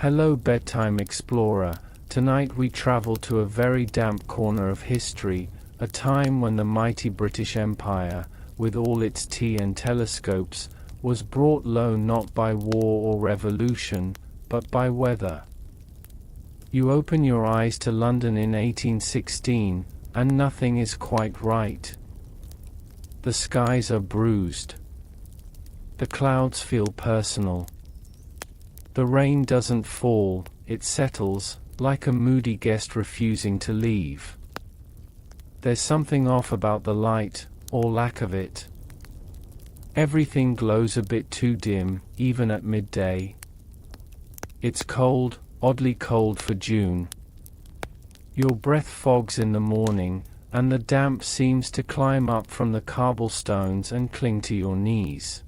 Hello bedtime explorer, tonight we travel to a very damp corner of history, a time when the mighty British Empire, with all its tea and telescopes, was brought low not by war or revolution, but by weather. You open your eyes to London in 1816, and nothing is quite right. The skies are bruised. The clouds feel personal. The rain doesn't fall, it settles, like a moody guest refusing to leave. There's something off about the light, or lack of it. Everything glows a bit too dim, even at midday. It's cold, oddly cold for June. Your breath fogs in the morning, and the damp seems to climb up from the cobblestones and cling to your knees.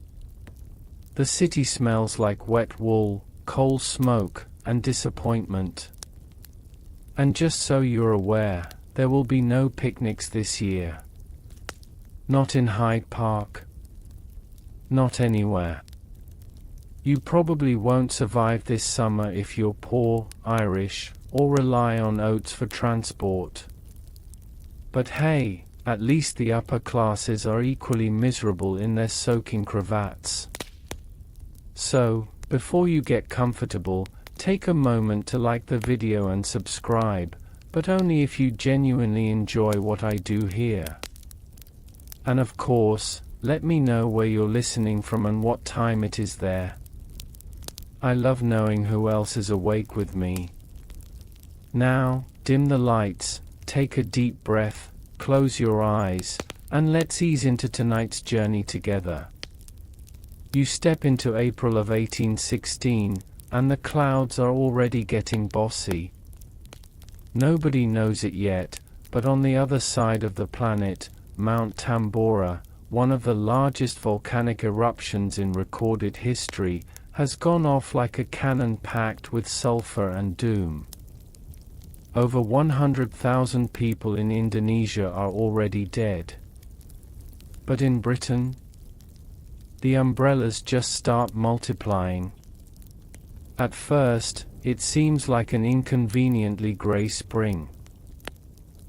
The city smells like wet wool, coal smoke, and disappointment. And just so you're aware, there will be no picnics this year. Not in Hyde Park. Not anywhere. You probably won't survive this summer if you're poor, Irish, or rely on oats for transport. But hey, at least the upper classes are equally miserable in their soaking cravats. So, before you get comfortable, take a moment to like the video and subscribe, but only if you genuinely enjoy what I do here. And of course, let me know where you're listening from and what time it is there. I love knowing who else is awake with me. Now, dim the lights, take a deep breath, close your eyes, and let's ease into tonight's journey together. You step into April of 1816, and the clouds are already getting bossy. Nobody knows it yet, but on the other side of the planet, Mount Tambora, one of the largest volcanic eruptions in recorded history, has gone off like a cannon packed with sulfur and doom. Over 100,000 people in Indonesia are already dead. But in Britain, the umbrellas just start multiplying. At first, it seems like an inconveniently grey spring.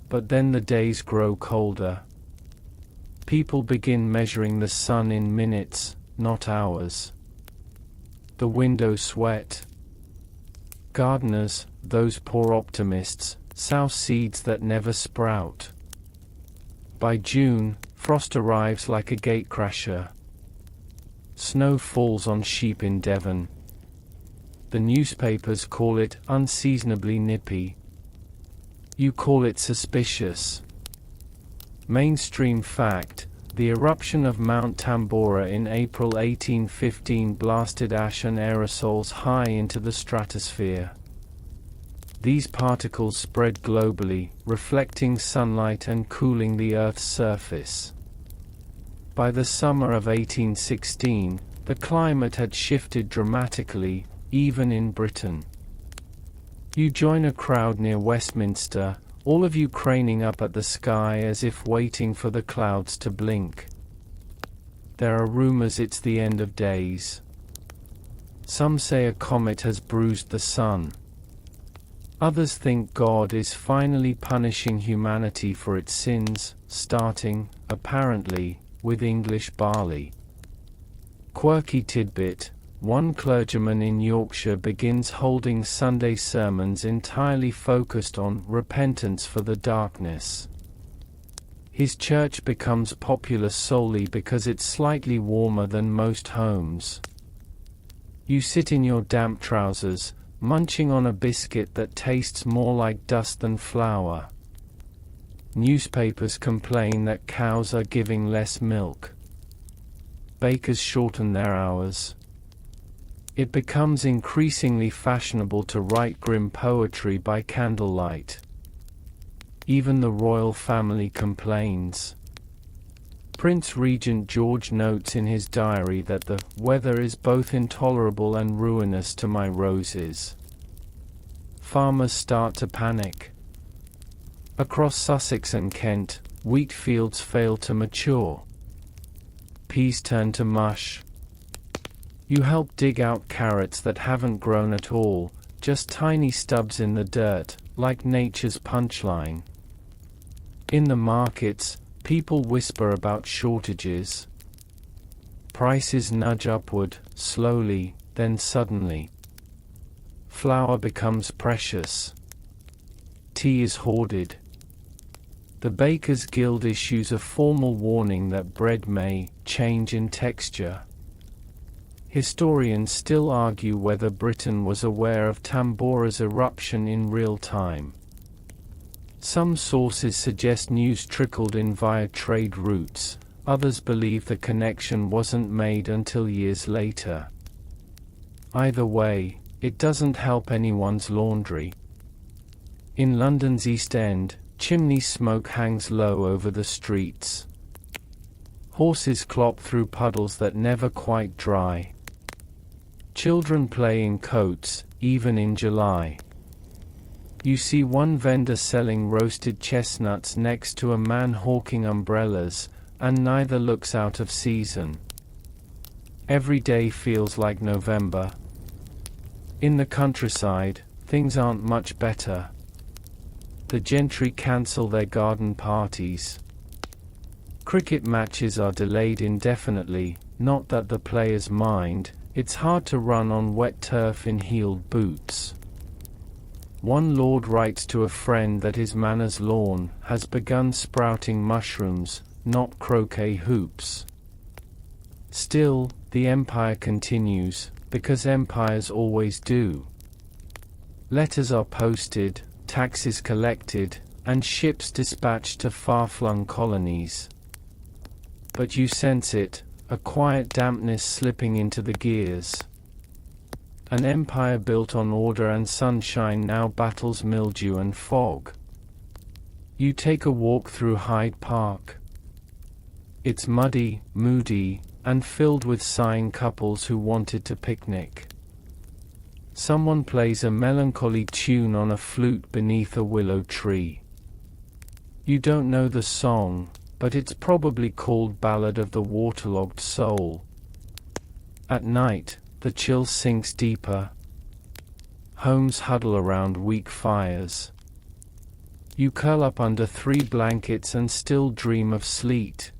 But then the days grow colder. People begin measuring the sun in minutes, not hours. The windows sweat. Gardeners, those poor optimists, sow seeds that never sprout. By June, frost arrives like a gatecrasher. Snow falls on sheep in Devon. The newspapers call it unseasonably nippy. You call it suspicious. Mainstream fact, the eruption of Mount Tambora in April 1815 blasted ash and aerosols high into the stratosphere. These particles spread globally, reflecting sunlight and cooling the Earth's surface. By the summer of 1816, the climate had shifted dramatically, even in Britain. You join a crowd near Westminster, all of you craning up at the sky as if waiting for the clouds to blink. There are rumors it's the end of days. Some say a comet has bruised the sun. Others think God is finally punishing humanity for its sins, starting, apparently, with English barley. Quirky tidbit: one clergyman in Yorkshire begins holding Sunday sermons entirely focused on repentance for the darkness. His church becomes popular solely because it's slightly warmer than most homes. You sit in your damp trousers, munching on a biscuit that tastes more like dust than flour. Newspapers complain that cows are giving less milk. Bakers shorten their hours. It becomes increasingly fashionable to write grim poetry by candlelight. Even the royal family complains. Prince Regent George notes in his diary that the weather is both intolerable and ruinous to my roses. Farmers start to panic. Across Sussex and Kent, wheat fields fail to mature. Peas turn to mush. You help dig out carrots that haven't grown at all, just tiny stubs in the dirt, like nature's punchline. In the markets, people whisper about shortages. Prices nudge upward, slowly, then suddenly. Flour becomes precious. Tea is hoarded. The Bakers' Guild issues a formal warning that bread may change in texture. Historians still argue whether Britain was aware of Tambora's eruption in real time. Some sources suggest news trickled in via trade routes, others believe the connection wasn't made until years later. Either way, it doesn't help anyone's laundry. In London's East End, chimney smoke hangs low over the streets. Horses clop through puddles that never quite dry. Children play in coats, even in July. You see one vendor selling roasted chestnuts next to a man hawking umbrellas, and neither looks out of season. Every day feels like November. In the countryside, things aren't much better. The gentry cancel their garden parties. Cricket matches are delayed indefinitely, not that the players mind, it's hard to run on wet turf in heeled boots. One lord writes to a friend that his manor's lawn has begun sprouting mushrooms, not croquet hoops. Still, the empire continues, because empires always do. Letters are posted, taxes collected, and ships dispatched to far-flung colonies. But you sense it, a quiet dampness slipping into the gears. An empire built on order and sunshine now battles mildew and fog. You take a walk through Hyde Park. It's muddy, moody, and filled with sighing couples who wanted to picnic. Someone plays a melancholy tune on a flute beneath a willow tree. You don't know the song, but it's probably called Ballad of the Waterlogged Soul. At night, the chill sinks deeper. Homes huddle around weak fires. You curl up under 3 blankets and still dream of sleet.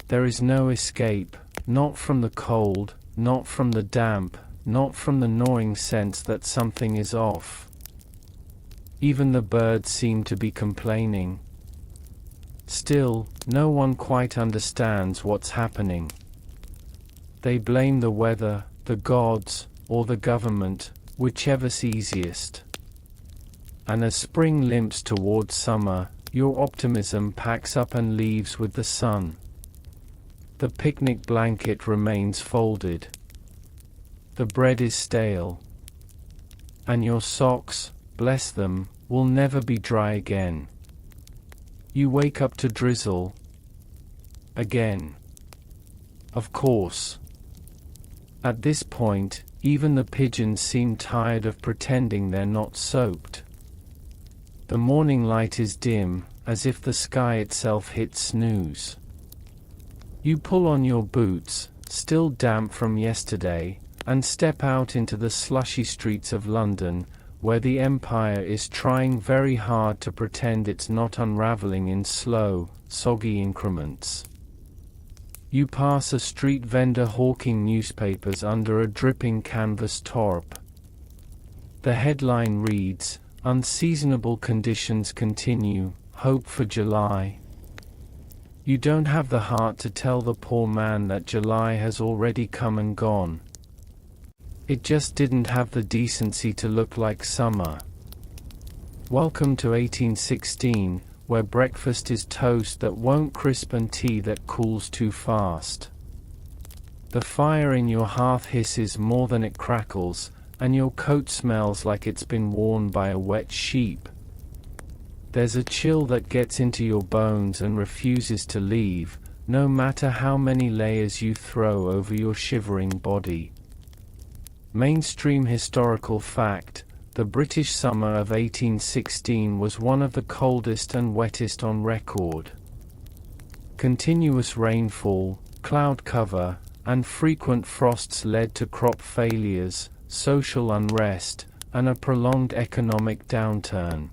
There is no escape, not from the cold, not from the damp, not from the gnawing sense that something is off. Even the birds seem to be complaining. Still, no one quite understands what's happening. They blame the weather, the gods, or the government, whichever's easiest. And as spring limps towards summer, your optimism packs up and leaves with the sun. The picnic blanket remains folded. The bread is stale. And your socks, bless them, will never be dry again. You wake up to drizzle. Again. Of course. At this point, even the pigeons seem tired of pretending they're not soaked. The morning light is dim, as if the sky itself hit snooze. You pull on your boots, still damp from yesterday, and step out into the slushy streets of London, where the empire is trying very hard to pretend it's not unraveling in slow, soggy increments. You pass a street vendor hawking newspapers under a dripping canvas torp. The headline reads, "Unseasonable conditions continue, hope for July." You don't have the heart to tell the poor man that July has already come and gone. It just didn't have the decency to look like summer. Welcome to 1816, where breakfast is toast that won't crisp and tea that cools too fast. The fire in your hearth hisses more than it crackles, and your coat smells like it's been worn by a wet sheep. There's a chill that gets into your bones and refuses to leave, no matter how many layers you throw over your shivering body. Mainstream historical fact, the British summer of 1816 was one of the coldest and wettest on record. Continuous rainfall, cloud cover, and frequent frosts led to crop failures, social unrest, and a prolonged economic downturn.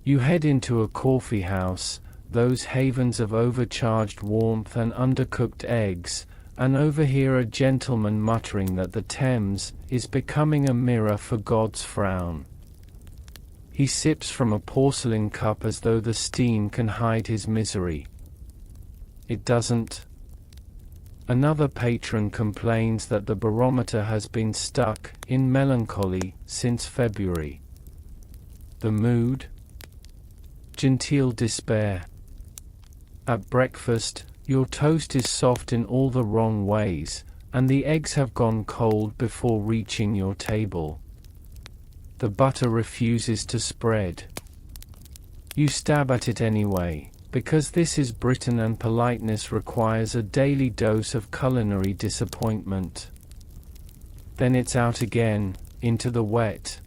You head into a coffee house, those havens of overcharged warmth and undercooked eggs, and overhear a gentleman muttering that the Thames is becoming a mirror for God's frown. He sips from a porcelain cup as though the steam can hide his misery. It doesn't. Another patron complains that the barometer has been stuck in melancholy since February. The mood? Genteel despair. At breakfast, your toast is soft in all the wrong ways, and the eggs have gone cold before reaching your table. The butter refuses to spread. You stab at it anyway, because this is Britain and politeness requires a daily dose of culinary disappointment. Then it's out again, into the wet.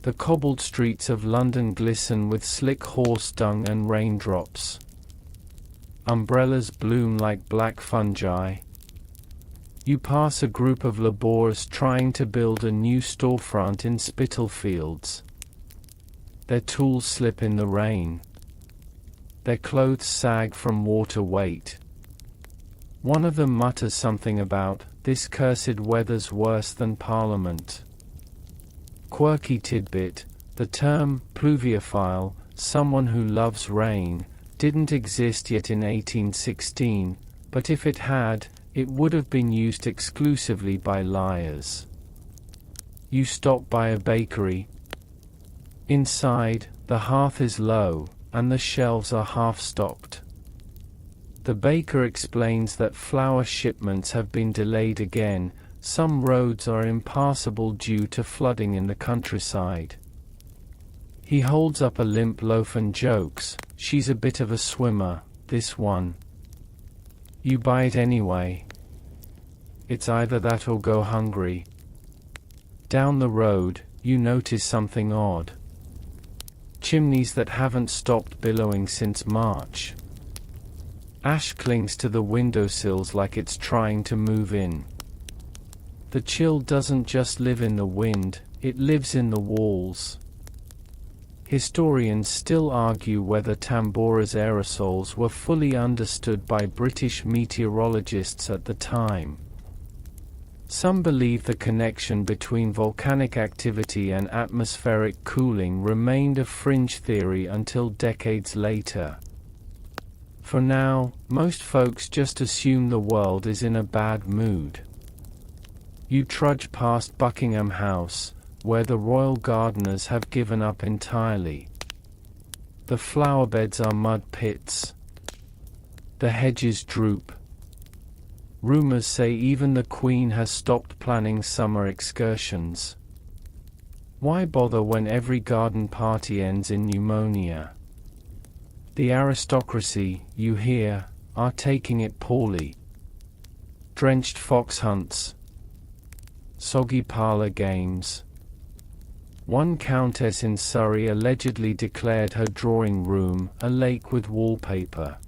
The cobbled streets of London glisten with slick horse dung and raindrops. Umbrellas bloom like black fungi. You pass a group of labourers trying to build a new storefront in Spitalfields. Their tools slip in the rain. Their clothes sag from water weight. One of them mutters something about, "This cursed weather's worse than Parliament." Quirky tidbit, the term pluviophile, someone who loves rain, didn't exist yet in 1816, but if it had, it would have been used exclusively by liars. You stop by a bakery. Inside, the hearth is low, and the shelves are half-stocked. The baker explains that flour shipments have been delayed again, some roads are impassable due to flooding in the countryside. He holds up a limp loaf and jokes, "She's a bit of a swimmer, this one." You buy it anyway. It's either that or go hungry. Down the road, you notice something odd. Chimneys that haven't stopped billowing since March. Ash clings to the windowsills like it's trying to move in. The chill doesn't just live in the wind, it lives in the walls. Historians still argue whether Tambora's aerosols were fully understood by British meteorologists at the time. Some believe the connection between volcanic activity and atmospheric cooling remained a fringe theory until decades later. For now, most folks just assume the world is in a bad mood. You trudge past Buckingham House, where the royal gardeners have given up entirely. The flower beds are mud pits. The hedges droop. Rumors say even the Queen has stopped planning summer excursions. Why bother when every garden party ends in pneumonia? The aristocracy, you hear, are taking it poorly. Drenched fox hunts. Soggy parlour games. One countess in Surrey allegedly declared her drawing room a lake with wallpaper.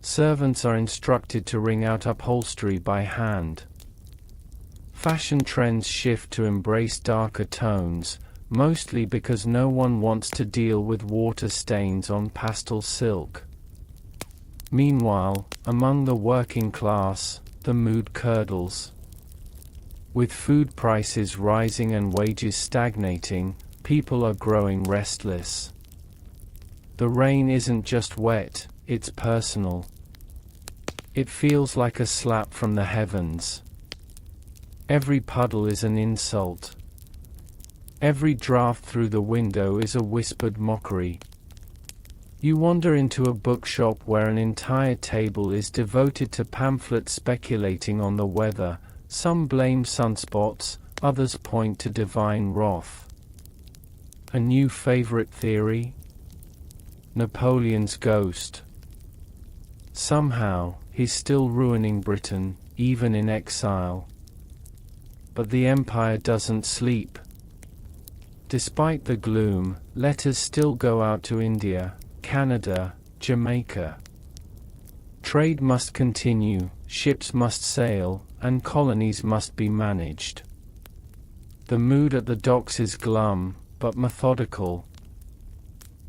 Servants are instructed to wring out upholstery by hand. Fashion trends shift to embrace darker tones, mostly because no one wants to deal with water stains on pastel silk. Meanwhile, among the working class, the mood curdles. With food prices rising and wages stagnating, people are growing restless. The rain isn't just wet, it's personal. It feels like a slap from the heavens. Every puddle is an insult. Every draft through the window is a whispered mockery. You wander into a bookshop where an entire table is devoted to pamphlets speculating on the weather. Some blame sunspots, others point to divine wrath. A new favorite theory? Napoleon's ghost. Somehow, he's still ruining Britain, even in exile. But the empire doesn't sleep. Despite the gloom, letters still go out to India, Canada, Jamaica. Trade must continue, ships must sail, and colonies must be managed. The mood at the docks is glum, but methodical.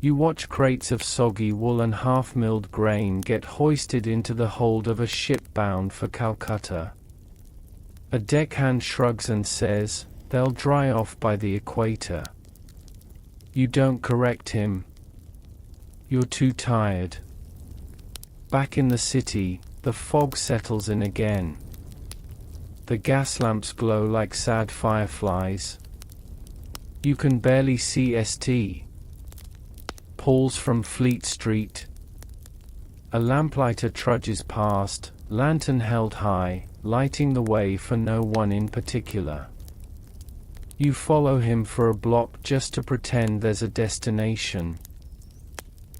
You watch crates of soggy wool and half-milled grain get hoisted into the hold of a ship bound for Calcutta. A deckhand shrugs and says, "They'll dry off by the equator." You don't correct him. You're too tired. Back in the city, the fog settles in again. The gas lamps glow like sad fireflies. You can barely see St. Paul's from Fleet Street. A lamplighter trudges past, lantern held high, lighting the way for no one in particular. You follow him for a block just to pretend there's a destination.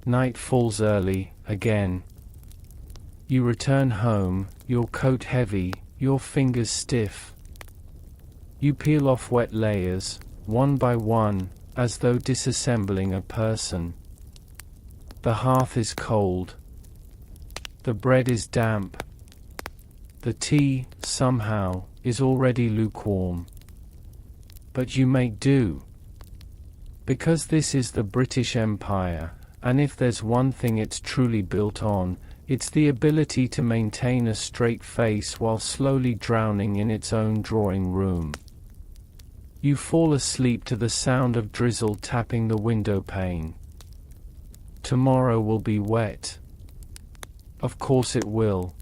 Night falls early, again. You return home, your coat heavy, your fingers stiff. You peel off wet layers, one by one, as though disassembling a person. The hearth is cold. The bread is damp. The tea, somehow, is already lukewarm. But you make do. Because this is the British Empire, and if there's one thing it's truly built on, it's the ability to maintain a straight face while slowly drowning in its own drawing room. You fall asleep to the sound of drizzle tapping the window pane. Tomorrow will be wet. Of course it will.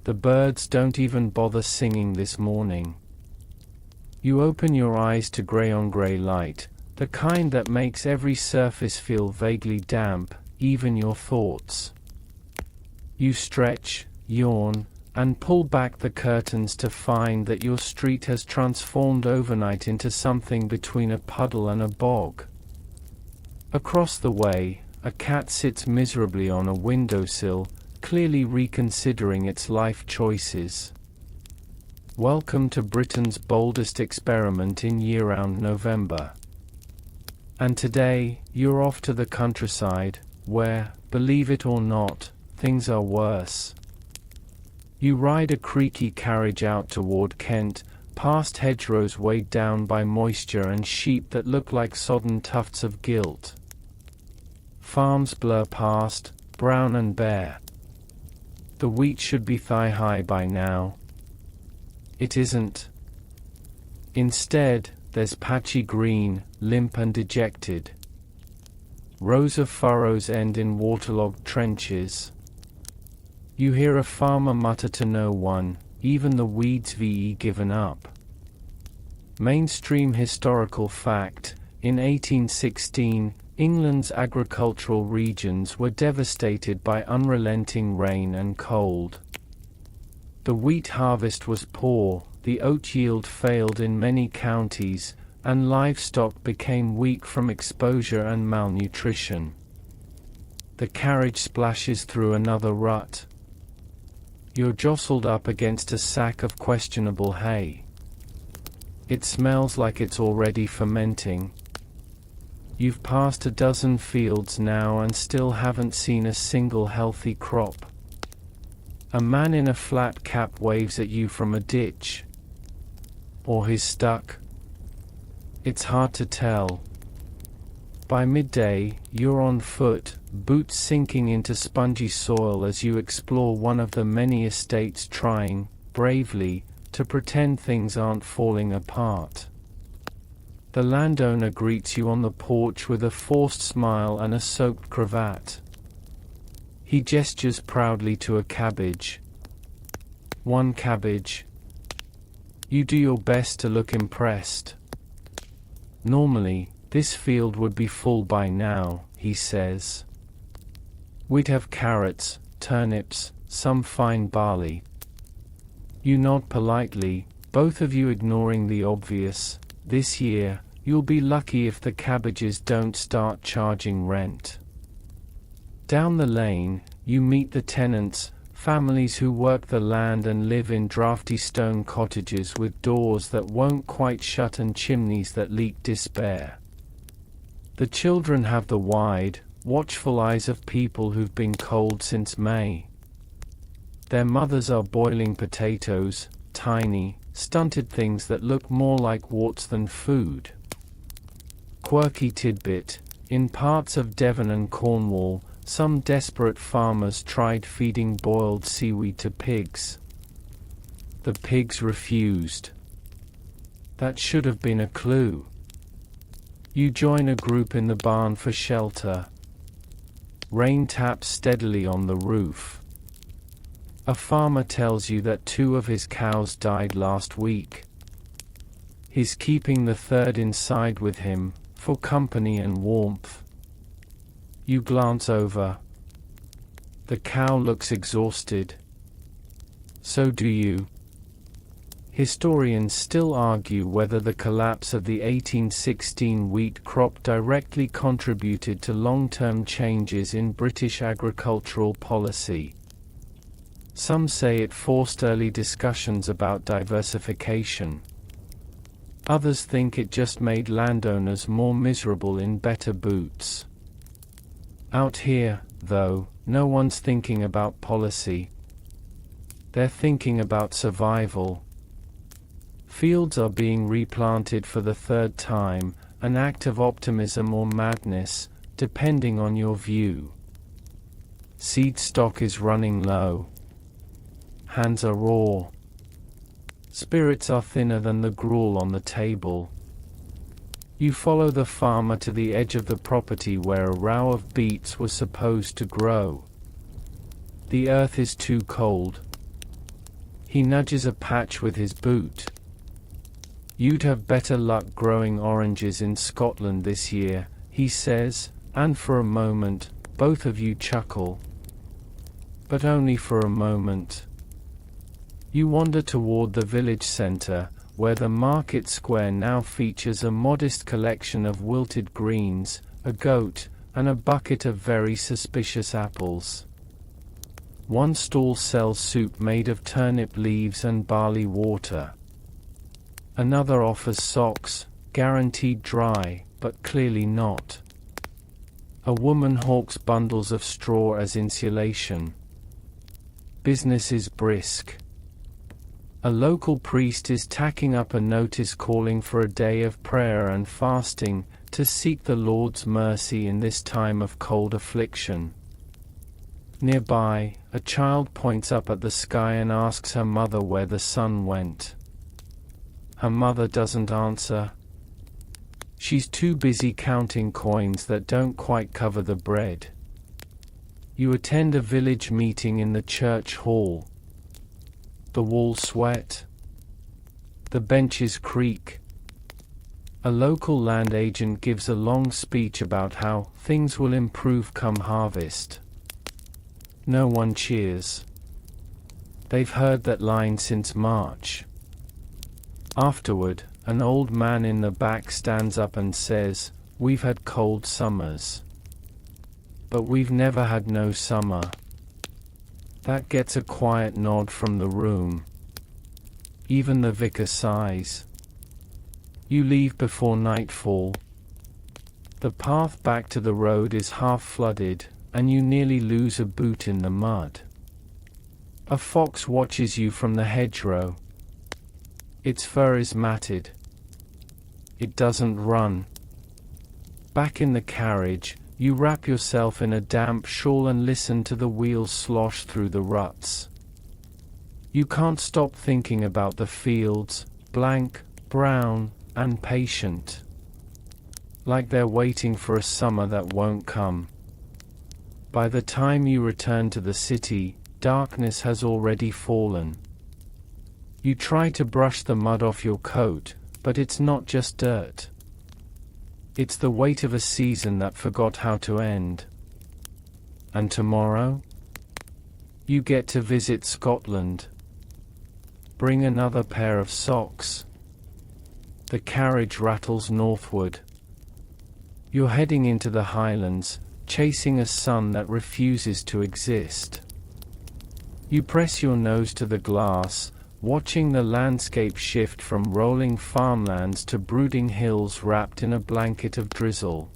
The birds don't even bother singing this morning. You open your eyes to grey-on-grey light, the kind that makes every surface feel vaguely damp, even your thoughts. You stretch, yawn, and pull back the curtains to find that your street has transformed overnight into something between a puddle and a bog. Across the way, a cat sits miserably on a windowsill, clearly reconsidering its life choices. Welcome to Britain's boldest experiment in year-round November. And today, you're off to the countryside, where, believe it or not, things are worse. You ride a creaky carriage out toward Kent, past hedgerows weighed down by moisture and sheep that look like sodden tufts of gilt. Farms blur past, brown and bare. The wheat should be thigh-high by now. It isn't. Instead, there's patchy green, limp and dejected. Rows of furrows end in waterlogged trenches. You hear a farmer mutter to no one, even the weeds ve given up. Mainstream historical fact, in 1816, England's agricultural regions were devastated by unrelenting rain and cold. The wheat harvest was poor, the oat yield failed in many counties, and livestock became weak from exposure and malnutrition. The carriage splashes through another rut. You're jostled up against a sack of questionable hay. It smells like it's already fermenting. You've passed a dozen fields now and still haven't seen a single healthy crop. A man in a flat cap waves at you from a ditch. Or he's stuck. It's hard to tell. By midday, you're on foot, boots sinking into spongy soil as you explore one of the many estates trying, bravely, to pretend things aren't falling apart. The landowner greets you on the porch with a forced smile and a soaked cravat. He gestures proudly to a cabbage. One cabbage. You do your best to look impressed. Normally, this field would be full by now, he says. We'd have carrots, turnips, some fine barley. You nod politely, both of you ignoring the obvious. This year, you'll be lucky if the cabbages don't start charging rent. Down the lane, you meet the tenants, families who work the land and live in drafty stone cottages with doors that won't quite shut and chimneys that leak despair. The children have the wide, watchful eyes of people who've been cold since May. Their mothers are boiling potatoes, tiny, stunted things that look more like warts than food. Quirky tidbit: in parts of Devon and Cornwall, some desperate farmers tried feeding boiled seaweed to pigs. The pigs refused. That should have been a clue. You join a group in the barn for shelter. Rain taps steadily on the roof. A farmer tells you that 2 of his cows died last week. He's keeping the third inside with him, for company and warmth. You glance over. The cow looks exhausted. So do you. Historians still argue whether the collapse of the 1816 wheat crop directly contributed to long-term changes in British agricultural policy. Some say it forced early discussions about diversification. Others think it just made landowners more miserable in better boots. Out here, though, no one's thinking about policy. They're thinking about survival. Fields are being replanted for the 3rd time, an act of optimism or madness, depending on your view. Seed stock is running low. Hands are raw. Spirits are thinner than the gruel on the table. You follow the farmer to the edge of the property where a row of beets was supposed to grow. The earth is too cold. He nudges a patch with his boot. You'd have better luck growing oranges in Scotland this year, he says, and for a moment, both of you chuckle. But only for a moment. You wander toward the village centre, where the market square now features a modest collection of wilted greens, a goat, and a bucket of very suspicious apples. One stall sells soup made of turnip leaves and barley water. Another offers socks, guaranteed dry, but clearly not. A woman hawks bundles of straw as insulation. Business is brisk. A local priest is tacking up a notice calling for a day of prayer and fasting, to seek the Lord's mercy in this time of cold affliction. Nearby, a child points up at the sky and asks her mother where the sun went. Her mother doesn't answer. She's too busy counting coins that don't quite cover the bread. You attend a village meeting in the church hall. The walls sweat. The benches creak. A local land agent gives a long speech about how things will improve come harvest. No one cheers. They've heard that line since March. Afterward, an old man in the back stands up and says, "We've had cold summers. But we've never had no summer." That gets a quiet nod from the room. Even the vicar sighs. You leave before nightfall. The path back to the road is half flooded, and you nearly lose a boot in the mud. A fox watches you from the hedgerow. Its fur is matted. It doesn't run. Back in the carriage, you wrap yourself in a damp shawl and listen to the wheels slosh through the ruts. You can't stop thinking about the fields, blank, brown, and patient. Like they're waiting for a summer that won't come. By the time you return to the city, darkness has already fallen. You try to brush the mud off your coat, but it's not just dirt. It's the weight of a season that forgot how to end. And tomorrow? You get to visit Scotland. Bring another pair of socks. The carriage rattles northward. You're heading into the Highlands, chasing a sun that refuses to exist. You press your nose to the glass, watching the landscape shift from rolling farmlands to brooding hills wrapped in a blanket of drizzle.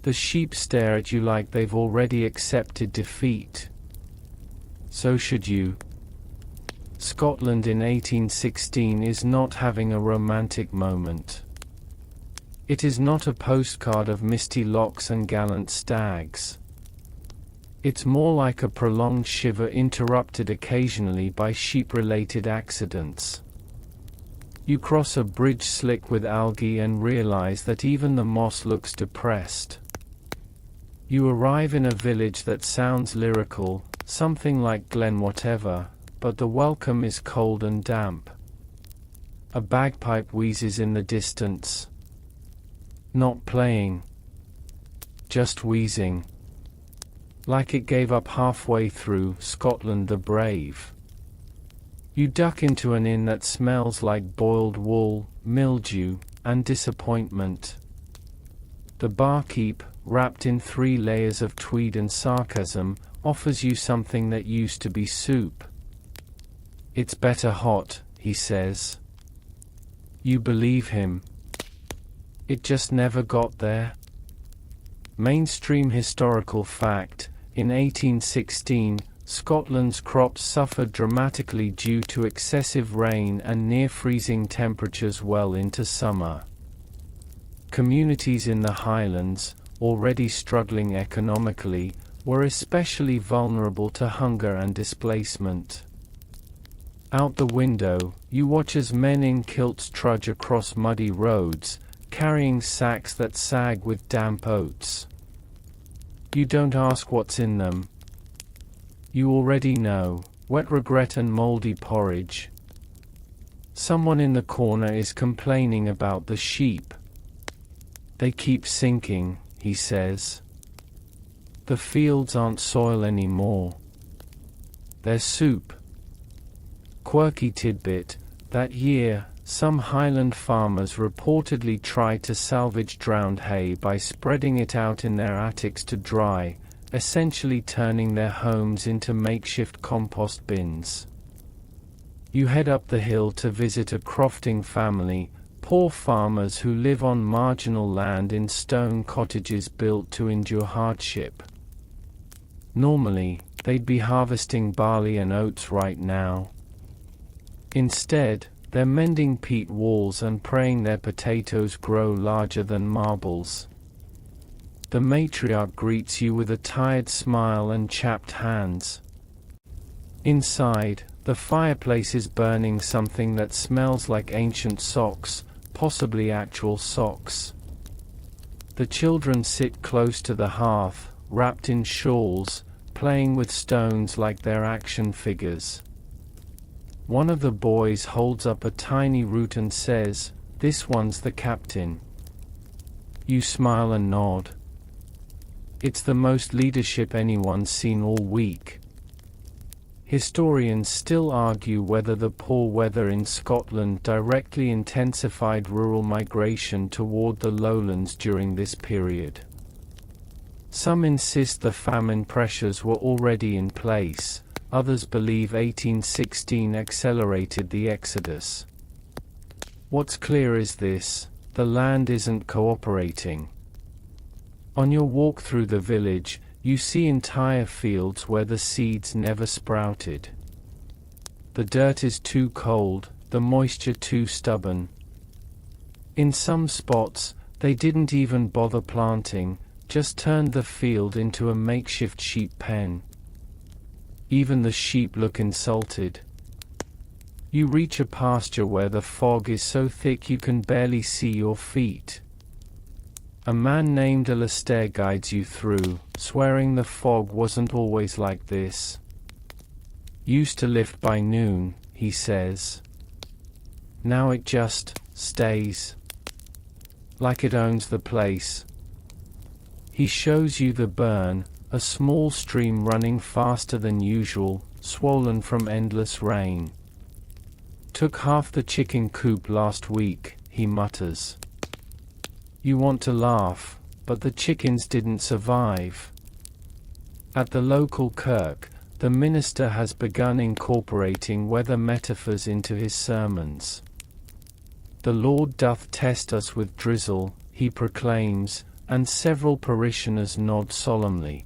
The sheep stare at you like they've already accepted defeat. So should you. Scotland in 1816 is not having a romantic moment. It is not a postcard of misty locks and gallant stags. It's more like a prolonged shiver interrupted occasionally by sheep-related accidents. You cross a bridge slick with algae and realize that even the moss looks depressed. You arrive in a village that sounds lyrical, something like Glen Whatever, but the welcome is cold and damp. A bagpipe wheezes in the distance. Not playing. Just wheezing. Like it gave up halfway through Scotland the Brave. You duck into an inn that smells like boiled wool, mildew, and disappointment. The barkeep, wrapped in 3 layers of tweed and sarcasm, offers you something that used to be soup. "It's better hot," he says. You believe him. It just never got there. Mainstream historical fact: in 1816, Scotland's crops suffered dramatically due to excessive rain and near-freezing temperatures well into summer. Communities in the Highlands, already struggling economically, were especially vulnerable to hunger and displacement. Out the window, you watch as men in kilts trudge across muddy roads, carrying sacks that sag with damp oats. You don't ask what's in them. You already know: wet regret and moldy porridge. Someone in the corner is complaining about the sheep. "They keep sinking," he says. "The fields aren't soil anymore. They're soup." Quirky tidbit: that year, some Highland farmers reportedly tried to salvage drowned hay by spreading it out in their attics to dry, essentially turning their homes into makeshift compost bins. You head up the hill to visit a crofting family, poor farmers who live on marginal land in stone cottages built to endure hardship. Normally, they'd be harvesting barley and oats right now. Instead, they're mending peat walls and praying their potatoes grow larger than marbles. The matriarch greets you with a tired smile and chapped hands. Inside, the fireplace is burning something that smells like ancient socks, possibly actual socks. The children sit close to the hearth, wrapped in shawls, playing with stones like they're action figures. One of the boys holds up a tiny root and says, "This one's the captain." You smile and nod. It's the most leadership anyone's seen all week. Historians still argue whether the poor weather in Scotland directly intensified rural migration toward the lowlands during this period. Some insist the famine pressures were already in place, others believe 1816 accelerated the exodus. What's clear is this: the land isn't cooperating. On your walk through the village, you see entire fields where the seeds never sprouted. The dirt is too cold, the moisture too stubborn. In some spots, they didn't even bother planting, just turned the field into a makeshift sheep pen. Even the sheep look insulted. You reach a pasture where the fog is so thick you can barely see your feet. A man named Alastair guides you through, swearing the fog wasn't always like this. "Used to lift by noon," he says. "Now it just stays. Like it owns the place." He shows you the burn, a small stream running faster than usual, swollen from endless rain. "Took half the chicken coop last week," he mutters. You want to laugh, but the chickens didn't survive. At the local kirk, the minister has begun incorporating weather metaphors into his sermons. "The Lord doth test us with drizzle," he proclaims, and several parishioners nod solemnly.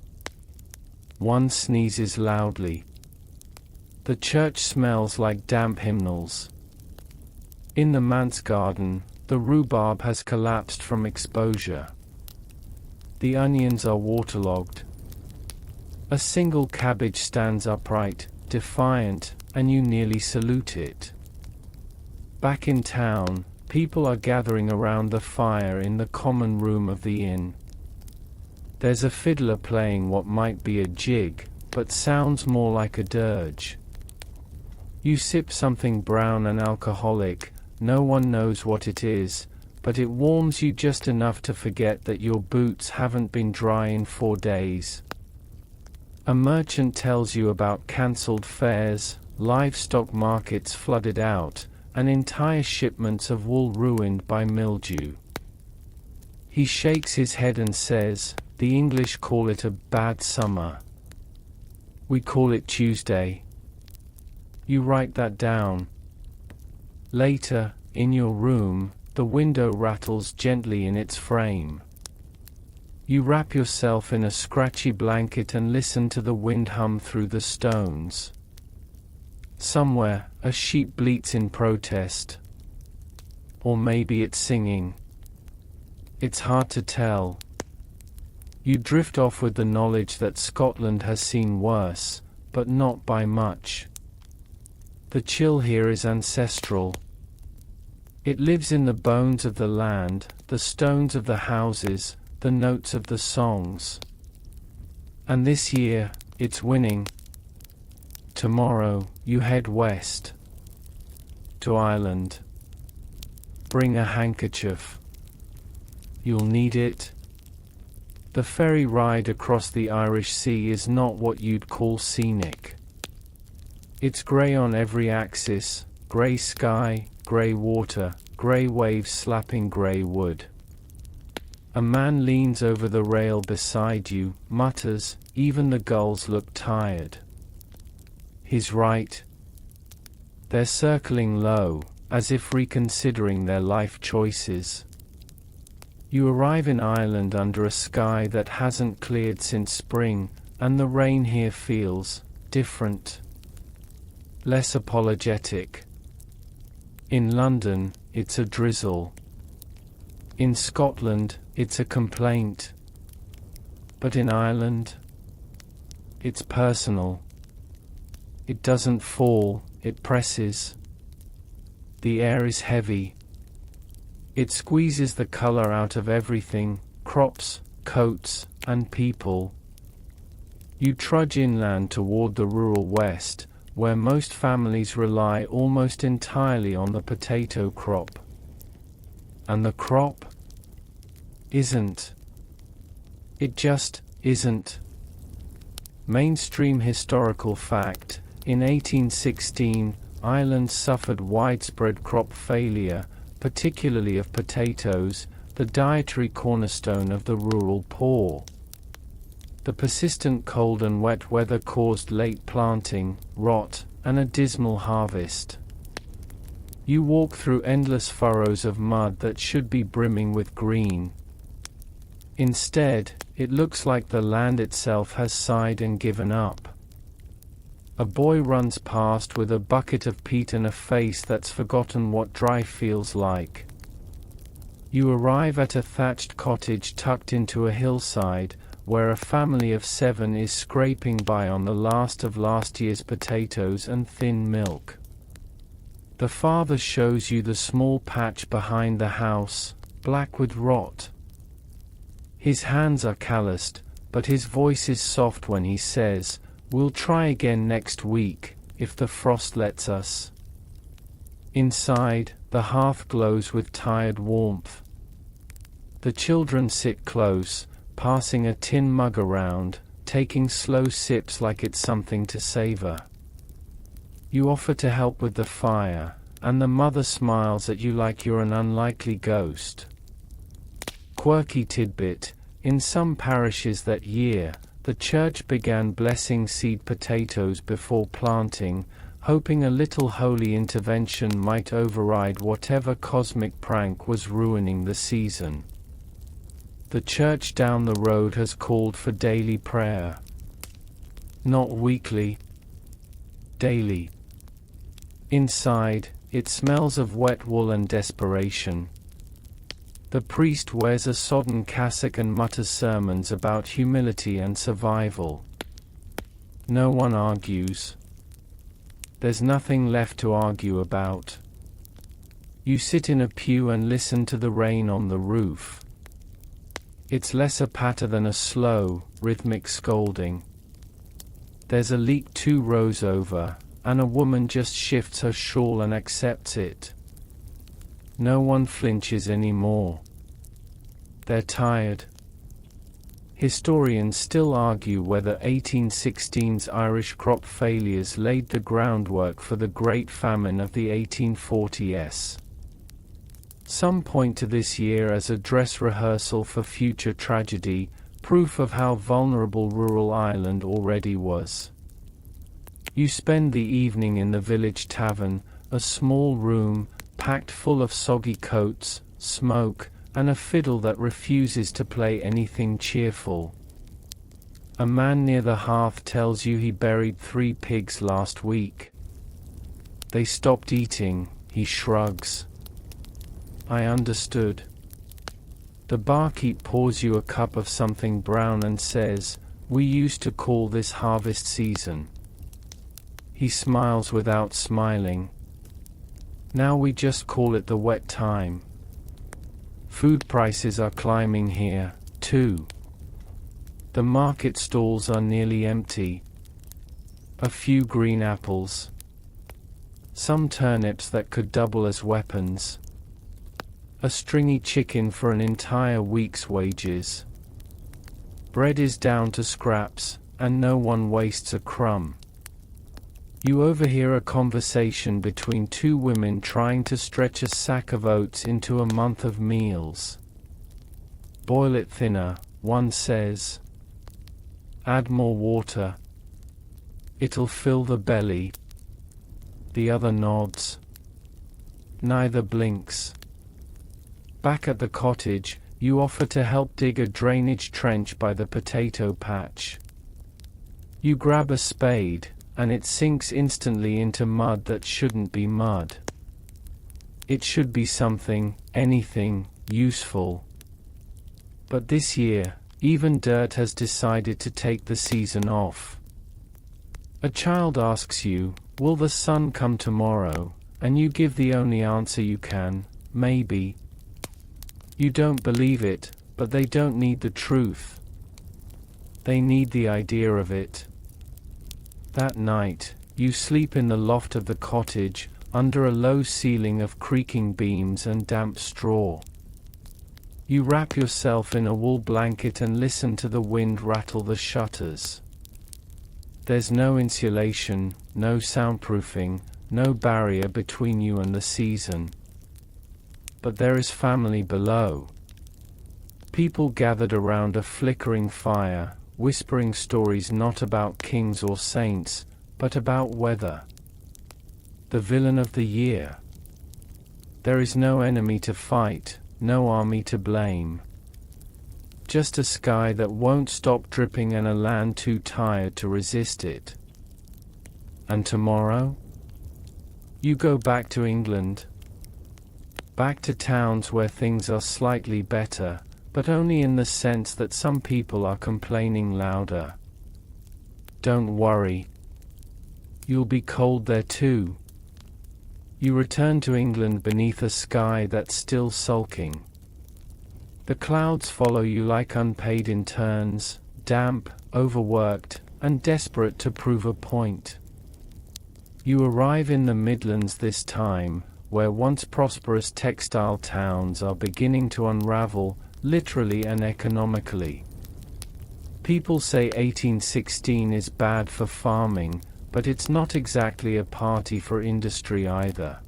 One sneezes loudly. The church smells like damp hymnals. In the manse garden, the rhubarb has collapsed from exposure. The onions are waterlogged. A single cabbage stands upright, defiant, and you nearly salute it. Back in town, people are gathering around the fire in the common room of the inn. There's a fiddler playing what might be a jig, but sounds more like a dirge. You sip something brown and alcoholic, no one knows what it is, but it warms you just enough to forget that your boots haven't been dry in 4 days. A merchant tells you about cancelled fairs, livestock markets flooded out, and entire shipments of wool ruined by mildew. He shakes his head and says, "The English call it a bad summer. We call it Tuesday." You write that down. Later, in your room, the window rattles gently in its frame. You wrap yourself in a scratchy blanket and listen to the wind hum through the stones. Somewhere, a sheep bleats in protest. Or maybe it's singing. It's hard to tell. You drift off with the knowledge that Scotland has seen worse, but not by much. The chill here is ancestral. It lives in the bones of the land, the stones of the houses, the notes of the songs. And this year, it's winning. Tomorrow, you head west. To Ireland. Bring a handkerchief. You'll need it. The ferry ride across the Irish Sea is not what you'd call scenic. It's grey on every axis, grey sky, grey water, grey waves slapping grey wood. A man leans over the rail beside you, mutters, "Even the gulls look tired." He's right. They're circling low, as if reconsidering their life choices. You arrive in Ireland under a sky that hasn't cleared since spring, and the rain here feels different. Less apologetic. In London, it's a drizzle. In Scotland, it's a complaint. But in Ireland, it's personal. It doesn't fall, it presses. The air is heavy. It squeezes the color out of everything, crops, coats, and people. You trudge inland toward the rural west, where most families rely almost entirely on the potato crop. And the crop isn't. It just isn't. Mainstream historical fact: in 1816, Ireland suffered widespread crop failure, particularly of potatoes, the dietary cornerstone of the rural poor. The persistent cold and wet weather caused late planting, rot, and a dismal harvest. You walk through endless furrows of mud that should be brimming with green. Instead, it looks like the land itself has sighed and given up. A boy runs past with a bucket of peat and a face that's forgotten what dry feels like. You arrive at a thatched cottage tucked into a hillside, where a family of 7 is scraping by on the last of last year's potatoes and thin milk. The father shows you the small patch behind the house, black with rot. His hands are calloused, but his voice is soft when he says, "We'll try again next week, if the frost lets us." Inside, the hearth glows with tired warmth. The children sit close, passing a tin mug around, taking slow sips like it's something to savor. You offer to help with the fire, and the mother smiles at you like you're an unlikely ghost. Quirky tidbit: in some parishes that year, the church began blessing seed potatoes before planting, hoping a little holy intervention might override whatever cosmic prank was ruining the season. The church down the road has called for daily prayer. Not weekly. daily. Inside, it smells of wet wool and desperation. The priest wears a sodden cassock and mutters sermons about humility and survival. No one argues. There's nothing left to argue about. You sit in a pew and listen to the rain on the roof. It's less a patter than a slow, rhythmic scolding. There's a leak 2 rows over, and a woman just shifts her shawl and accepts it. No one flinches anymore. They're tired. Historians still argue whether 1816's Irish crop failures laid the groundwork for the Great Famine of the 1840s. Some point to this year as a dress rehearsal for future tragedy, proof of how vulnerable rural Ireland already was. You spend the evening in the village tavern, a small room, packed full of soggy coats, smoke, and a fiddle that refuses to play anything cheerful. A man near the hearth tells you he buried 3 pigs last week. They stopped eating, he shrugs. I understood. The barkeep pours you a cup of something brown and says, "We used to call this harvest season." He smiles without smiling. Now we just call it the wet time. Food prices are climbing here, too. The market stalls are nearly empty. A few green apples. Some turnips that could double as weapons. A stringy chicken for an entire week's wages. Bread is down to scraps, and no one wastes a crumb. You overhear a conversation between 2 women trying to stretch a sack of oats into a month of meals. Boil it thinner, one says. Add more water. It'll fill the belly. The other nods. Neither blinks. Back at the cottage, you offer to help dig a drainage trench by the potato patch. You grab a spade, and it sinks instantly into mud that shouldn't be mud. It should be something, anything, useful. But this year, even dirt has decided to take the season off. A child asks you, "Will the sun come tomorrow?" and you give the only answer you can, "Maybe." You don't believe it, but they don't need the truth. They need the idea of it. That night, you sleep in the loft of the cottage, under a low ceiling of creaking beams and damp straw. You wrap yourself in a wool blanket and listen to the wind rattle the shutters. There's no insulation, no soundproofing, no barrier between you and the season. But there is family below. People gathered around a flickering fire, whispering stories not about kings or saints, but about weather. The villain of the year. There is no enemy to fight, no army to blame. Just a sky that won't stop dripping and a land too tired to resist it. And tomorrow? You go back to England. Back to towns where things are slightly better, but only in the sense that some people are complaining louder. Don't worry. You'll be cold there too. You return to England beneath a sky that's still sulking. The clouds follow you like unpaid interns, damp, overworked, and desperate to prove a point. You arrive in the Midlands this time, where once prosperous textile towns are beginning to unravel, literally and economically. People say 1816 is bad for farming, but it's not exactly a party for industry either.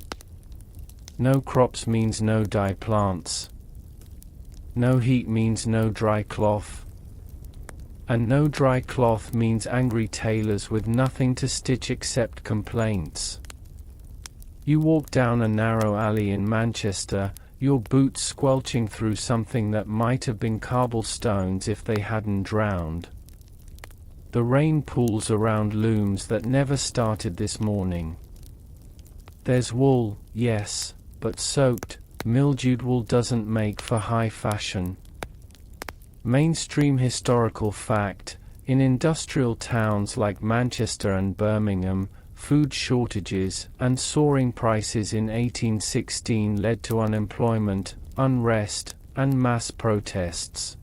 No crops means no dye plants. No heat means no dry cloth. And no dry cloth means angry tailors with nothing to stitch except complaints. You walk down a narrow alley in Manchester, your boots squelching through something that might have been cobblestones if they hadn't drowned. The rain pools around looms that never started this morning. There's wool, yes, but soaked, mildewed wool doesn't make for high fashion. Mainstream historical fact: in industrial towns like Manchester and Birmingham, food shortages and soaring prices in 1816 led to unemployment, unrest, and mass protests.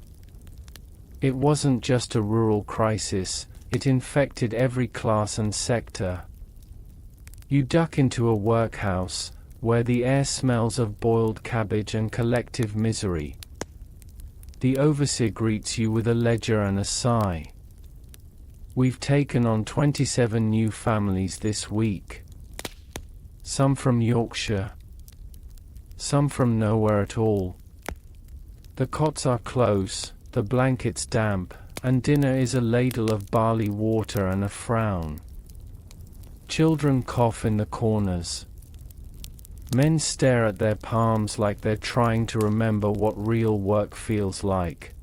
It wasn't just a rural crisis, it infected every class and sector. You duck into a workhouse, where the air smells of boiled cabbage and collective misery. The overseer greets you with a ledger and a sigh. We've taken on 27 new families this week. Some from Yorkshire. Some from nowhere at all. The cots are close, the blankets damp, and dinner is a ladle of barley water and a frown. Children cough in the corners. Men stare at their palms like they're trying to remember what real work feels like.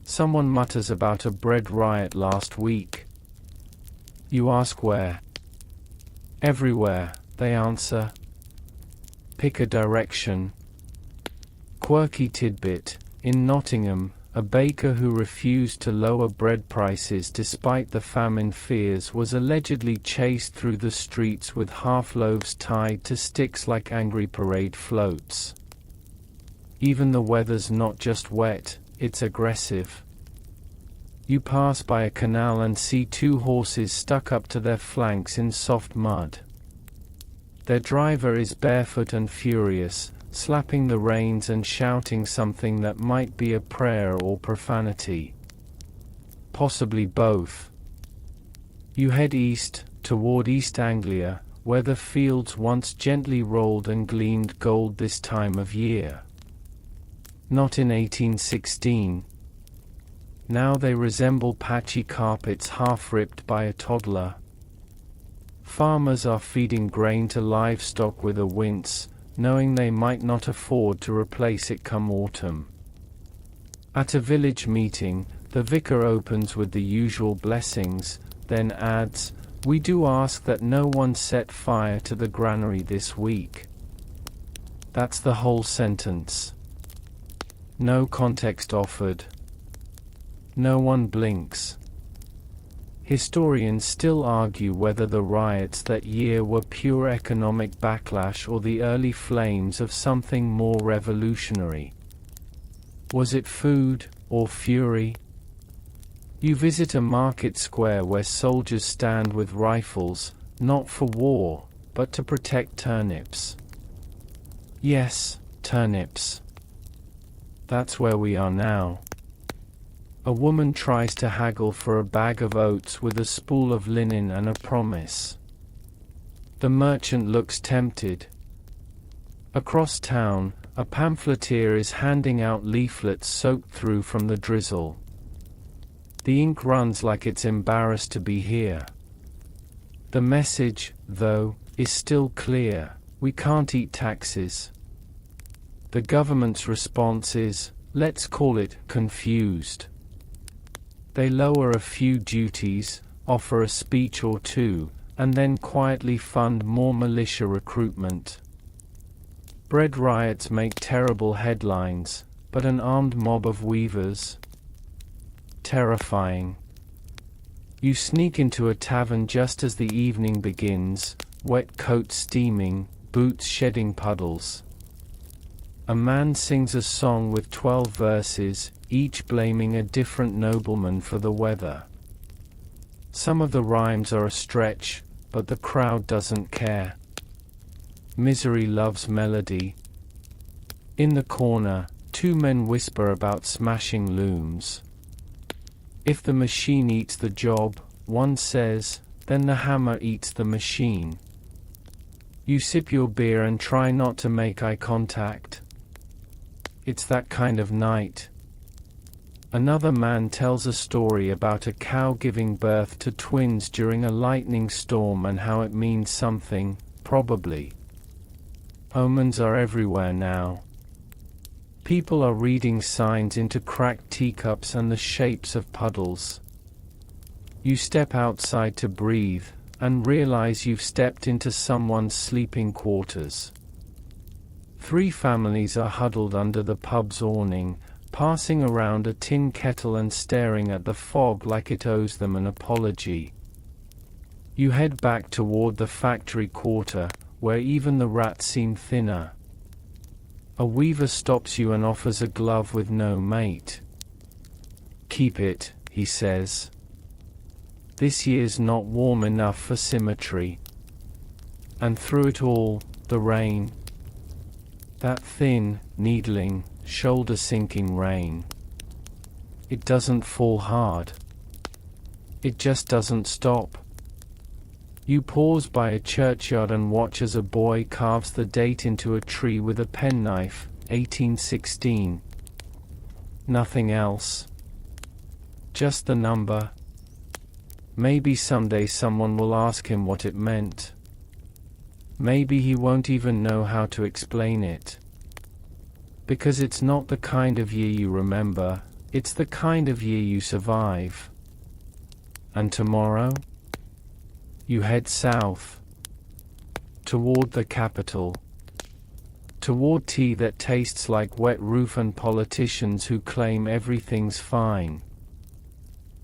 Someone mutters about a bread riot last week. You ask where? Everywhere, they answer. Pick a direction. Quirky tidbit: in Nottingham, a baker who refused to lower bread prices despite the famine fears was allegedly chased through the streets with half-loaves tied to sticks like angry parade floats. Even the weather's not just wet, it's aggressive. You pass by a canal and see two horses stuck up to their flanks in soft mud. Their driver is barefoot and furious, slapping the reins and shouting something that might be a prayer or profanity. Possibly both. You head east, toward East Anglia, where the fields once gently rolled and gleamed gold this time of year. Not in 1816. Now they resemble patchy carpets half ripped by a toddler. Farmers are feeding grain to livestock with a wince, knowing they might not afford to replace it come autumn. At a village meeting, the vicar opens with the usual blessings, then adds, "We do ask that no one set fire to the granary this week." That's the whole sentence. No context offered. No one blinks. Historians still argue whether the riots that year were pure economic backlash or the early flames of something more revolutionary. Was it food, or fury? You visit a market square where soldiers stand with rifles, not for war, but to protect turnips. Yes, turnips. That's where we are now. A woman tries to haggle for a bag of oats with a spool of linen and a promise. The merchant looks tempted. Across town, a pamphleteer is handing out leaflets soaked through from the drizzle. The ink runs like it's embarrassed to be here. The message, though, is still clear: we can't eat taxes. The government's response is, let's call it, confused. They lower a few duties, offer a speech or two, and then quietly fund more militia recruitment. Bread riots make terrible headlines, but an armed mob of weavers? Terrifying. You sneak into a tavern just as the evening begins, wet coat steaming, boots shedding puddles. A man sings a song with 12 verses, each blaming a different nobleman for the weather. Some of the rhymes are a stretch, but the crowd doesn't care. Misery loves melody. In the corner, two men whisper about smashing looms. If the machine eats the job, one says, then the hammer eats the machine. You sip your beer and try not to make eye contact. It's that kind of night. Another man tells a story about a cow giving birth to twins during a lightning storm and how it means something, probably. Omens are everywhere now. People are reading signs into cracked teacups and the shapes of puddles. You step outside to breathe, and realize you've stepped into someone's sleeping quarters. 3 families are huddled under the pub's awning, passing around a tin kettle and staring at the fog like it owes them an apology. You head back toward the factory quarter, where even the rats seem thinner. A weaver stops you and offers a glove with no mate. "Keep it," he says. "This year's not warm enough for symmetry." And through it all, the rain. That thin, needling, shoulder-sinking rain. It doesn't fall hard. It just doesn't stop. You pause by a churchyard and watch as a boy carves the date into a tree with a penknife, 1816. Nothing else. Just the number. Maybe someday someone will ask him what it meant. Maybe he won't even know how to explain it. Because it's not the kind of year you remember, it's the kind of year you survive. And tomorrow? You head south. Toward the capital. Toward tea that tastes like wet roof and politicians who claim everything's fine.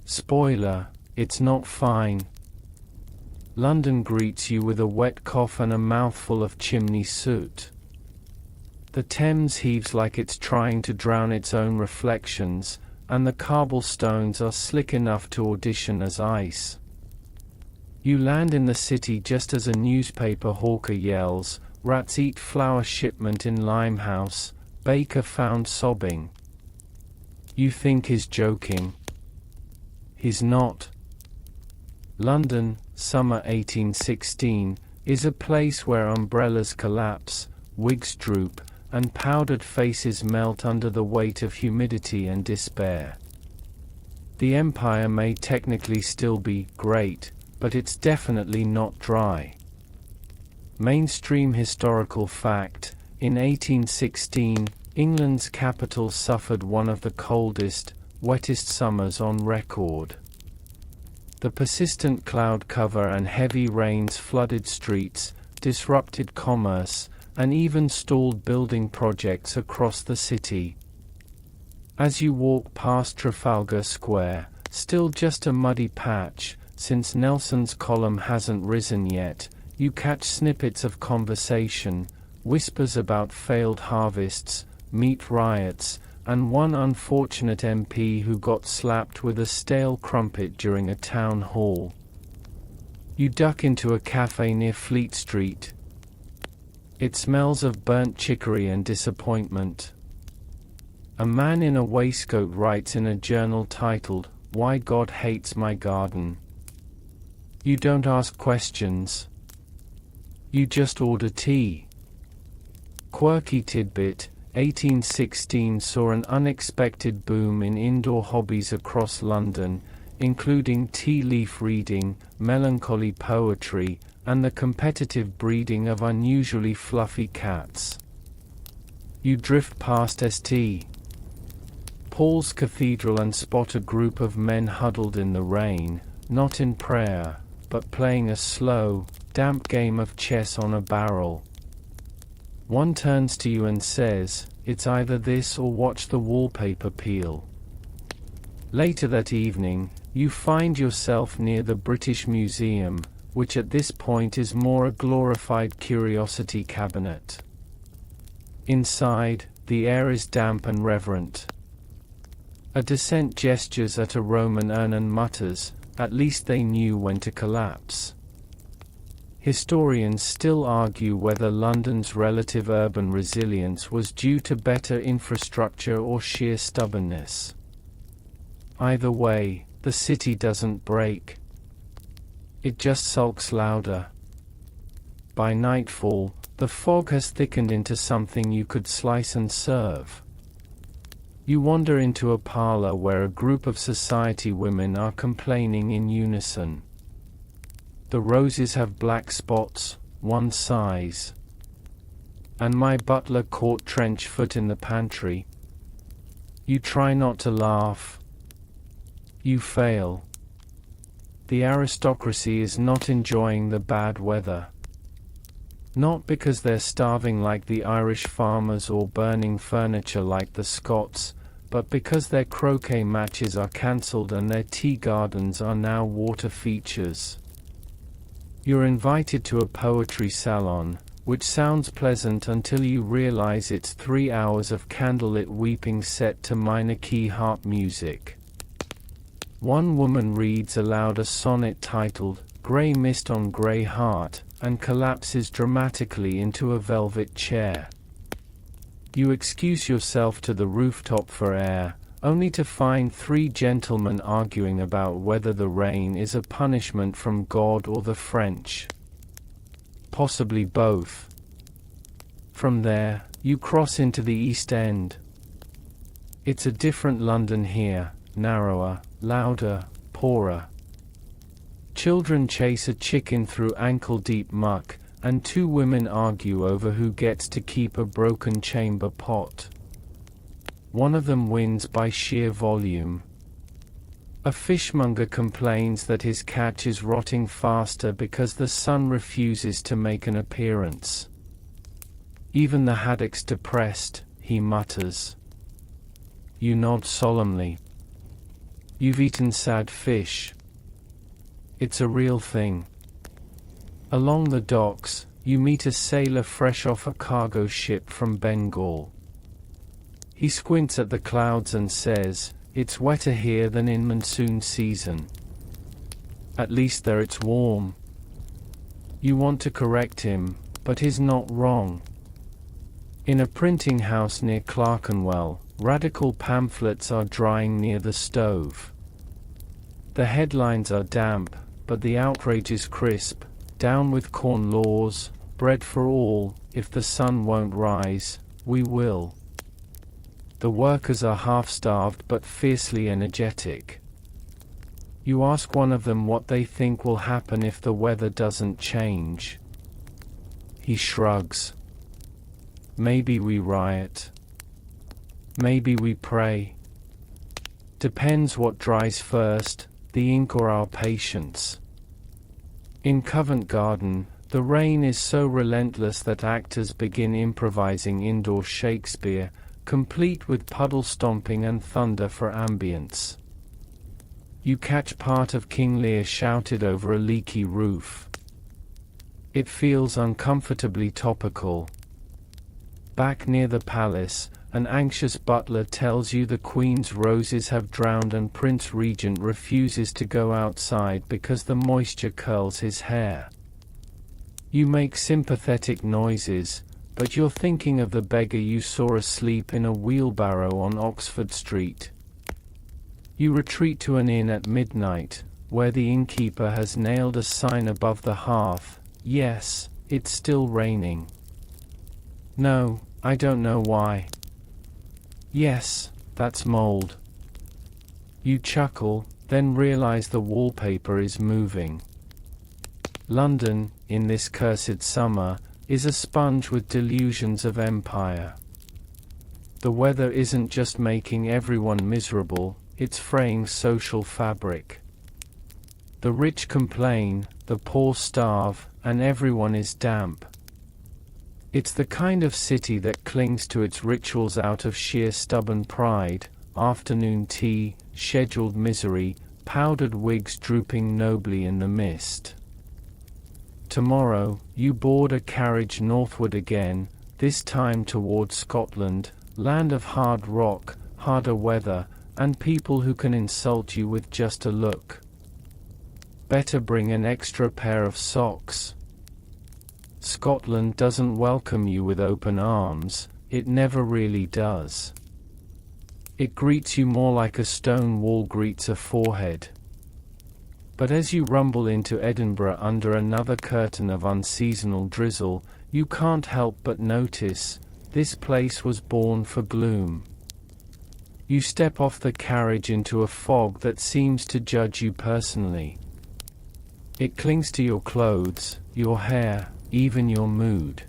Spoiler, it's not fine. London greets you with a wet cough and a mouthful of chimney soot. The Thames heaves like it's trying to drown its own reflections, and the cobblestones are slick enough to audition as ice. You land in the city just as a newspaper hawker yells, "Rats eat flour shipment in Limehouse, baker found sobbing." You think he's joking. He's not. London, summer 1816, is a place where umbrellas collapse, wigs droop, and powdered faces melt under the weight of humidity and despair. The empire may technically still be great, but it's definitely not dry. Mainstream historical fact: in 1816, England's capital suffered one of the coldest, wettest summers on record. The persistent cloud cover and heavy rains flooded streets, disrupted commerce, and even stalled building projects across the city. As you walk past Trafalgar Square, still just a muddy patch, since Nelson's column hasn't risen yet, you catch snippets of conversation, whispers about failed harvests, meat riots, and one unfortunate MP who got slapped with a stale crumpet during a town hall. You duck into a cafe near Fleet Street. It smells of burnt chicory and disappointment. A man in a waistcoat writes in a journal titled, "Why God Hates My Garden." You don't ask questions. You just order tea. Quirky tidbit: 1816 saw an unexpected boom in indoor hobbies across London, including tea leaf reading, melancholy poetry, and the competitive breeding of unusually fluffy cats. You drift past St. Paul's Cathedral and spot a group of men huddled in the rain, not in prayer, but playing a slow, damp game of chess on a barrel. One turns to you and says, "It's either this or watch the wallpaper peel." Later that evening, you find yourself near the British Museum, which at this point is more a glorified curiosity cabinet. Inside, the air is damp and reverent. A descent gestures at a Roman urn and mutters, "At least they knew when to collapse." Historians still argue whether London's relative urban resilience was due to better infrastructure or sheer stubbornness. Either way, the city doesn't break. It just sulks louder. By nightfall, the fog has thickened into something you could slice and serve. You wander into a parlor where a group of society women are complaining in unison. "The roses have black spots, one size. And my butler caught trench foot in the pantry." You try not to laugh. You fail. the aristocracy is not enjoying the bad weather. Not because they're starving like the Irish farmers or burning furniture like the Scots, but because their croquet matches are cancelled and their tea gardens are now water features. You're invited to a poetry salon, which sounds pleasant until you realize it's 3 hours of candlelit weeping set to minor key harp music. One woman reads aloud a sonnet titled, "Grey Mist on Grey Heart," and collapses dramatically into a velvet chair. You excuse yourself to the rooftop for air, only to find 3 gentlemen arguing about whether the rain is a punishment from God or the French. Possibly both. From there, you cross into the East End. It's a different London here, narrower, louder, poorer. Children chase a chicken through ankle-deep muck, and 2 women argue over who gets to keep a broken chamber pot. One of them wins by sheer volume. A fishmonger complains that his catch is rotting faster because the sun refuses to make an appearance. Even the haddock's depressed, he mutters. You nod solemnly. You've eaten sad fish. It's a real thing. Along the docks, you meet a sailor fresh off a cargo ship from Bengal. He squints at the clouds and says, "It's wetter here than in monsoon season. At least there it's warm." You want to correct him, but he's not wrong. In a printing house near Clerkenwell, radical pamphlets are drying near the stove. The headlines are damp, but the outrage is crisp. Down with corn laws, bread for all, if the sun won't rise, we will. The workers are half-starved but fiercely energetic. You ask one of them what they think will happen if the weather doesn't change. He shrugs. Maybe we riot. Maybe we pray. Depends what dries first, the ink or our patience. In Covent Garden, the rain is so relentless that actors begin improvising indoor Shakespeare, complete with puddle stomping and thunder for ambience. You catch part of King Lear shouted over a leaky roof. It feels uncomfortably topical. Back near the palace, an anxious butler tells you the Queen's roses have drowned and Prince Regent refuses to go outside because the moisture curls his hair. You make sympathetic noises, but you're thinking of the beggar you saw asleep in a wheelbarrow on Oxford Street. You retreat to an inn at midnight, where the innkeeper has nailed a sign above the hearth, "Yes, it's still raining." "No, I don't know why." "Yes, that's mold." You chuckle, then realize the wallpaper is moving. London, in this cursed summer, is a sponge with delusions of empire. The weather isn't just making everyone miserable, it's fraying social fabric. The rich complain, the poor starve, and everyone is damp. It's the kind of city that clings to its rituals out of sheer stubborn pride: afternoon tea, scheduled misery, powdered wigs drooping nobly in the mist. Tomorrow, you board a carriage northward again, this time toward Scotland, land of hard rock, harder weather, and people who can insult you with just a look. Better bring an extra pair of socks. Scotland doesn't welcome you with open arms, it never really does. It greets you more like a stone wall greets a forehead. But as you rumble into Edinburgh under another curtain of unseasonal drizzle, you can't help but notice, this place was born for gloom. You step off the carriage into a fog that seems to judge you personally. It clings to your clothes, your hair, even your mood.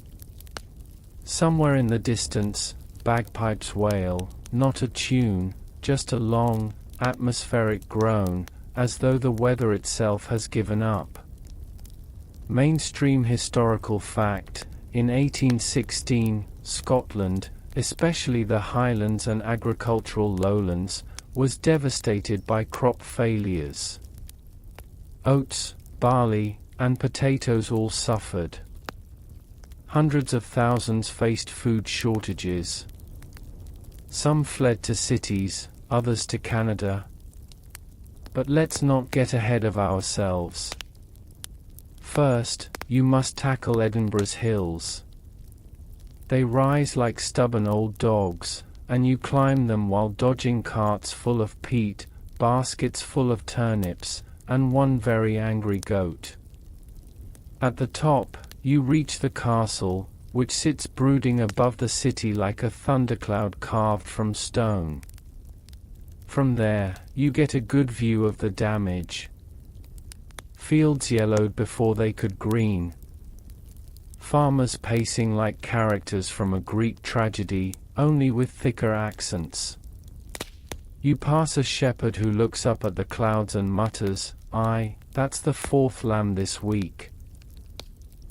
Somewhere in the distance, bagpipes wail, not a tune, just a long, atmospheric groan, as though the weather itself has given up. Mainstream historical fact: in 1816, Scotland, especially the Highlands and agricultural lowlands, was devastated by crop failures. Oats, barley, and potatoes all suffered. Hundreds of thousands faced food shortages. Some fled to cities, others to Canada. But let's not get ahead of ourselves. First, you must tackle Edinburgh's hills. They rise like stubborn old dogs, and you climb them while dodging carts full of peat, baskets full of turnips, and one very angry goat. At the top, you reach the castle, which sits brooding above the city like a thundercloud carved from stone. From there, you get a good view of the damage. Fields yellowed before they could green. Farmers pacing like characters from a Greek tragedy, only with thicker accents. You pass a shepherd who looks up at the clouds and mutters, "Aye, that's the fourth lamb this week."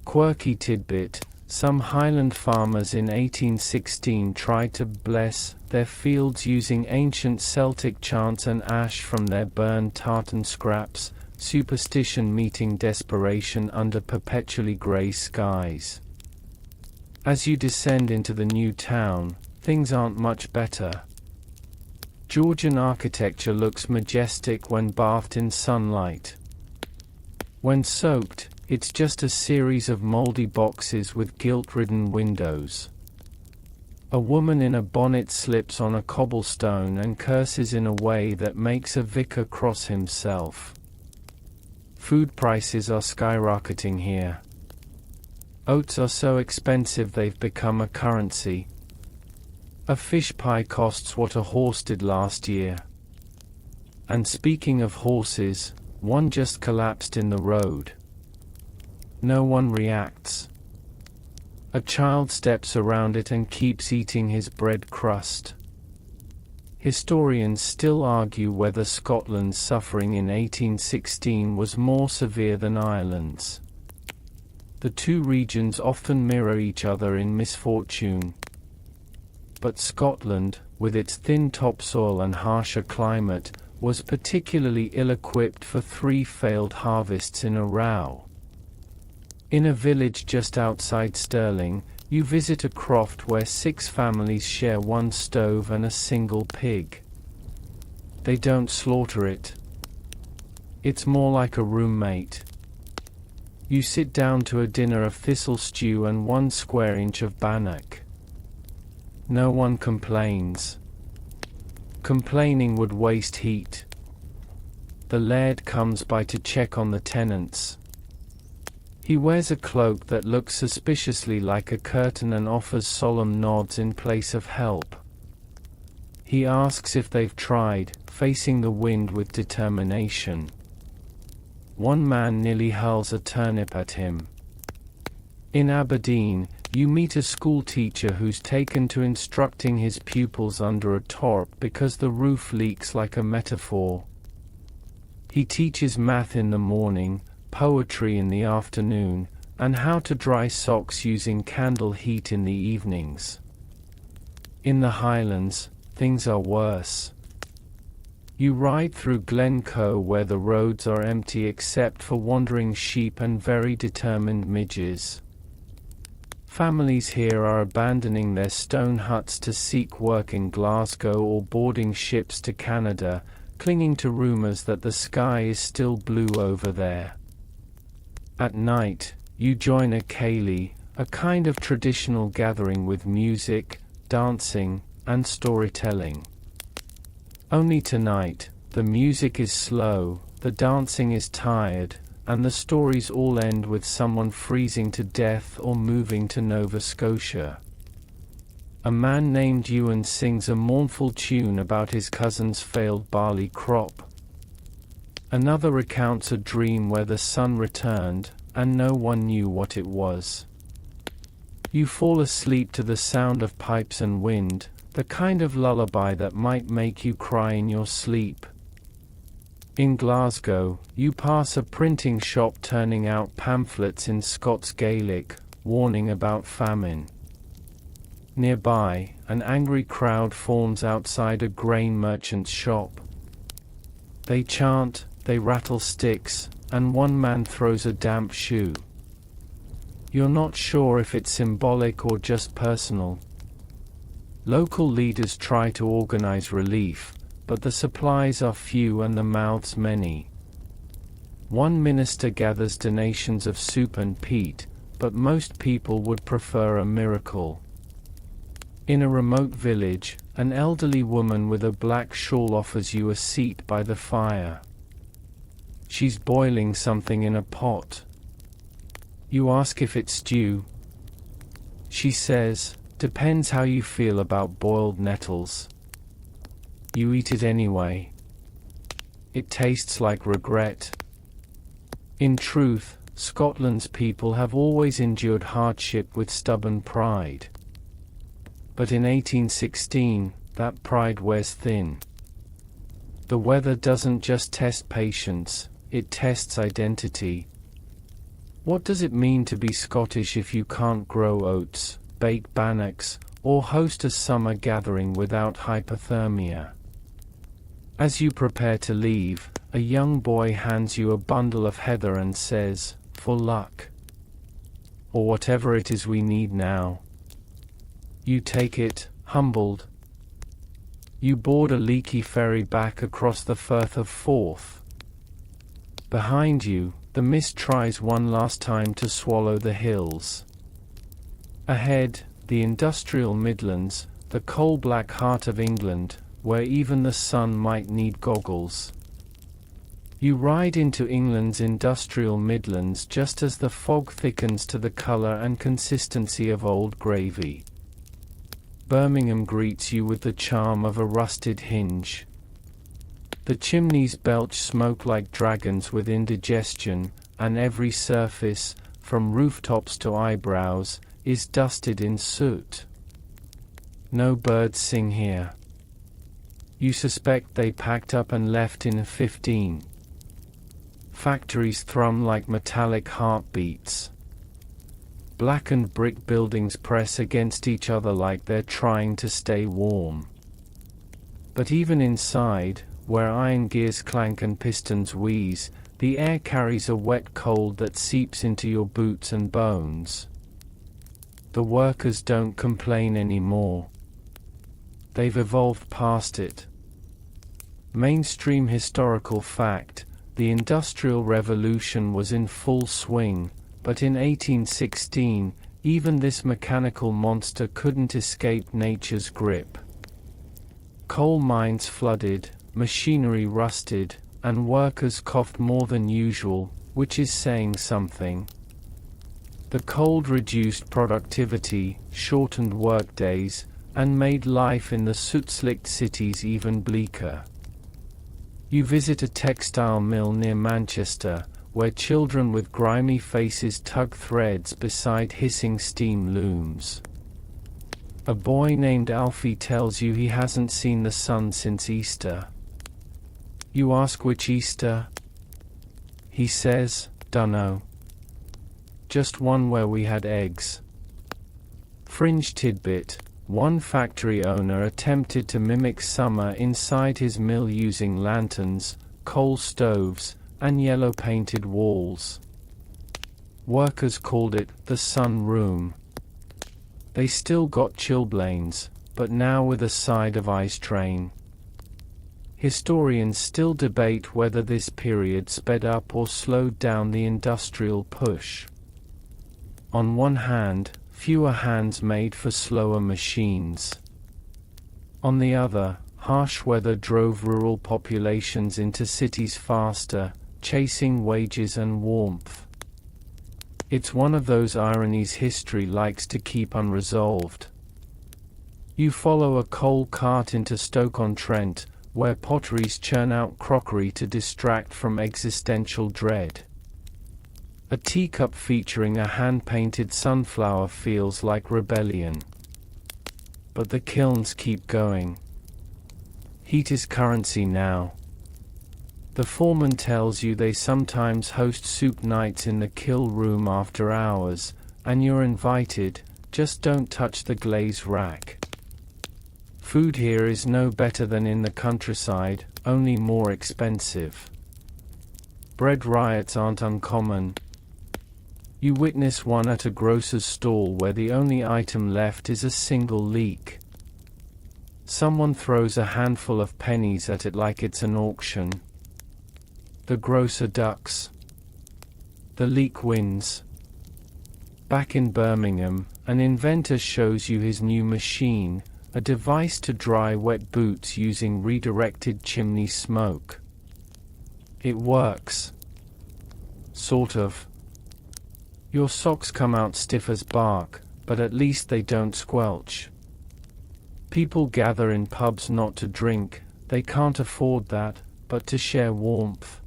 Quirky tidbit: some Highland farmers in 1816 tried to bless their fields using ancient Celtic chants and ash from their burned tartan scraps, superstition meeting desperation under perpetually grey skies. As you descend into the new town, things aren't much better. Georgian architecture looks majestic when bathed in sunlight. When soaked, it's just a series of mouldy boxes with gilt-ridden windows. A woman in a bonnet slips on a cobblestone and curses in a way that makes a vicar cross himself. Food prices are skyrocketing here. Oats are so expensive they've become a currency. A fish pie costs what a horse did last year. And speaking of horses, one just collapsed in the road. No one reacts. A child steps around it and keeps eating his bread crust. Historians still argue whether Scotland's suffering in 1816 was more severe than Ireland's. The two regions often mirror each other in misfortune. But Scotland, with its thin topsoil and harsher climate, was particularly ill-equipped for 3 failed harvests in a row. In a village just outside Stirling, you visit a croft where 6 families share one stove and a single pig. They don't slaughter it. It's more like a roommate. You sit down to a dinner of thistle stew and 1 square inch of bannock. No one complains. Complaining would waste heat. The laird comes by to check on the tenants. He wears a cloak that looks suspiciously like a curtain and offers solemn nods in place of help. He asks if they've tried, facing the wind with determination. One man nearly hurls a turnip at him. In Aberdeen, you meet a school teacher who's taken to instructing his pupils under a torp because the roof leaks like a metaphor. He teaches math in the morning, poetry in the afternoon, and how to dry socks using candle heat in the evenings. In the Highlands, things are worse. You ride through Glencoe where the roads are empty except for wandering sheep and very determined midges. Families here are abandoning their stone huts to seek work in Glasgow or boarding ships to Canada, clinging to rumors that the sky is still blue over there. At night, you join a ceilidh, a kind of traditional gathering with music, dancing, and storytelling. Only tonight, the music is slow, the dancing is tired, and the stories all end with someone freezing to death or moving to Nova Scotia. A man named Ewan sings a mournful tune about his cousin's failed barley crop. Another recounts a dream where the sun returned, and no one knew what it was. You fall asleep to the sound of pipes and wind, the kind of lullaby that might make you cry in your sleep. In Glasgow, you pass a printing shop turning out pamphlets in Scots Gaelic, warning about famine. Nearby, an angry crowd forms outside a grain merchant's shop. They chant, they rattle sticks, and one man throws a damp shoe. You're not sure if it's symbolic or just personal. Local leaders try to organize relief, but the supplies are few and the mouths many. One minister gathers donations of soup and peat, but most people would prefer a miracle. In a remote village, an elderly woman with a black shawl offers you a seat by the fire. She's boiling something in a pot. You ask if it's stew. She says, "Depends how you feel about boiled nettles." You eat it anyway. It tastes like regret. In truth, Scotland's people have always endured hardship with stubborn pride. But in 1816, that pride wears thin. The weather doesn't just test patience, it tests identity. What does it mean to be Scottish if you can't grow oats, bake bannocks, or host a summer gathering without hypothermia? As you prepare to leave, a young boy hands you a bundle of heather and says, "For luck." Or whatever it is we need now. You take it, humbled. You board a leaky ferry back across the Firth of Forth. Behind you, the mist tries one last time to swallow the hills. Ahead, the industrial Midlands, the coal-black heart of England, where even the sun might need goggles. You ride into England's industrial Midlands just as the fog thickens to the colour and consistency of old gravy. Birmingham greets you with the charm of a rusted hinge. The chimneys belch smoke like dragons with indigestion, and every surface, from rooftops to eyebrows, is dusted in soot. No birds sing here. You suspect they packed up and left in '15. Factories thrum like metallic heartbeats. Blackened brick buildings press against each other like they're trying to stay warm. But even inside, where iron gears clank and pistons wheeze, the air carries a wet cold that seeps into your boots and bones. The workers don't complain anymore. They've evolved past it. Mainstream historical fact, the Industrial Revolution was in full swing, but in 1816, even this mechanical monster couldn't escape nature's grip. Coal mines flooded, machinery rusted, and workers coughed more than usual, which is saying something. The cold reduced productivity, shortened workdays, and made life in the soot-slicked cities even bleaker. You visit a textile mill near Manchester, where children with grimy faces tug threads beside hissing steam looms. A boy named Alfie tells you he hasn't seen the sun since Easter. You ask which Easter? He says, "Dunno. Just one where we had eggs." Fringe tidbit: one factory owner attempted to mimic summer inside his mill using lanterns, coal stoves, and yellow-painted walls. Workers called it the sun room. They still got chilblains, but now with a side of ice train. Historians still debate whether this period sped up or slowed down the industrial push. On one hand, fewer hands made for slower machines. On the other, harsh weather drove rural populations into cities faster, chasing wages and warmth. It's one of those ironies history likes to keep unresolved. You follow a coal cart into Stoke-on-Trent, where potteries churn out crockery to distract from existential dread. A teacup featuring a hand-painted sunflower feels like rebellion. But the kilns keep going. Heat is currency now. The foreman tells you they sometimes host soup nights in the kill room after hours, and you're invited, just don't touch the glaze rack. Food here is no better than in the countryside, only more expensive. Bread riots aren't uncommon. You witness one at a grocer's stall where the only item left is a single leek. Someone throws a handful of pennies at it like it's an auction. The grocer ducks. The leek wins. Back in Birmingham, an inventor shows you his new machine, a device to dry wet boots using redirected chimney smoke. It works. Sort of. Your socks come out stiff as bark, but at least they don't squelch. People gather in pubs not to drink, they can't afford that, but to share warmth.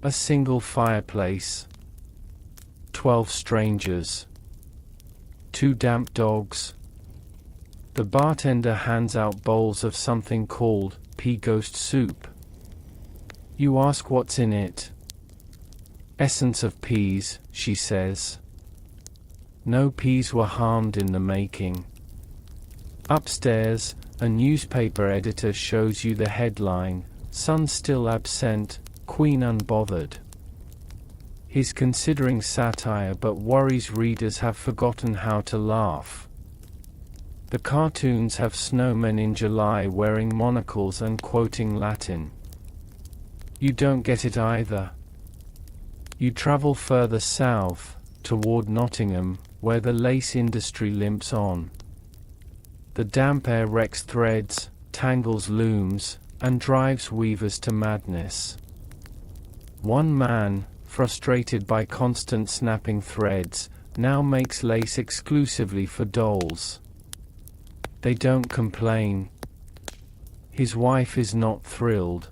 A single fireplace. 12 strangers. 2 damp dogs. The bartender hands out bowls of something called pea ghost soup. You ask what's in it. Essence of peas, she says. No peas were harmed in the making. Upstairs, a newspaper editor shows you the headline, Son still absent, Queen unbothered. He's considering satire but worries readers have forgotten how to laugh. The cartoons have snowmen in July wearing monocles and quoting Latin. You don't get it either. You travel further south, toward Nottingham, where the lace industry limps on. The damp air wrecks threads, tangles looms, and drives weavers to madness. One man, frustrated by constant snapping threads, now makes lace exclusively for dolls. They don't complain. His wife is not thrilled.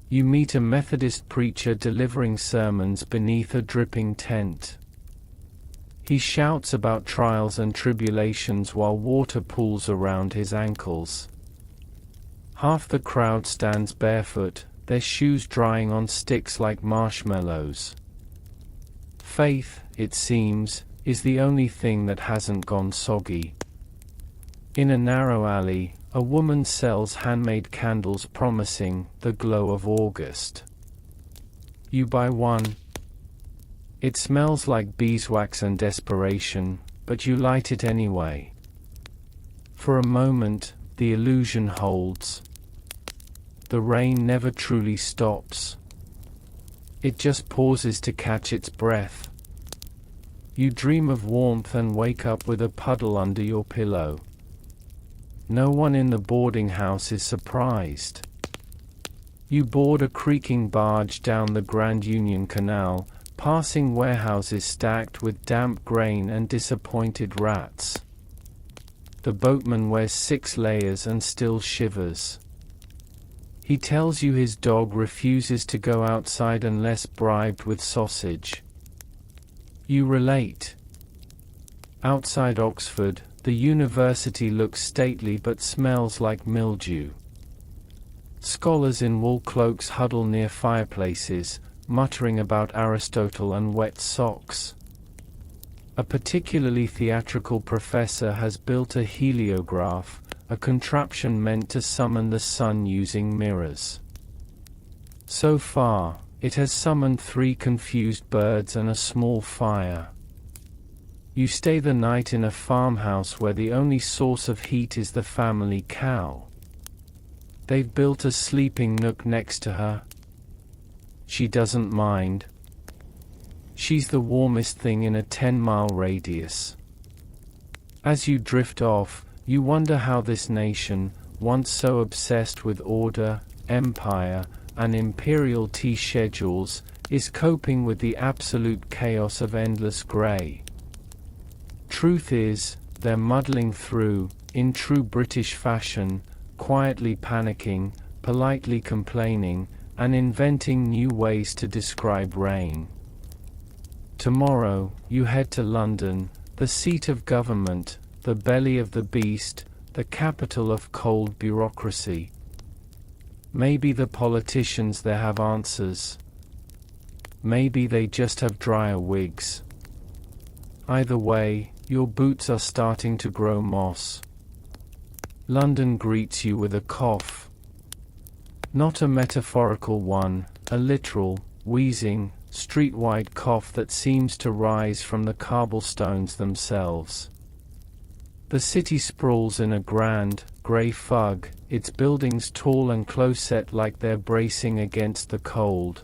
You meet a Methodist preacher delivering sermons beneath a dripping tent. He shouts about trials and tribulations while water pools around his ankles. Half the crowd stands barefoot, their shoes drying on sticks like marshmallows. Faith, it seems, is the only thing that hasn't gone soggy. In a narrow alley, a woman sells handmade candles promising the glow of August. You buy one. It smells like beeswax and desperation, but you light it anyway. For a moment, the illusion holds. The rain never truly stops. It just pauses to catch its breath. You dream of warmth and wake up with a puddle under your pillow. No one in the boarding house is surprised. You board a creaking barge down the Grand Union Canal, passing warehouses stacked with damp grain and disappointed rats. The boatman wears 6 layers and still shivers. He tells you his dog refuses to go outside unless bribed with sausage. You relate. Outside Oxford, the university looks stately but smells like mildew. Scholars in wool cloaks huddle near fireplaces, muttering about Aristotle and wet socks. A particularly theatrical professor has built a heliograph, a contraption meant to summon the sun using mirrors. So far, it has summoned 3 confused birds and a small fire. You stay the night in a farmhouse where the only source of heat is the family cow. They've built a sleeping nook next to her. She doesn't mind. She's the warmest thing in a 10-mile radius. As you drift off, you wonder how this nation, once so obsessed with order, empire, and imperial tea schedules, is coping with the absolute chaos of endless grey. Truth is, they're muddling through, in true British fashion, quietly panicking, politely complaining, and inventing new ways to describe rain. Tomorrow, you head to London, the seat of government, the belly of the beast, the capital of cold bureaucracy. Maybe the politicians there have answers. Maybe they just have drier wigs. Either way, your boots are starting to grow moss. London greets you with a cough. Not a metaphorical one, a literal, wheezing, street-wide cough that seems to rise from the cobblestones themselves. The city sprawls in a grand, grey fog, its buildings tall and close-set like they're bracing against the cold.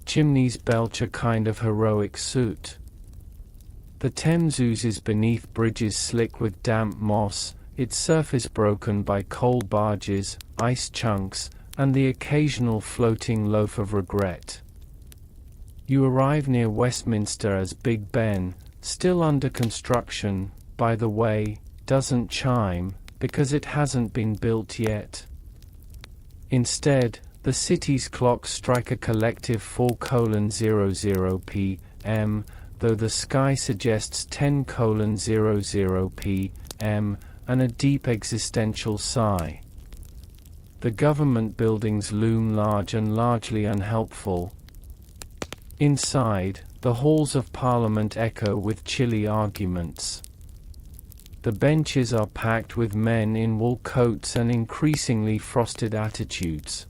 Chimneys belch a kind of heroic soot. The Thames oozes beneath bridges slick with damp moss, its surface broken by coal barges, ice chunks, and the occasional floating loaf of regret. You arrive near Westminster as Big Ben, still under construction, by the way, doesn't chime, because it hasn't been built yet. Instead, the city's clocks strike a collective 4:00 p.m., though the sky suggests 10:00 p.m., and a deep existential sigh. The government buildings loom large and largely unhelpful. Inside, the halls of Parliament echo with chilly arguments. The benches are packed with men in wool coats and increasingly frosted attitudes.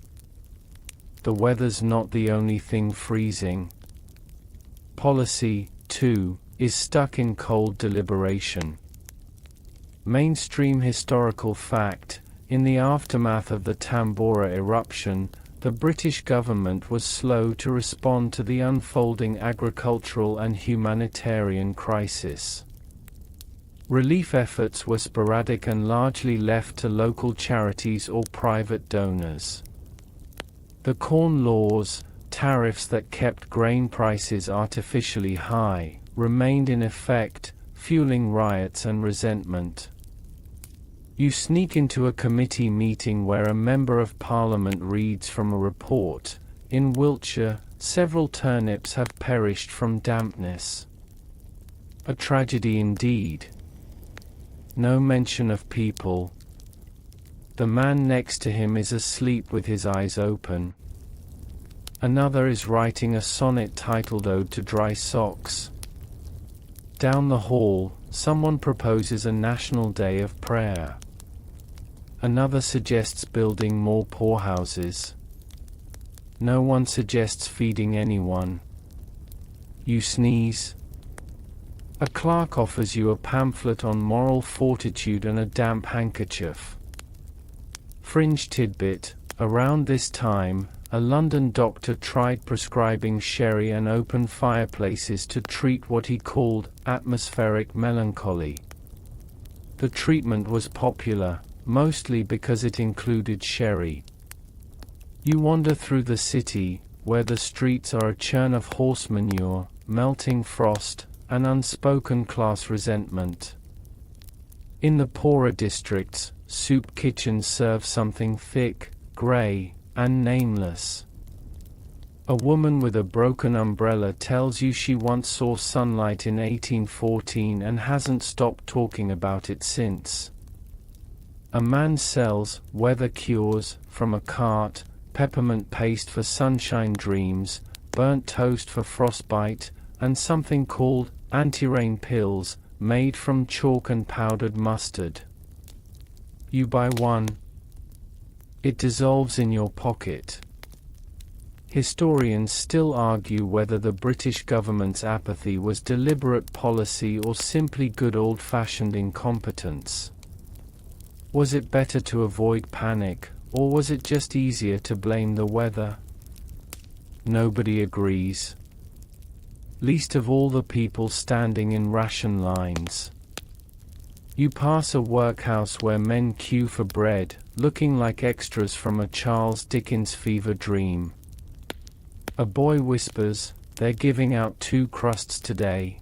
The weather's not the only thing freezing. Policy, too, is stuck in cold deliberation. Mainstream historical fact: in the aftermath of the Tambora eruption, the British government was slow to respond to the unfolding agricultural and humanitarian crisis. Relief efforts were sporadic and largely left to local charities or private donors. The Corn Laws, tariffs that kept grain prices artificially high, remained in effect, fueling riots and resentment. You sneak into a committee meeting where a member of parliament reads from a report. In Wiltshire, several turnips have perished from dampness. A tragedy indeed. No mention of people. The man next to him is asleep with his eyes open. Another is writing a sonnet titled Ode to Dry Socks. Down the hall, someone proposes a national day of prayer. Another suggests building more poorhouses. No one suggests feeding anyone. You sneeze. A clerk offers you a pamphlet on moral fortitude and a damp handkerchief. Fringe tidbit: around this time, a London doctor tried prescribing sherry and open fireplaces to treat what he called atmospheric melancholy. The treatment was popular, mostly because it included sherry. You wander through the city, where the streets are a churn of horse manure, melting frost, and unspoken class resentment. In the poorer districts, soup kitchens serve something thick, grey, and nameless. A woman with a broken umbrella tells you she once saw sunlight in 1814 and hasn't stopped talking about it since. A man sells weather cures from a cart, peppermint paste for sunshine dreams, burnt toast for frostbite, and something called anti-rain pills, made from chalk and powdered mustard. You buy one. It dissolves in your pocket. Historians still argue whether the British government's apathy was deliberate policy or simply good old-fashioned incompetence. Was it better to avoid panic, or was it just easier to blame the weather? Nobody agrees. Least of all the people standing in ration lines. You pass a workhouse where men queue for bread, looking like extras from a Charles Dickens fever dream. A boy whispers, "They're giving out 2 crusts today."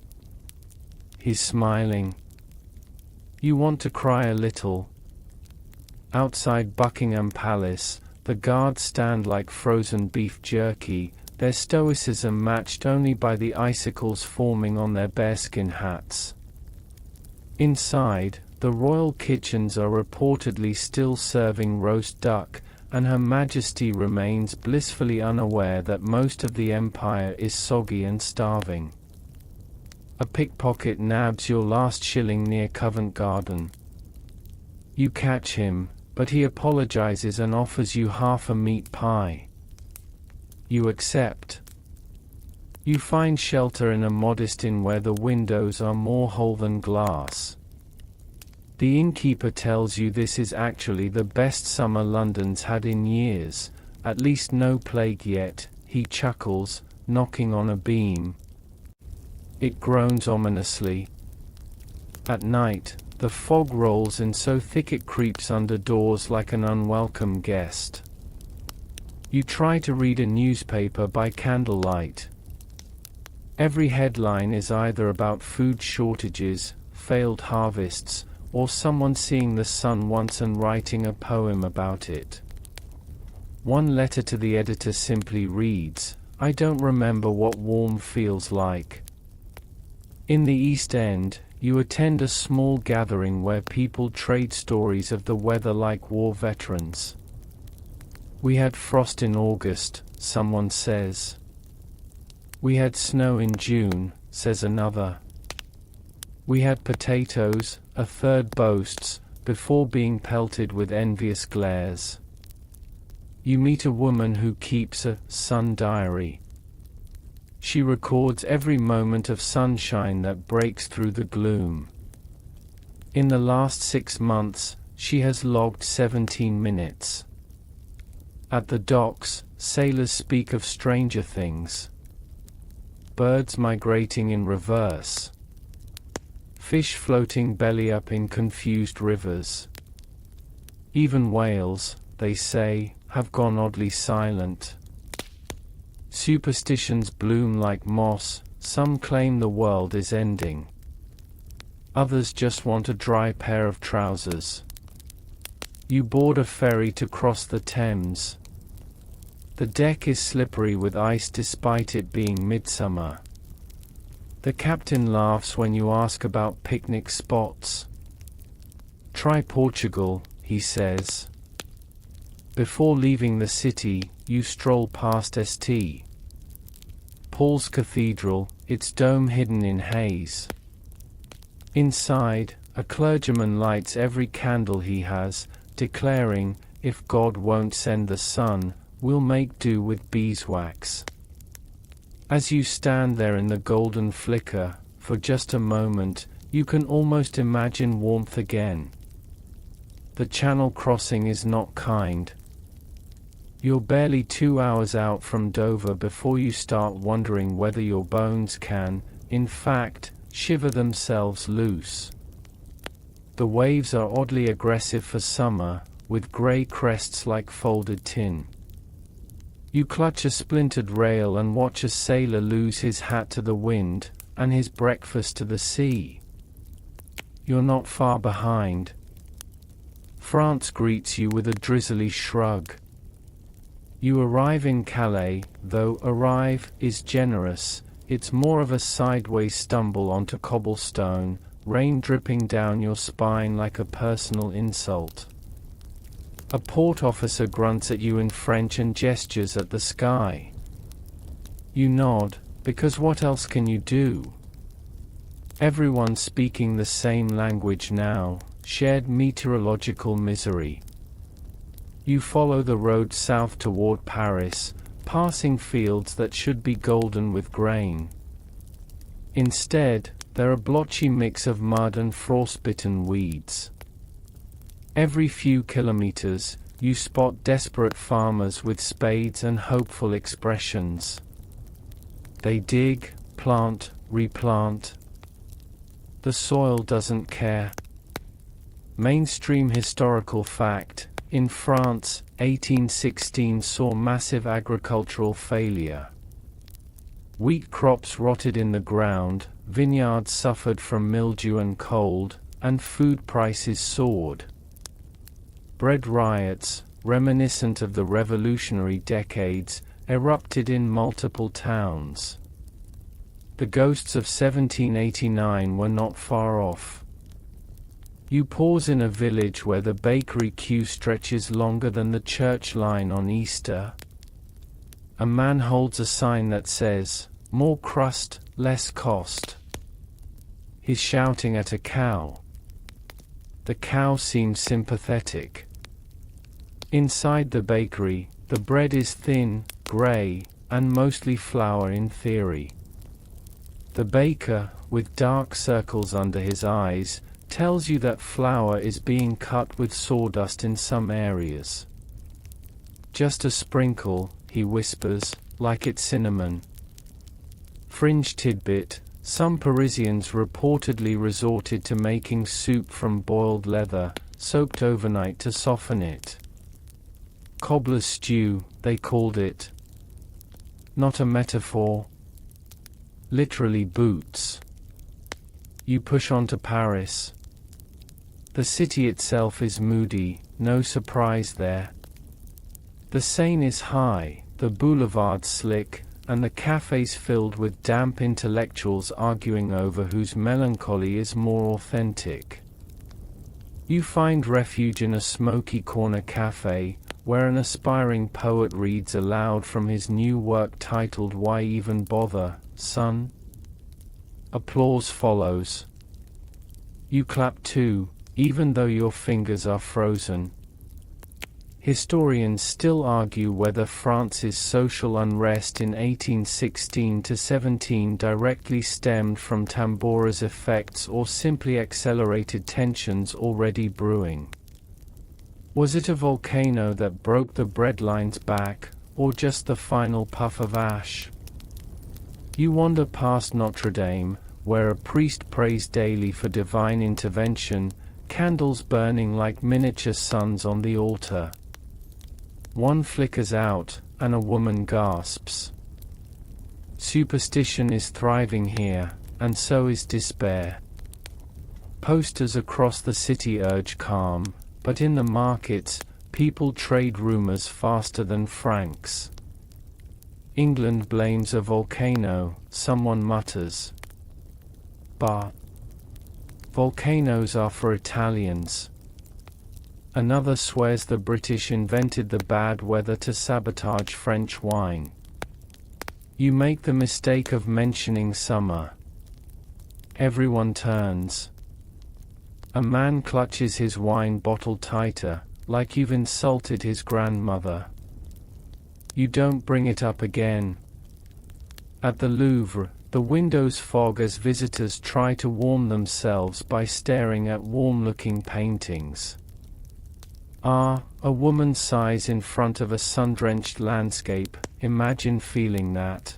He's smiling. You want to cry a little. Outside Buckingham Palace, the guards stand like frozen beef jerky, their stoicism matched only by the icicles forming on their bearskin hats. Inside, the royal kitchens are reportedly still serving roast duck, and Her Majesty remains blissfully unaware that most of the empire is soggy and starving. A pickpocket nabs your last shilling near Covent Garden. You catch him, but he apologizes and offers you half a meat pie. You accept. You find shelter in a modest inn where the windows are more whole than glass. The innkeeper tells you this is actually the best summer London's had in years, at least no plague yet. He chuckles, knocking on a beam. It groans ominously. At night, the fog rolls in so thick it creeps under doors like an unwelcome guest. You try to read a newspaper by candlelight. Every headline is either about food shortages, failed harvests, or someone seeing the sun once and writing a poem about it. One letter to the editor simply reads, "I don't remember what warm feels like." In the East End, you attend a small gathering where people trade stories of the weather like war veterans. "We had frost in August," someone says. "We had snow in June," says another. "We had potatoes," a third boasts, before being pelted with envious glares. You meet a woman who keeps a sun diary. She records every moment of sunshine that breaks through the gloom. In the last 6 months, she has logged 17 minutes. At the docks, sailors speak of stranger things. Birds migrating in reverse. Fish floating belly up in confused rivers. Even whales, they say, have gone oddly silent. Superstitions bloom like moss, some claim the world is ending. Others just want a dry pair of trousers. You board a ferry to cross the Thames. The deck is slippery with ice despite it being midsummer. The captain laughs when you ask about picnic spots. "Try Portugal," he says. Before leaving the city, you stroll past St. Paul's Cathedral, its dome hidden in haze. Inside, a clergyman lights every candle he has, declaring, "If God won't send the sun, we'll make do with beeswax." As you stand there in the golden flicker, for just a moment, you can almost imagine warmth again. The Channel crossing is not kind. You're barely 2 hours out from Dover before you start wondering whether your bones can, in fact, shiver themselves loose. The waves are oddly aggressive for summer, with grey crests like folded tin. You clutch a splintered rail and watch a sailor lose his hat to the wind, and his breakfast to the sea. You're not far behind. France greets you with a drizzly shrug. You arrive in Calais, though "arrive" is generous, it's more of a sideways stumble onto cobblestone, rain dripping down your spine like a personal insult. A port officer grunts at you in French and gestures at the sky. You nod, because what else can you do? Everyone's speaking the same language now, shared meteorological misery. You follow the road south toward Paris, passing fields that should be golden with grain. Instead, they're a blotchy mix of mud and frostbitten weeds. Every few kilometers, you spot desperate farmers with spades and hopeful expressions. They dig, plant, replant. The soil doesn't care. Mainstream historical fact: in France, 1816 saw massive agricultural failure. Wheat crops rotted in the ground, vineyards suffered from mildew and cold, and food prices soared. Bread riots, reminiscent of the revolutionary decades, erupted in multiple towns. The ghosts of 1789 were not far off. You pause in a village where the bakery queue stretches longer than the church line on Easter. A man holds a sign that says, "More crust, less cost." He's shouting at a cow. The cow seems sympathetic. Inside the bakery, the bread is thin, gray, and mostly flour in theory. The baker, with dark circles under his eyes, tells you that flour is being cut with sawdust in some areas. "Just a sprinkle," he whispers, "like it's cinnamon." Fringe tidbit: some Parisians reportedly resorted to making soup from boiled leather, soaked overnight to soften it. Cobbler's stew, they called it. Not a metaphor. Literally boots. You push on to Paris. The city itself is moody, no surprise there. The Seine is high, the boulevards slick, and the cafes filled with damp intellectuals arguing over whose melancholy is more authentic. You find refuge in a smoky corner cafe, where an aspiring poet reads aloud from his new work titled "Why Even Bother, Son?" Applause follows. You clap too, even though your fingers are frozen. Historians still argue whether France's social unrest in 1816–17 directly stemmed from Tambora's effects or simply accelerated tensions already brewing. Was it a volcano that broke the breadline's back, or just the final puff of ash? You wander past Notre Dame, where a priest prays daily for divine intervention, candles burning like miniature suns on the altar. One flickers out, and a woman gasps. Superstition is thriving here, and so is despair. Posters across the city urge calm, but in the markets, people trade rumors faster than francs. England blames a volcano, someone mutters. But volcanoes are for Italians. Another swears the British invented the bad weather to sabotage French wine. You make the mistake of mentioning summer. Everyone turns. A man clutches his wine bottle tighter, like you've insulted his grandmother. You don't bring it up again. At the Louvre, the windows fog as visitors try to warm themselves by staring at warm-looking paintings. Ah, a woman sighs in front of a sun-drenched landscape, imagine feeling that.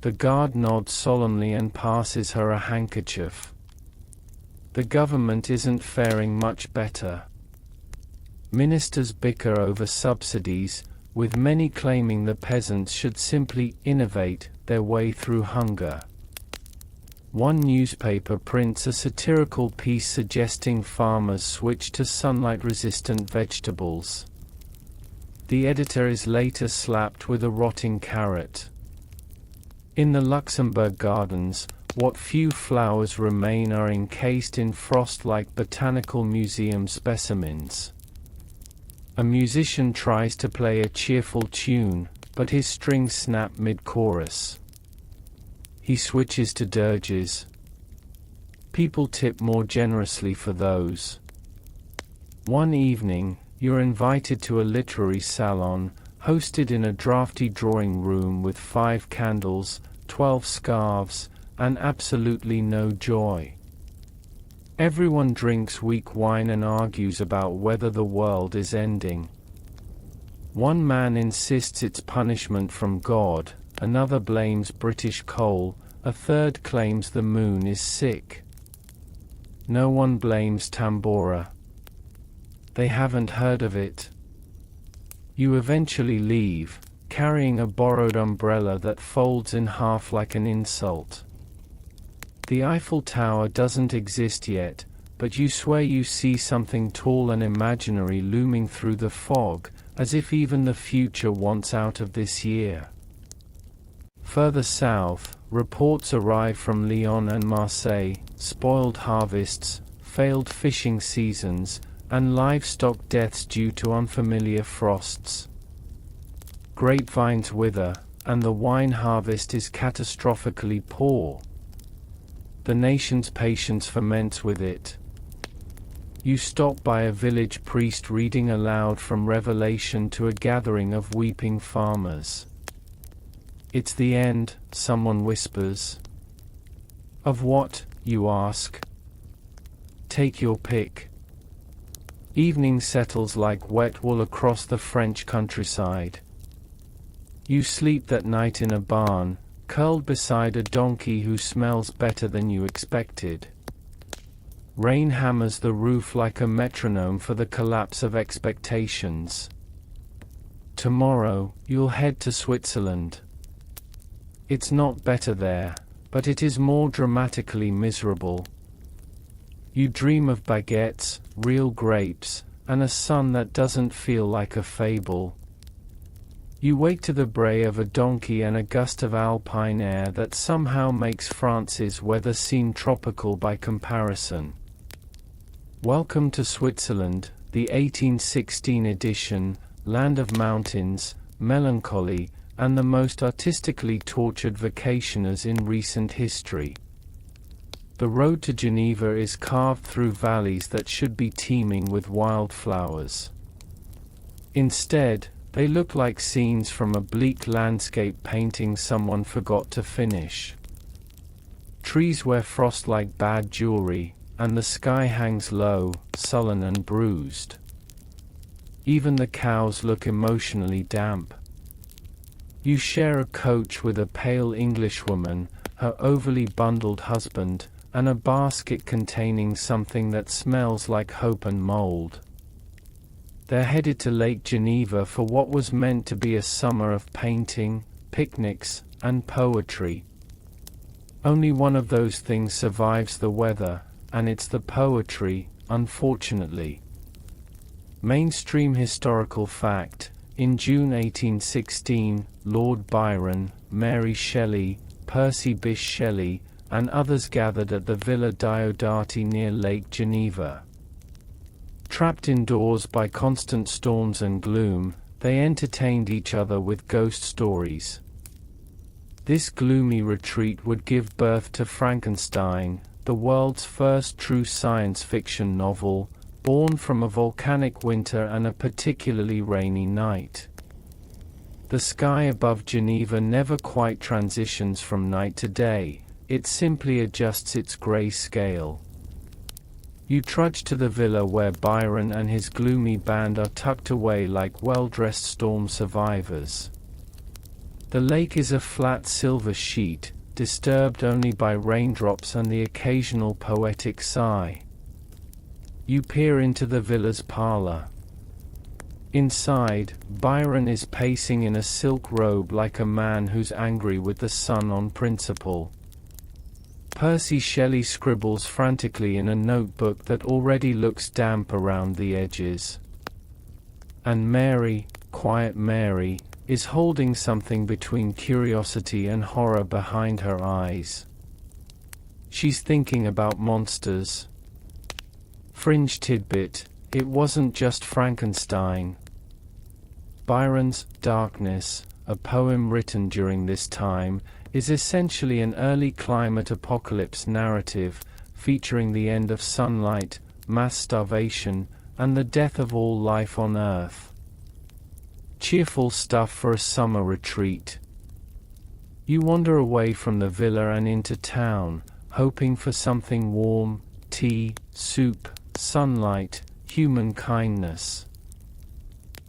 The guard nods solemnly and passes her a handkerchief. The government isn't faring much better. Ministers bicker over subsidies, with many claiming the peasants should simply innovate their way through hunger. One newspaper prints a satirical piece suggesting farmers switch to sunlight-resistant vegetables. The editor is later slapped with a rotting carrot. In the Luxembourg Gardens, what few flowers remain are encased in frost like botanical museum specimens. A musician tries to play a cheerful tune, but his strings snap mid-chorus. He switches to dirges. People tip more generously for those. One evening, you're invited to a literary salon, hosted in a drafty drawing room with 5 candles, 12 scarves, and absolutely no joy. Everyone drinks weak wine and argues about whether the world is ending. One man insists it's punishment from God, another blames British coal, a third claims the moon is sick. No one blames Tambora. They haven't heard of it. You eventually leave, carrying a borrowed umbrella that folds in half like an insult. The Eiffel Tower doesn't exist yet, but you swear you see something tall and imaginary looming through the fog, as if even the future wants out of this year. Further south, reports arrive from Lyon and Marseille, spoiled harvests, failed fishing seasons, and livestock deaths due to unfamiliar frosts. Grapevines wither, and the wine harvest is catastrophically poor. The nation's patience ferments with it. You stop by a village priest reading aloud from Revelation to a gathering of weeping farmers. It's the end, someone whispers. Of what, you ask? Take your pick. Evening settles like wet wool across the French countryside. You sleep that night in a barn, curled beside a donkey who smells better than you expected. Rain hammers the roof like a metronome for the collapse of expectations. Tomorrow, you'll head to Switzerland. It's not better there, but it is more dramatically miserable. You dream of baguettes, real grapes, and a sun that doesn't feel like a fable. You wake to the bray of a donkey and a gust of alpine air that somehow makes France's weather seem tropical by comparison. Welcome to Switzerland, the 1816 edition, land of mountains, melancholy, and the most artistically tortured vacationers in recent history. The road to Geneva is carved through valleys that should be teeming with wildflowers. Instead, they look like scenes from a bleak landscape painting someone forgot to finish. Trees wear frost like bad jewelry, and the sky hangs low, sullen and bruised. Even the cows look emotionally damp. You share a coach with a pale Englishwoman, her overly bundled husband, and a basket containing something that smells like hope and mold. They're headed to Lake Geneva for what was meant to be a summer of painting, picnics, and poetry. Only one of those things survives the weather, and it's the poetry, unfortunately. Mainstream historical fact: in June 1816, Lord Byron, Mary Shelley, Percy Bysshe Shelley, and others gathered at the Villa Diodati near Lake Geneva. Trapped indoors by constant storms and gloom, they entertained each other with ghost stories. This gloomy retreat would give birth to Frankenstein, the world's first true science fiction novel, born from a volcanic winter and a particularly rainy night. The sky above Geneva never quite transitions from night to day, it simply adjusts its grey scale. You trudge to the villa where Byron and his gloomy band are tucked away like well-dressed storm survivors. The lake is a flat silver sheet, disturbed only by raindrops and the occasional poetic sigh. You peer into the villa's parlor. Inside, Byron is pacing in a silk robe like a man who's angry with the sun on principle. Percy Shelley scribbles frantically in a notebook that already looks damp around the edges. And Mary, quiet Mary, is holding something between curiosity and horror behind her eyes. She's thinking about monsters. Fringe tidbit: it wasn't just Frankenstein. Byron's Darkness, a poem written during this time, is essentially an early climate apocalypse narrative, featuring the end of sunlight, mass starvation, and the death of all life on Earth. Cheerful stuff for a summer retreat. You wander away from the villa and into town, hoping for something warm: tea, soup, sunlight, human kindness.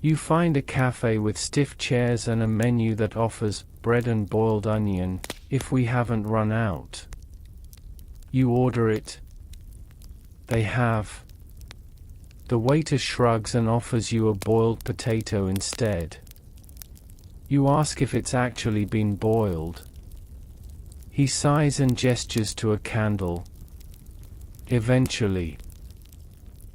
You find a cafe with stiff chairs and a menu that offers bread and boiled onion, if we haven't run out. You order it. They have. The waiter shrugs and offers you a boiled potato instead. You ask if it's actually been boiled. He sighs and gestures to a candle. Eventually,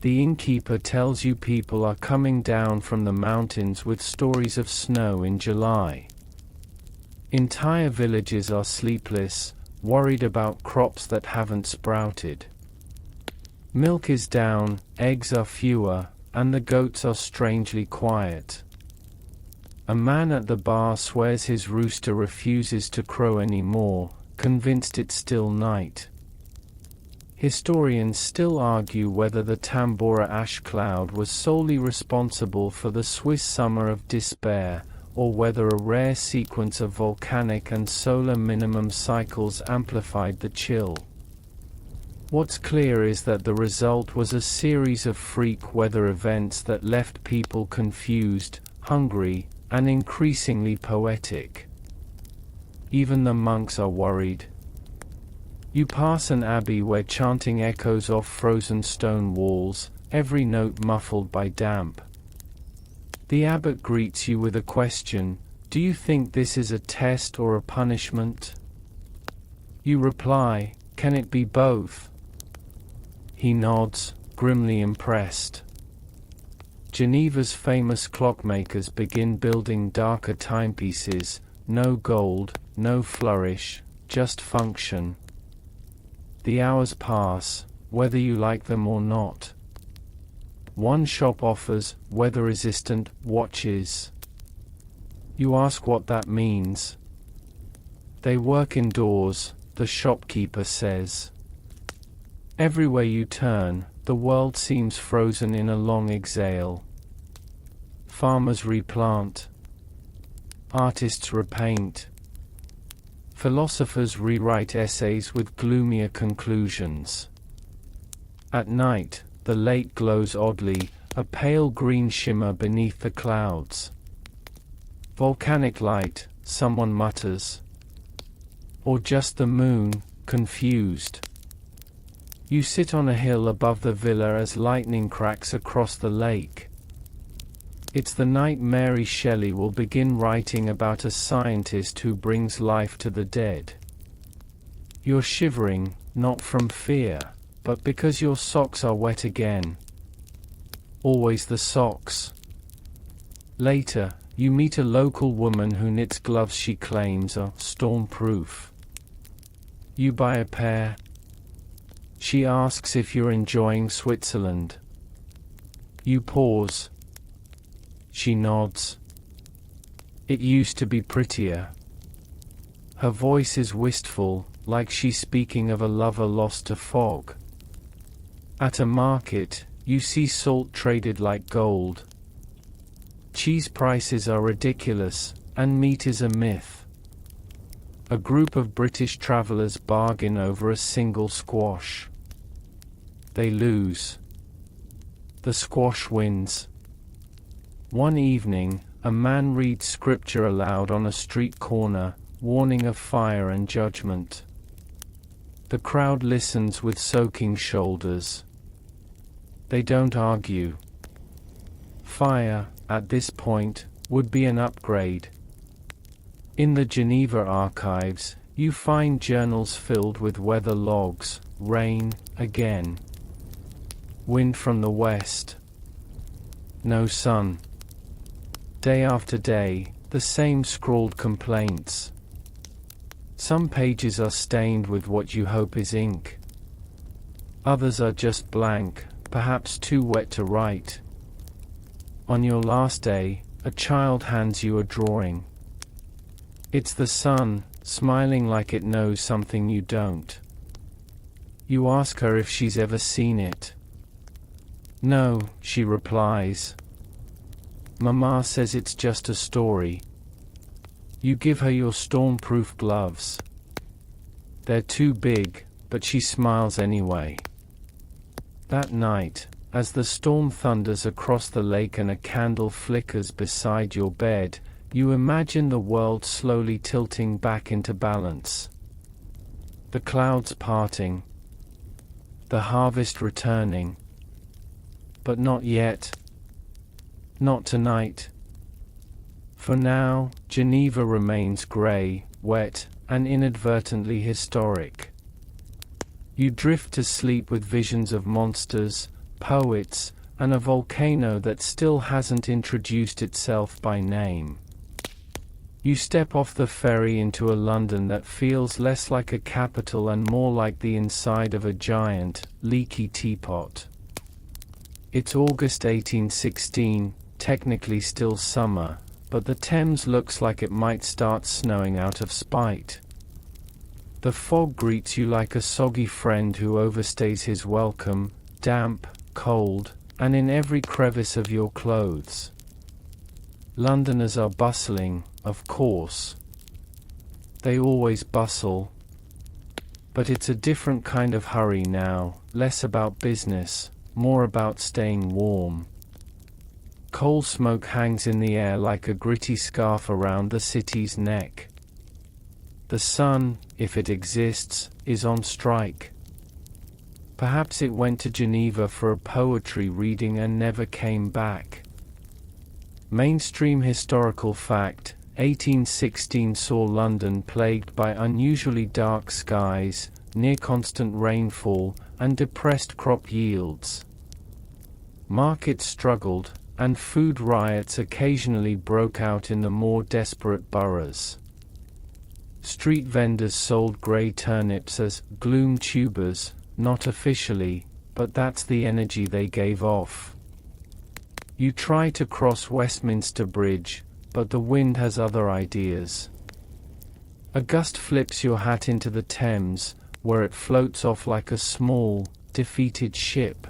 the innkeeper tells you people are coming down from the mountains with stories of snow in July. Entire villages are sleepless, worried about crops that haven't sprouted. Milk is down, eggs are fewer, and the goats are strangely quiet. A man at the bar swears his rooster refuses to crow anymore, convinced it's still night. Historians still argue whether the Tambora ash cloud was solely responsible for the Swiss summer of despair, or whether a rare sequence of volcanic and solar minimum cycles amplified the chill. What's clear is that the result was a series of freak weather events that left people confused, hungry, and increasingly poetic. Even the monks are worried. You pass an abbey where chanting echoes off frozen stone walls, every note muffled by damp. The abbot greets you with a question: "Do you think this is a test or a punishment?" You reply, "Can it be both?" He nods, grimly impressed. Geneva's famous clockmakers begin building darker timepieces, no gold, no flourish, just function. The hours pass, whether you like them or not. One shop offers weather-resistant watches. You ask what that means. They work indoors, the shopkeeper says. Everywhere you turn, the world seems frozen in a long exhale. Farmers replant. Artists repaint. Philosophers rewrite essays with gloomier conclusions. At night, the lake glows oddly, a pale green shimmer beneath the clouds. Volcanic light, someone mutters. Or just the moon, confused. You sit on a hill above the villa as lightning cracks across the lake. It's the night Mary Shelley will begin writing about a scientist who brings life to the dead. You're shivering, not from fear, but because your socks are wet again. Always the socks. Later, you meet a local woman who knits gloves she claims are storm-proof. You buy a pair. She asks if you're enjoying Switzerland. You pause. She nods. It used to be prettier. Her voice is wistful, like she's speaking of a lover lost to fog. At a market, you see salt traded like gold. Cheese prices are ridiculous, and meat is a myth. A group of British travelers bargain over a single squash. They lose. The squash wins. One evening, a man reads scripture aloud on a street corner, warning of fire and judgment. The crowd listens with soaking shoulders. They don't argue. Fire, at this point, would be an upgrade. In the Geneva archives, you find journals filled with weather logs: rain, again. Wind from the west. No sun. Day after day, the same scrawled complaints. Some pages are stained with what you hope is ink. Others are just blank, perhaps too wet to write. On your last day, a child hands you a drawing. It's the sun, smiling like it knows something you don't. You ask her if she's ever seen it. No, she replies. Mama says it's just a story. You give her your storm-proof gloves. They're too big, but she smiles anyway. That night, as the storm thunders across the lake and a candle flickers beside your bed, you imagine the world slowly tilting back into balance. The clouds parting. The harvest returning. But not yet. Not tonight. For now, Geneva remains grey, wet, and inadvertently historic. You drift to sleep with visions of monsters, poets, and a volcano that still hasn't introduced itself by name. You step off the ferry into a London that feels less like a capital and more like the inside of a giant, leaky teapot. It's August 1816, technically still summer, but the Thames looks like it might start snowing out of spite. The fog greets you like a soggy friend who overstays his welcome, damp, cold, and in every crevice of your clothes. Londoners are bustling, of course. They always bustle. But it's a different kind of hurry now, less about business, more about staying warm. Coal smoke hangs in the air like a gritty scarf around the city's neck. The sun, if it exists, is on strike. Perhaps it went to Geneva for a poetry reading and never came back. Mainstream historical fact: 1816 saw London plagued by unusually dark skies, near-constant rainfall, and depressed crop yields. Markets struggled, and food riots occasionally broke out in the more desperate boroughs. Street vendors sold grey turnips as gloom tubers, not officially, but that's the energy they gave off. You try to cross Westminster Bridge, but the wind has other ideas. A gust flips your hat into the Thames, where it floats off like a small, defeated ship.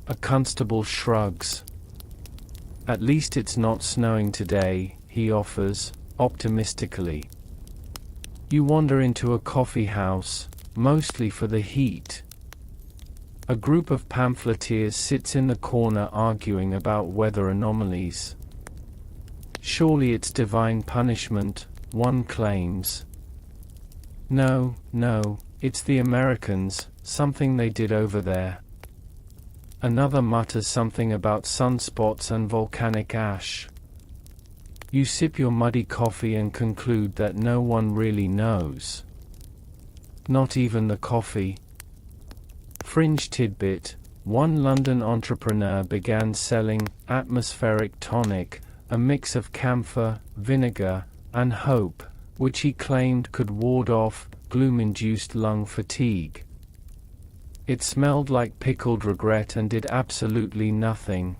A constable shrugs. At least it's not snowing today, he offers, optimistically. You wander into a coffee house, mostly for the heat. A group of pamphleteers sits in the corner arguing about weather anomalies. Surely it's divine punishment, one claims. No, it's the Americans, something they did over there. Another mutters something about sunspots and volcanic ash. You sip your muddy coffee and conclude that no one really knows. Not even the coffee. Fringe tidbit: one London entrepreneur began selling atmospheric tonic, a mix of camphor, vinegar, and hope, which he claimed could ward off gloom-induced lung fatigue. It smelled like pickled regret and did absolutely nothing.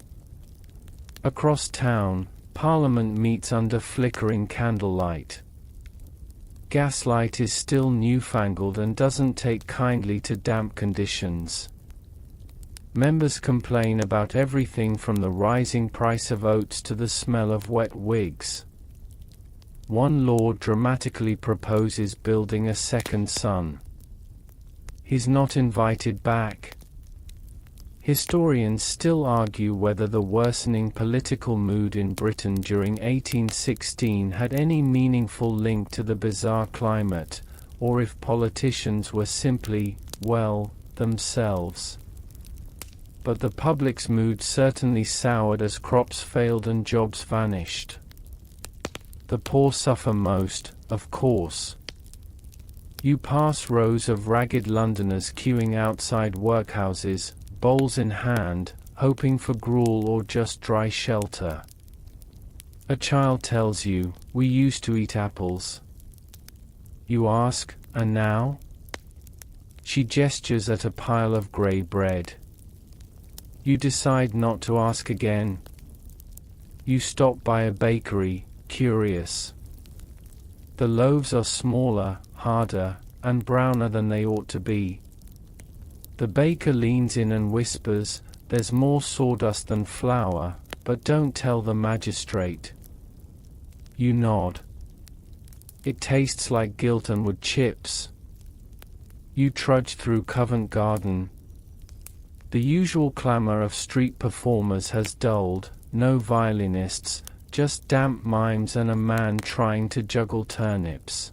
Across town, Parliament meets under flickering candlelight. Gaslight is still newfangled and doesn't take kindly to damp conditions. Members complain about everything from the rising price of oats to the smell of wet wigs. One lord dramatically proposes building a second son. He's not invited back. Historians still argue whether the worsening political mood in Britain during 1816 had any meaningful link to the bizarre climate, or if politicians were simply, well, themselves. But the public's mood certainly soured as crops failed and jobs vanished. The poor suffer most, of course. You pass rows of ragged Londoners queuing outside workhouses, bowls in hand, hoping for gruel or just dry shelter. A child tells you, "We used to eat apples." You ask, "And now?" She gestures at a pile of grey bread. You decide not to ask again. You stop by a bakery, curious. The loaves are smaller, harder, and browner than they ought to be. The baker leans in and whispers, "There's more sawdust than flour, but don't tell the magistrate." You nod. It tastes like guilt and wood chips. You trudge through Covent Garden. The usual clamour of street performers has dulled, no violinists, just damp mimes and a man trying to juggle turnips.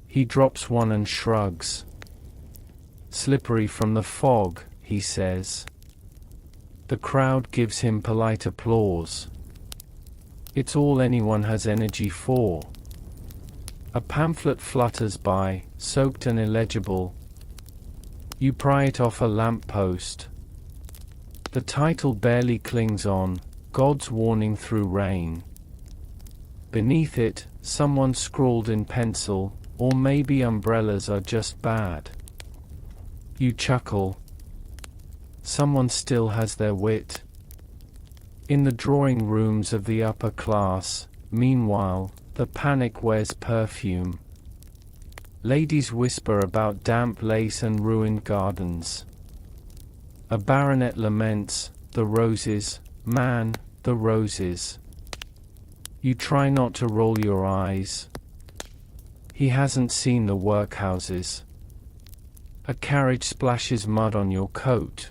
He drops one and shrugs. "Slippery from the fog," he says. The crowd gives him polite applause. It's all anyone has energy for. A pamphlet flutters by, soaked and illegible. You pry it off a lamp-post. The title barely clings on, God's Warning Through Rain. Beneath it, someone scrawled in pencil, "Or maybe umbrellas are just bad." You chuckle. Someone still has their wit. In the drawing rooms of the upper class, meanwhile, the panic wears perfume. Ladies whisper about damp lace and ruined gardens. A baronet laments, "The roses, man, the roses." You try not to roll your eyes. He hasn't seen the workhouses. A carriage splashes mud on your coat.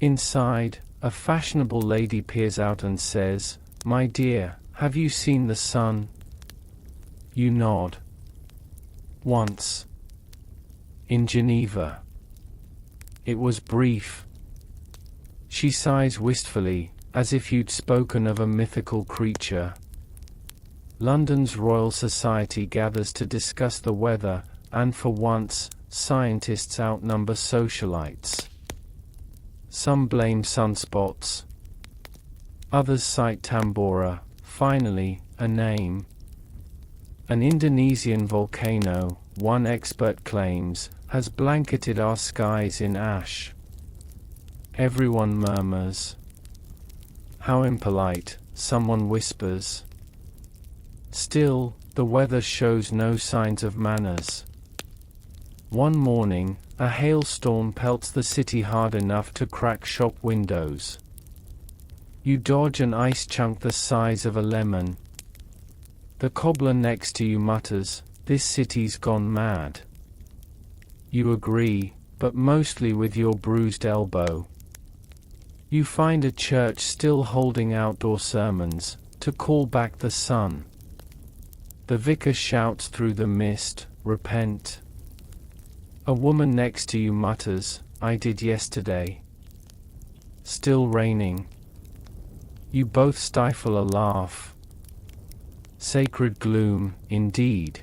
Inside, a fashionable lady peers out and says, "My dear, have you seen the sun?" You nod. Once. In Geneva. It was brief. She sighs wistfully, as if you'd spoken of a mythical creature. London's Royal Society gathers to discuss the weather, and for once, scientists outnumber socialites. Some blame sunspots. Others cite Tambora, finally, a name. An Indonesian volcano, one expert claims, has blanketed our skies in ash. Everyone murmurs. How impolite, someone whispers. Still, the weather shows no signs of manners. One morning, a hailstorm pelts the city hard enough to crack shop windows. You dodge an ice chunk the size of a lemon. The cobbler next to you mutters, "This city's gone mad." You agree, but mostly with your bruised elbow. You find a church still holding outdoor sermons, to call back the sun. The vicar shouts through the mist, "Repent." A woman next to you mutters, "I did yesterday." Still raining. You both stifle a laugh. Sacred gloom, indeed.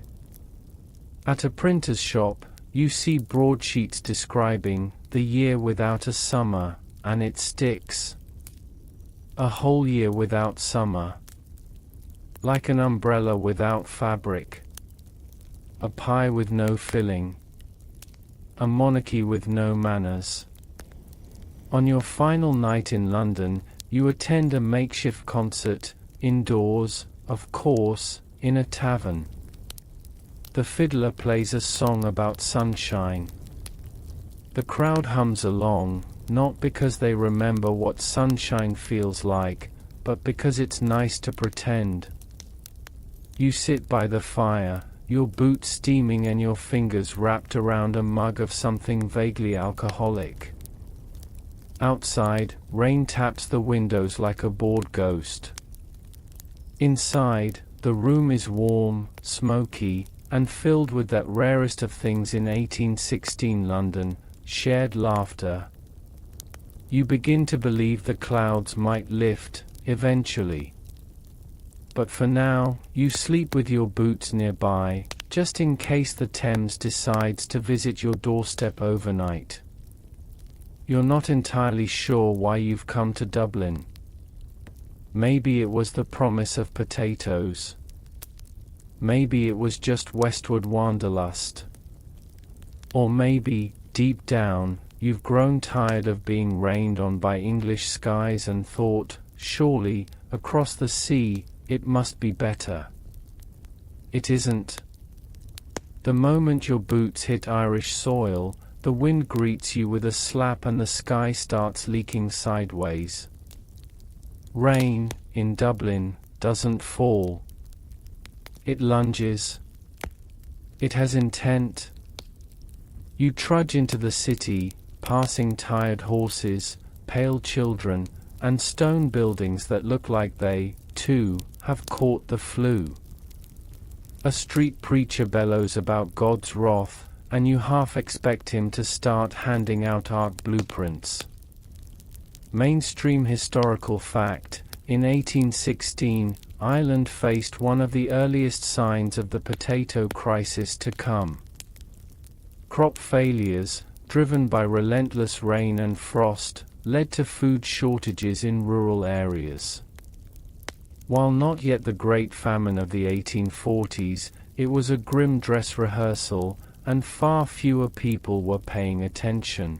At a printer's shop, you see broadsheets describing the year without a summer, and it sticks. A whole year without summer. Like an umbrella without fabric. A pie with no filling. A monarchy with no manners. On your final night in London, you attend a makeshift concert, indoors, of course, in a tavern. The fiddler plays a song about sunshine. The crowd hums along, not because they remember what sunshine feels like, but because it's nice to pretend. You sit by the fire, your boots steaming and your fingers wrapped around a mug of something vaguely alcoholic. Outside, rain taps the windows like a bored ghost. Inside, the room is warm, smoky, and filled with that rarest of things in 1816 London, shared laughter. You begin to believe the clouds might lift, eventually. But for now, you sleep with your boots nearby, just in case the Thames decides to visit your doorstep overnight. You're not entirely sure why you've come to Dublin. Maybe it was the promise of potatoes. Maybe it was just westward wanderlust. Or maybe, deep down, you've grown tired of being rained on by English skies and thought, surely, across the sea, it must be better. It isn't. The moment your boots hit Irish soil, the wind greets you with a slap and the sky starts leaking sideways. Rain, in Dublin, doesn't fall. It lunges. It has intent. You trudge into the city, passing tired horses, pale children, and stone buildings that look like they, too, have caught the flu. A street preacher bellows about God's wrath, and you half expect him to start handing out art blueprints. Mainstream historical fact, in 1816, Ireland faced one of the earliest signs of the potato crisis to come. Crop failures, driven by relentless rain and frost, led to food shortages in rural areas. While not yet the Great Famine of the 1840s, it was a grim dress rehearsal, and far fewer people were paying attention.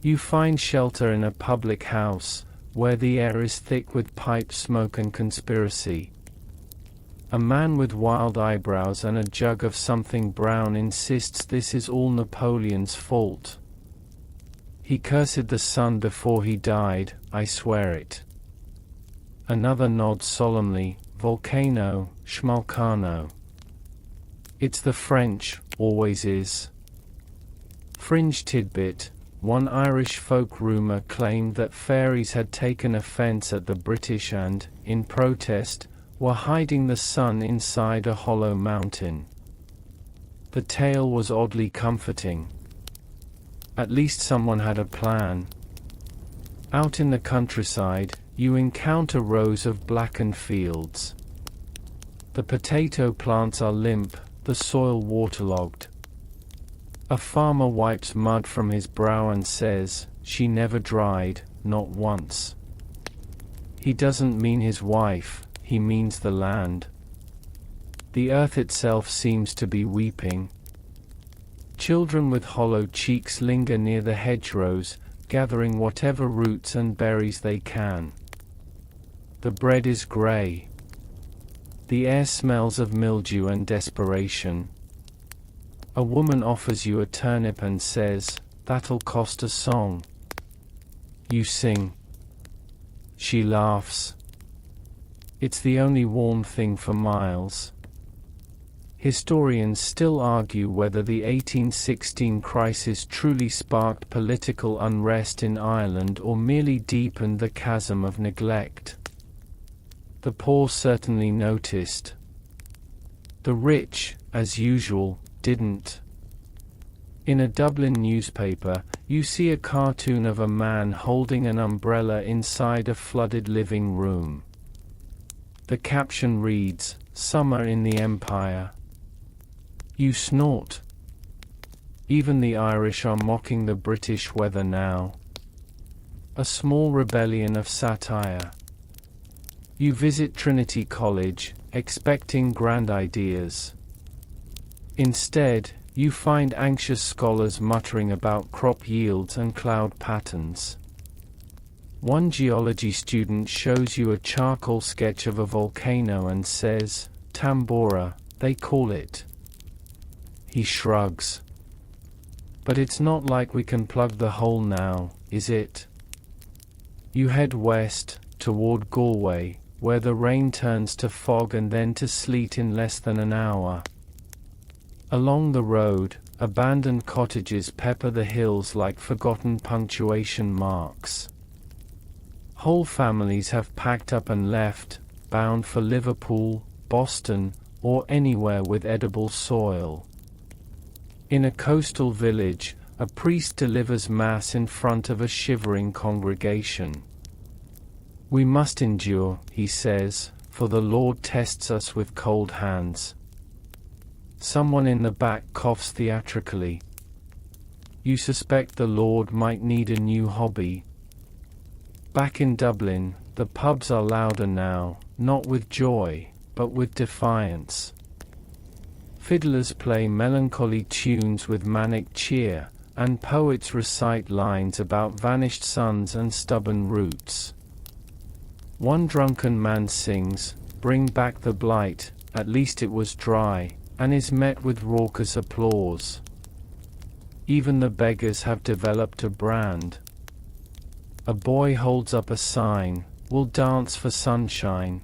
You find shelter in a public house, where the air is thick with pipe smoke and conspiracy. A man with wild eyebrows and a jug of something brown insists this is all Napoleon's fault. He cursed the sun before he died, I swear it. Another nods solemnly, volcano, schmalkano. It's the French, always is. Fringe tidbit, one Irish folk rumour claimed that fairies had taken offence at the British and, in protest, were hiding the sun inside a hollow mountain. The tale was oddly comforting. At least someone had a plan. Out in the countryside, you encounter rows of blackened fields. The potato plants are limp, the soil waterlogged. A farmer wipes mud from his brow and says, "She never dried, not once." He doesn't mean his wife, he means the land. The earth itself seems to be weeping. Children with hollow cheeks linger near the hedgerows, gathering whatever roots and berries they can. The bread is grey. The air smells of mildew and desperation. A woman offers you a turnip and says, "That'll cost a song." You sing. She laughs. It's the only warm thing for miles. Historians still argue whether the 1816 crisis truly sparked political unrest in Ireland or merely deepened the chasm of neglect. The poor certainly noticed. The rich, as usual, didn't. In a Dublin newspaper, you see a cartoon of a man holding an umbrella inside a flooded living room. The caption reads, "Summer in the Empire." You snort. Even the Irish are mocking the British weather now. A small rebellion of satire. You visit Trinity College, expecting grand ideas. Instead, you find anxious scholars muttering about crop yields and cloud patterns. One geology student shows you a charcoal sketch of a volcano and says, "Tambora, they call it." He shrugs. But it's not like we can plug the hole now, is it? You head west, toward Galway, where the rain turns to fog and then to sleet in less than an hour. Along the road, abandoned cottages pepper the hills like forgotten punctuation marks. Whole families have packed up and left, bound for Liverpool, Boston, or anywhere with edible soil. In a coastal village, a priest delivers Mass in front of a shivering congregation. "We must endure," he says, "for the Lord tests us with cold hands." Someone in the back coughs theatrically. You suspect the Lord might need a new hobby. Back in Dublin, the pubs are louder now, not with joy, but with defiance. Fiddlers play melancholy tunes with manic cheer, and poets recite lines about vanished sons and stubborn roots. One drunken man sings, "Bring back the blight, at least it was dry," and is met with raucous applause. Even the beggars have developed a brand. A boy holds up a sign, "We'll dance for sunshine."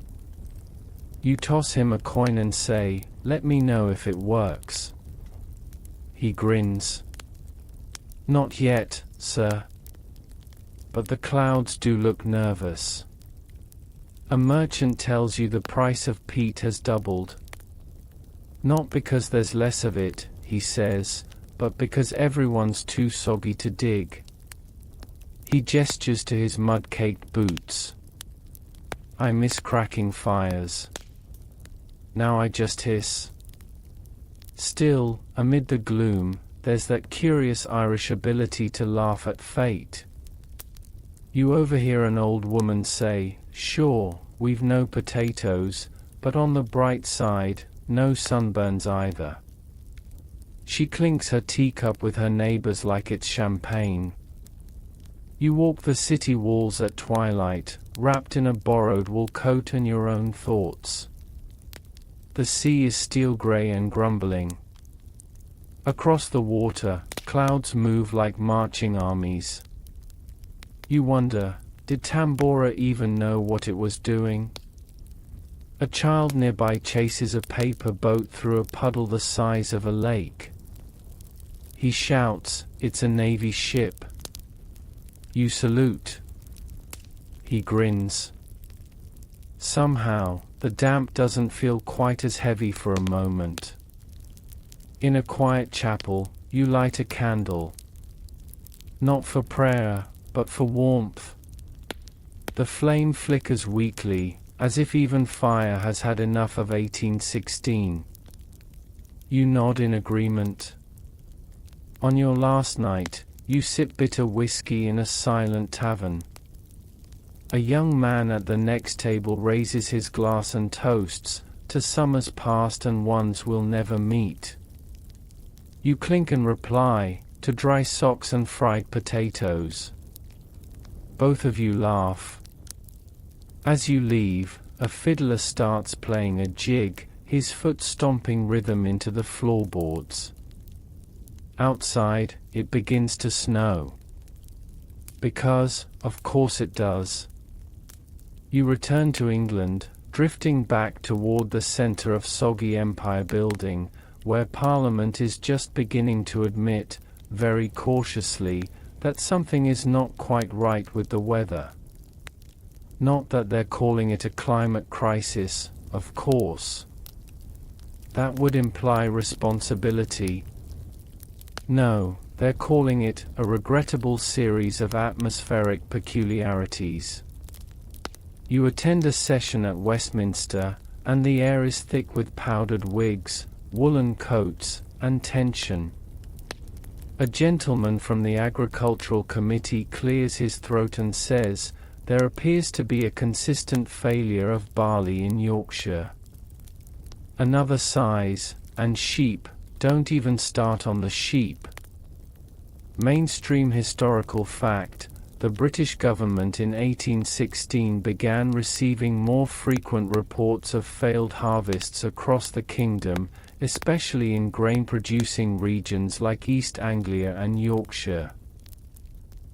You toss him a coin and say, "Let me know if it works." He grins. "Not yet, sir." But the clouds do look nervous. A merchant tells you the price of peat has doubled. Not because there's less of it, he says, but because everyone's too soggy to dig. He gestures to his mud-caked boots. I miss cracking fires. Now I just hiss. Still, amid the gloom, there's that curious Irish ability to laugh at fate. You overhear an old woman say, "Sure, we've no potatoes, but on the bright side, no sunburns either. She clinks her teacup with her neighbors like it's champagne. You walk the city walls at twilight, wrapped in a borrowed wool coat and your own thoughts. The sea is steel gray and grumbling. Across the water, clouds move like marching armies. You wonder, did Tambora even know what it was doing? A child nearby chases a paper boat through a puddle the size of a lake. He shouts, "It's a Navy ship." You salute. He grins. Somehow, the damp doesn't feel quite as heavy for a moment. In a quiet chapel, you light a candle. Not for prayer, but for warmth. The flame flickers weakly, as if even fire has had enough of 1816. You nod in agreement. On your last night, you sip bitter whiskey in a silent tavern. A young man at the next table raises his glass and toasts to summers past and ones we'll never meet. You clink and reply, to dry socks and fried potatoes. Both of you laugh. As you leave, a fiddler starts playing a jig, his foot stomping rhythm into the floorboards. Outside, it begins to snow. Because, of course it does. You return to England, drifting back toward the center of soggy empire building, where Parliament is just beginning to admit, very cautiously, that something is not quite right with the weather. Not that they're calling it a climate crisis, of course. That would imply responsibility. No, they're calling it a regrettable series of atmospheric peculiarities. You attend a session at Westminster, and the air is thick with powdered wigs, woolen coats, and tension. A gentleman from the Agricultural Committee clears his throat and says, "There appears to be a consistent failure of barley in Yorkshire." Another sighs, and sheep, don't even start on the sheep. Mainstream historical fact, the British government in 1816 began receiving more frequent reports of failed harvests across the kingdom, especially in grain-producing regions like East Anglia and Yorkshire.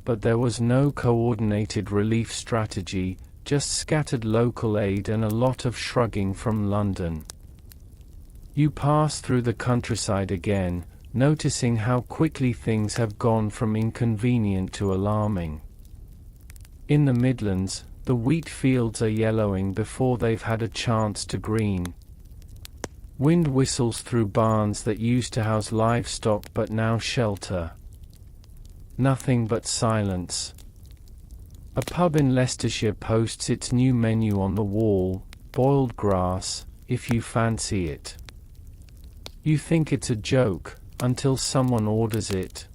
But there was no coordinated relief strategy, just scattered local aid and a lot of shrugging from London. You pass through the countryside again, noticing how quickly things have gone from inconvenient to alarming. In the Midlands, the wheat fields are yellowing before they've had a chance to green. Wind whistles through barns that used to house livestock but now shelter. Nothing but silence. A pub in Leicestershire posts its new menu on the wall, boiled grass, if you fancy it. You think it's a joke, until someone orders it.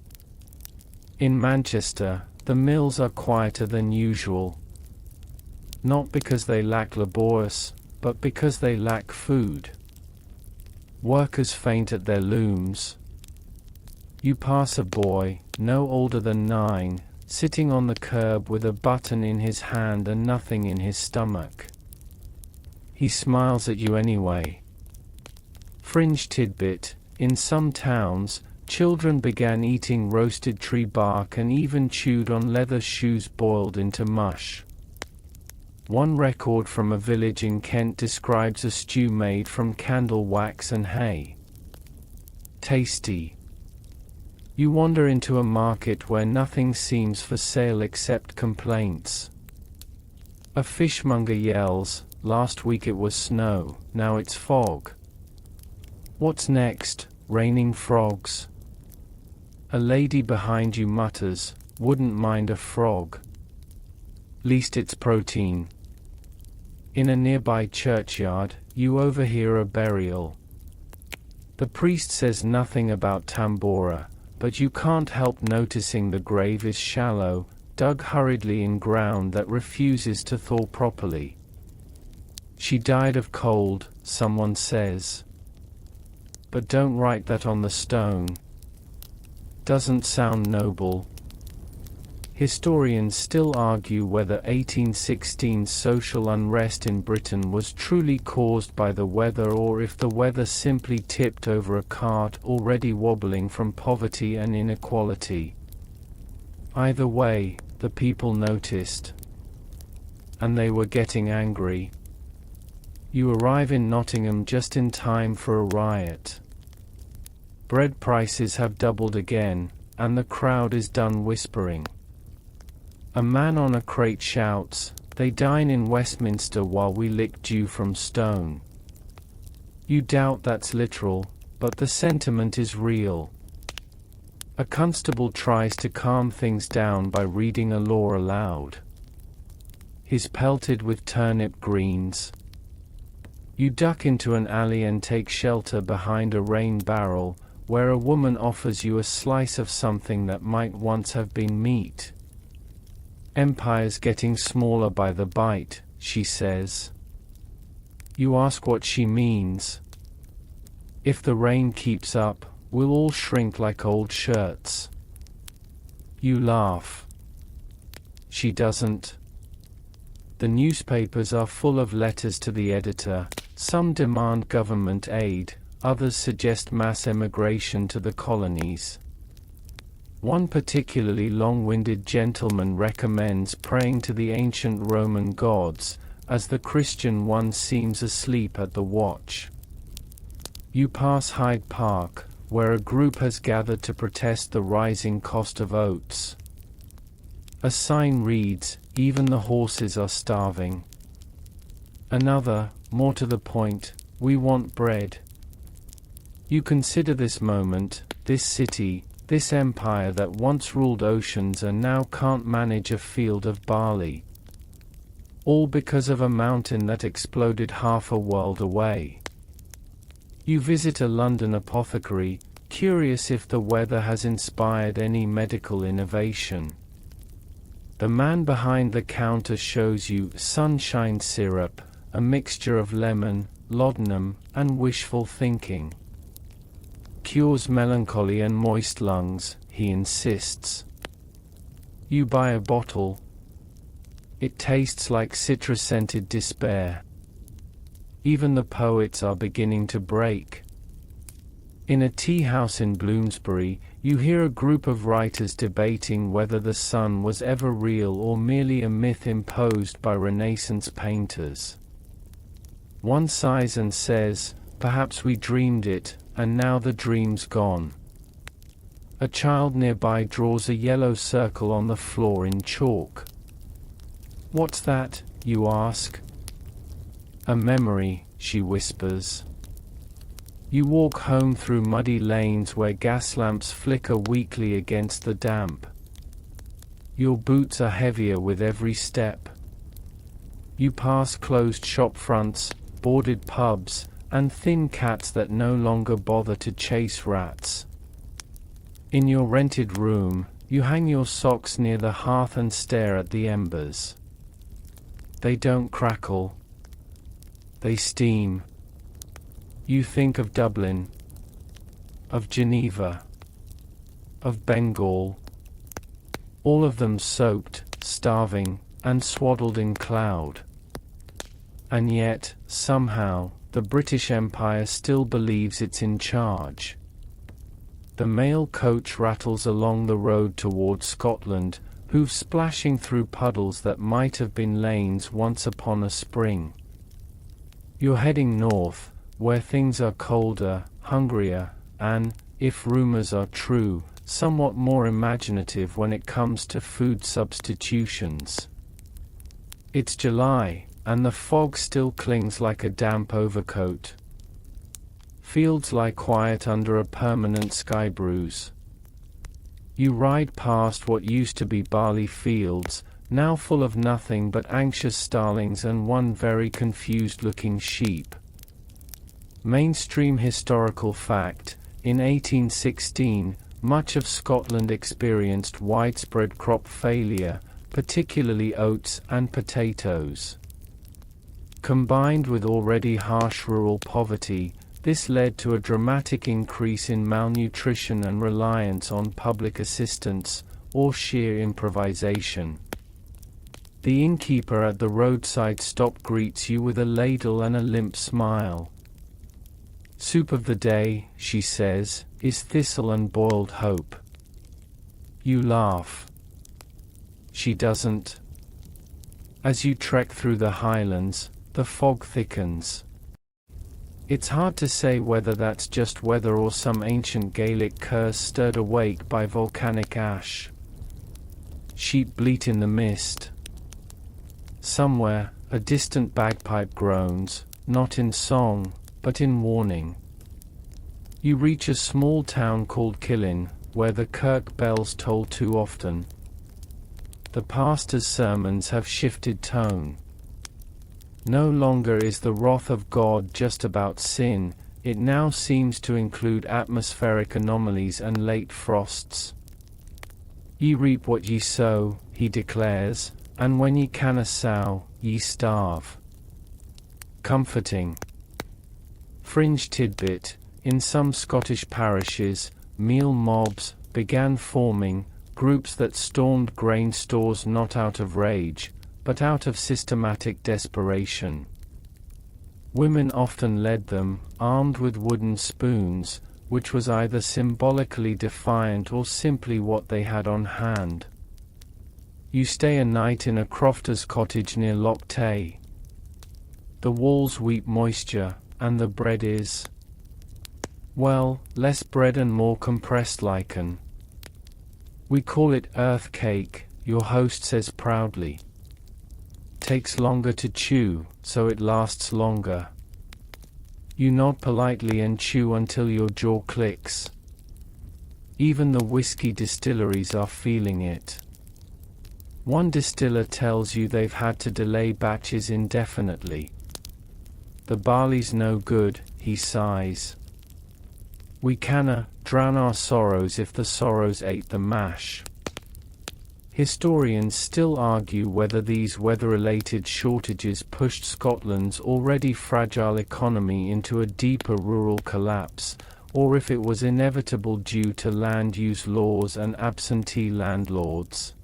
In Manchester, the mills are quieter than usual. Not because they lack laborious, but because they lack food. Workers faint at their looms. You pass a boy, no older than 9, sitting on the curb with a button in his hand and nothing in his stomach. He smiles at you anyway. Fringe tidbit, in some towns, children began eating roasted tree bark and even chewed on leather shoes boiled into mush. One record from a village in Kent describes a stew made from candle wax and hay. Tasty. You wander into a market where nothing seems for sale except complaints. A fishmonger yells, "Last week it was snow, now it's fog." What's next? Raining frogs? A lady behind you mutters, "Wouldn't mind a frog. Least it's protein." In a nearby churchyard, you overhear a burial. The priest says nothing about Tambora, but you can't help noticing the grave is shallow, dug hurriedly in ground that refuses to thaw properly. She died of cold, someone says. But don't write that on the stone. Doesn't sound noble. Historians still argue whether 1816's social unrest in Britain was truly caused by the weather or if the weather simply tipped over a cart already wobbling from poverty and inequality. Either way, the people noticed. And they were getting angry. You arrive in Nottingham just in time for a riot. Bread prices have doubled again, and the crowd is done whispering. A man on a crate shouts, "They dine in Westminster while we lick dew from stone." You doubt that's literal, but the sentiment is real. A constable tries to calm things down by reading a law aloud. He's pelted with turnip greens. You duck into an alley and take shelter behind a rain barrel, where a woman offers you a slice of something that might once have been meat. "Empire's getting smaller by the bite," she says. You ask what she means. "If the rain keeps up, we'll all shrink like old shirts." You laugh. She doesn't. The newspapers are full of letters to the editor. Some demand government aid, others suggest mass emigration to the colonies. One particularly long-winded gentleman recommends praying to the ancient Roman gods, as the Christian one seems asleep at the watch. You pass Hyde Park, where a group has gathered to protest the rising cost of oats. A sign reads, "Even the horses are starving." Another, more to the point, "We want bread." You consider this moment, this city, this empire that once ruled oceans and now can't manage a field of barley. All because of a mountain that exploded half a world away. You visit a London apothecary, curious if the weather has inspired any medical innovation. The man behind the counter shows you sunshine syrup, a mixture of lemon, laudanum, and wishful thinking. "Cures melancholy and moist lungs," he insists. You buy a bottle. It tastes like citrus-scented despair. Even the poets are beginning to break. In a tea house in Bloomsbury, you hear a group of writers debating whether the sun was ever real or merely a myth imposed by Renaissance painters. One sighs and says, "Perhaps we dreamed it, and now the dream's gone." A child nearby draws a yellow circle on the floor in chalk. "What's that?" you ask. "A memory," she whispers. You walk home through muddy lanes where gas lamps flicker weakly against the damp. Your boots are heavier with every step. You pass closed shop fronts, boarded pubs, and thin cats that no longer bother to chase rats. In your rented room, you hang your socks near the hearth and stare at the embers. They don't crackle. They steam. You think of Dublin, of Geneva, of Bengal. All of them soaked, starving, and swaddled in cloud. And yet, somehow, the British Empire still believes it's in charge. The mail coach rattles along the road toward Scotland, hooves splashing through puddles that might have been lanes once upon a spring. You're heading north, where things are colder, hungrier, and, if rumors are true, somewhat more imaginative when it comes to food substitutions. It's July, and the fog still clings like a damp overcoat. Fields lie quiet under a permanent sky bruise. You ride past what used to be barley fields, now full of nothing but anxious starlings and one very confused-looking sheep. Mainstream historical fact, in 1816, much of Scotland experienced widespread crop failure, particularly oats and potatoes. Combined with already harsh rural poverty, this led to a dramatic increase in malnutrition and reliance on public assistance, or sheer improvisation. The innkeeper at the roadside stop greets you with a ladle and a limp smile. "Soup of the day," she says, "is thistle and boiled hope." You laugh. She doesn't. As you trek through the highlands, the fog thickens. It's hard to say whether that's just weather or some ancient Gaelic curse stirred awake by volcanic ash. Sheep bleat in the mist. Somewhere, a distant bagpipe groans, not in song, but in warning. You reach a small town called Killin, where the kirk bells toll too often. The pastor's sermons have shifted tone. No longer is the wrath of God just about sin, it now seems to include atmospheric anomalies and late frosts. "Ye reap what ye sow," he declares, "and when ye canna sow, ye starve." Comforting. Fringe tidbit: in some Scottish parishes, meal mobs began forming, groups that stormed grain stores not out of rage, but out of systematic desperation. Women often led them, armed with wooden spoons, which was either symbolically defiant or simply what they had on hand. You stay a night in a crofter's cottage near Loch Tay. The walls weep moisture, and the bread is, well, less bread and more compressed lichen. "We call it earth cake," your host says proudly. "Takes longer to chew, so it lasts longer." You nod politely and chew until your jaw clicks. Even the whiskey distilleries are feeling it. One distiller tells you they've had to delay batches indefinitely. "The barley's no good," he sighs. "We canna drown our sorrows if the sorrows ate the mash." Historians still argue whether these weather-related shortages pushed Scotland's already fragile economy into a deeper rural collapse, or if it was inevitable due to land use laws and absentee landlords.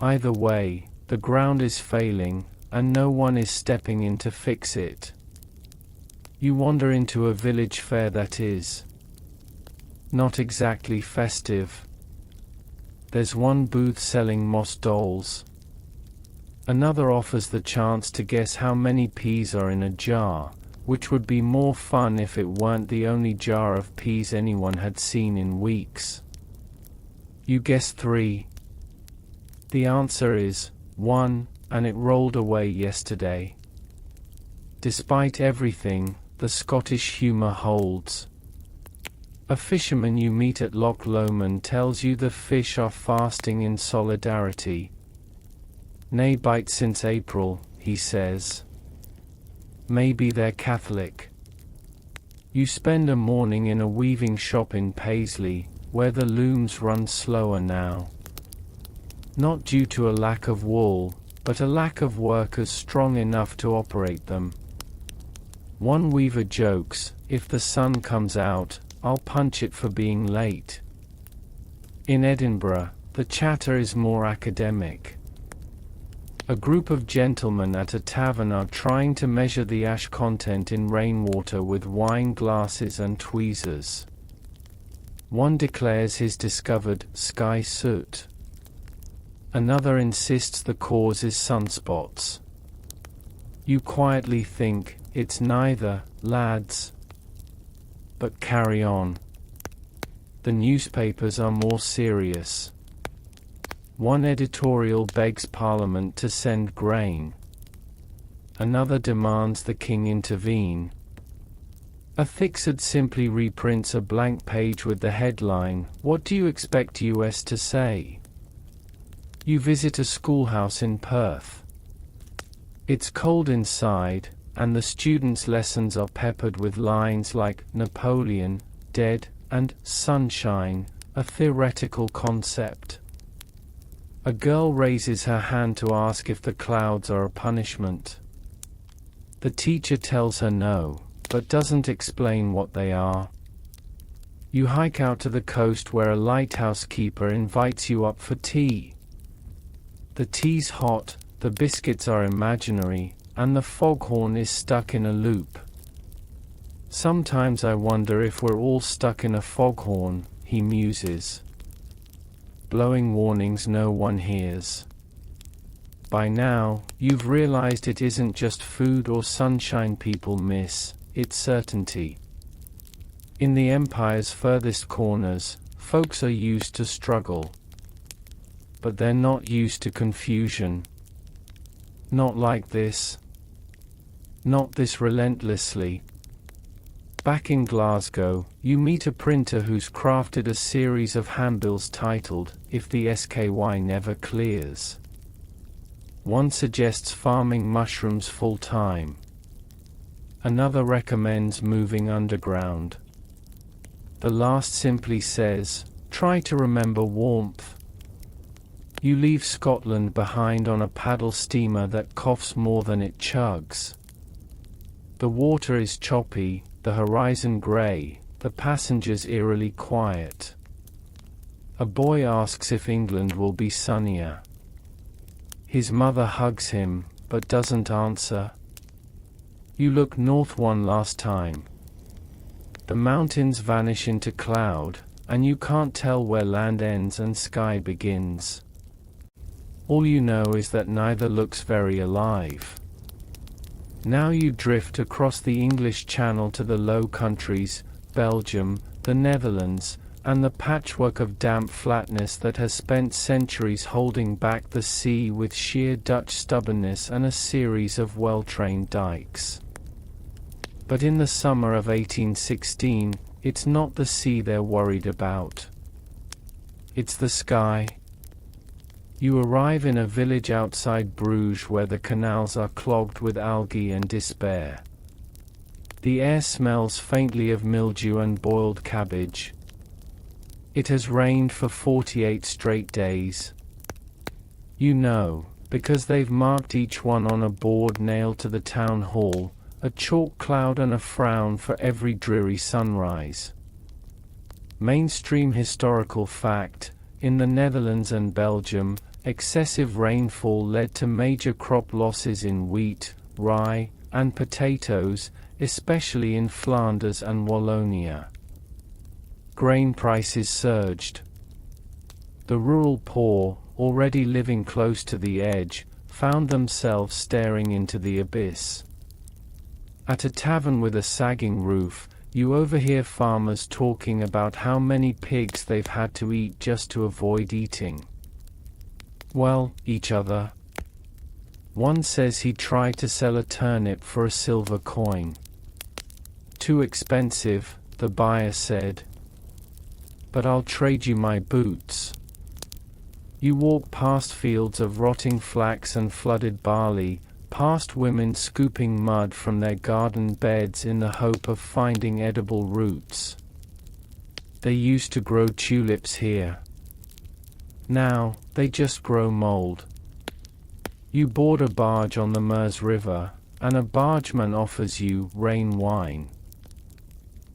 Either way, the ground is failing, and no one is stepping in to fix it. You wander into a village fair that is not exactly festive. There's one booth selling moss dolls. Another offers the chance to guess how many peas are in a jar, which would be more fun if it weren't the only jar of peas anyone had seen in weeks. You guess 3. The answer is 1, and it rolled away yesterday. Despite everything, the Scottish humour holds. A fisherman you meet at Loch Lomond tells you the fish are fasting in solidarity. "Nae bite since April," he says. Maybe they're Catholic. You spend a morning in a weaving shop in Paisley, where the looms run slower now. Not due to a lack of wool, but a lack of workers strong enough to operate them. One weaver jokes, "If the sun comes out, I'll punch it for being late." In Edinburgh, the chatter is more academic. A group of gentlemen at a tavern are trying to measure the ash content in rainwater with wine glasses and tweezers. One declares he's discovered sky soot. Another insists the cause is sunspots. You quietly think, "It's neither, lads." But carry on. The newspapers are more serious. One editorial begs Parliament to send grain. Another demands the King intervene. A Thixid simply reprints a blank page with the headline, "What do you expect US to say?" You visit a schoolhouse in Perth. It's cold inside, and the students' lessons are peppered with lines like "Napoleon, dead," and "sunshine," a theoretical concept. A girl raises her hand to ask if the clouds are a punishment. The teacher tells her no, but doesn't explain what they are. You hike out to the coast where a lighthouse keeper invites you up for tea. The tea's hot, the biscuits are imaginary, and the foghorn is stuck in a loop. Sometimes I wonder if we're all stuck in a foghorn, he muses. Blowing warnings no one hears. By now, you've realized it isn't just food or sunshine people miss, it's certainty. In the empire's furthest corners, folks are used to struggle. But they're not used to confusion. Not like this. Not this relentlessly. Back in Glasgow, you meet a printer who's crafted a series of handbills titled, "If the SKY Never Clears." One suggests farming mushrooms full-time. Another recommends moving underground. The last simply says, "Try to remember warmth." You leave Scotland behind on a paddle steamer that coughs more than it chugs. The water is choppy, the horizon grey, the passengers eerily quiet. A boy asks if England will be sunnier. His mother hugs him, but doesn't answer. You look north one last time. The mountains vanish into cloud, and you can't tell where land ends and sky begins. All you know is that neither looks very alive. Now you drift across the English Channel to the Low Countries, Belgium, the Netherlands, and the patchwork of damp flatness that has spent centuries holding back the sea with sheer Dutch stubbornness and a series of well-trained dikes. But in the summer of 1816, it's not the sea they're worried about. It's the sky. You arrive in a village outside Bruges where the canals are clogged with algae and despair. The air smells faintly of mildew and boiled cabbage. It has rained for 48 straight days. You know, because they've marked each one on a board nailed to the town hall, a chalk cloud and a frown for every dreary sunrise. Mainstream historical fact, in the Netherlands and Belgium, excessive rainfall led to major crop losses in wheat, rye, and potatoes, especially in Flanders and Wallonia. Grain prices surged. The rural poor, already living close to the edge, found themselves staring into the abyss. At a tavern with a sagging roof, you overhear farmers talking about how many pigs they've had to eat just to avoid eating. Well, each other. One says he tried to sell a turnip for a silver coin. Too expensive, the buyer said. But I'll trade you my boots. You walk past fields of rotting flax and flooded barley, past women scooping mud from their garden beds in the hope of finding edible roots. They used to grow tulips here. Now, they just grow mold. You board a barge on the Meuse River, and a bargeman offers you rain wine.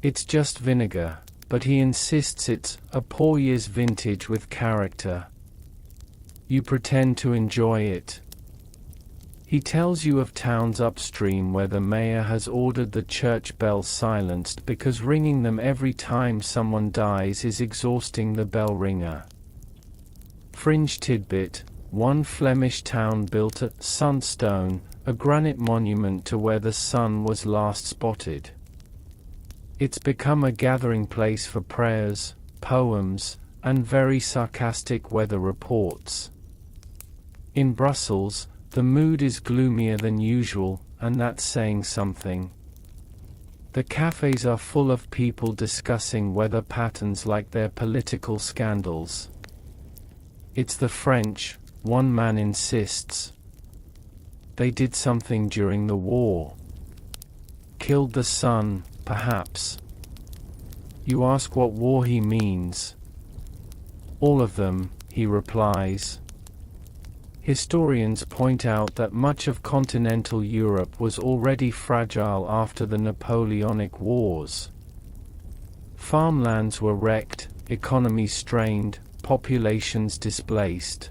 It's just vinegar, but he insists it's a poor year's vintage with character. You pretend to enjoy it. He tells you of towns upstream where the mayor has ordered the church bells silenced because ringing them every time someone dies is exhausting the bell ringer. Fringe tidbit, one Flemish town built at Sunstone, a granite monument to where the sun was last spotted. It's become a gathering place for prayers, poems, and very sarcastic weather reports. In Brussels, the mood is gloomier than usual, and that's saying something. The cafes are full of people discussing weather patterns like they're political scandals. It's the French, one man insists. They did something during the war. Killed the sun, perhaps. You ask what war he means. All of them, he replies. Historians point out that much of continental Europe was already fragile after the Napoleonic Wars. Farmlands were wrecked, economies strained, populations displaced.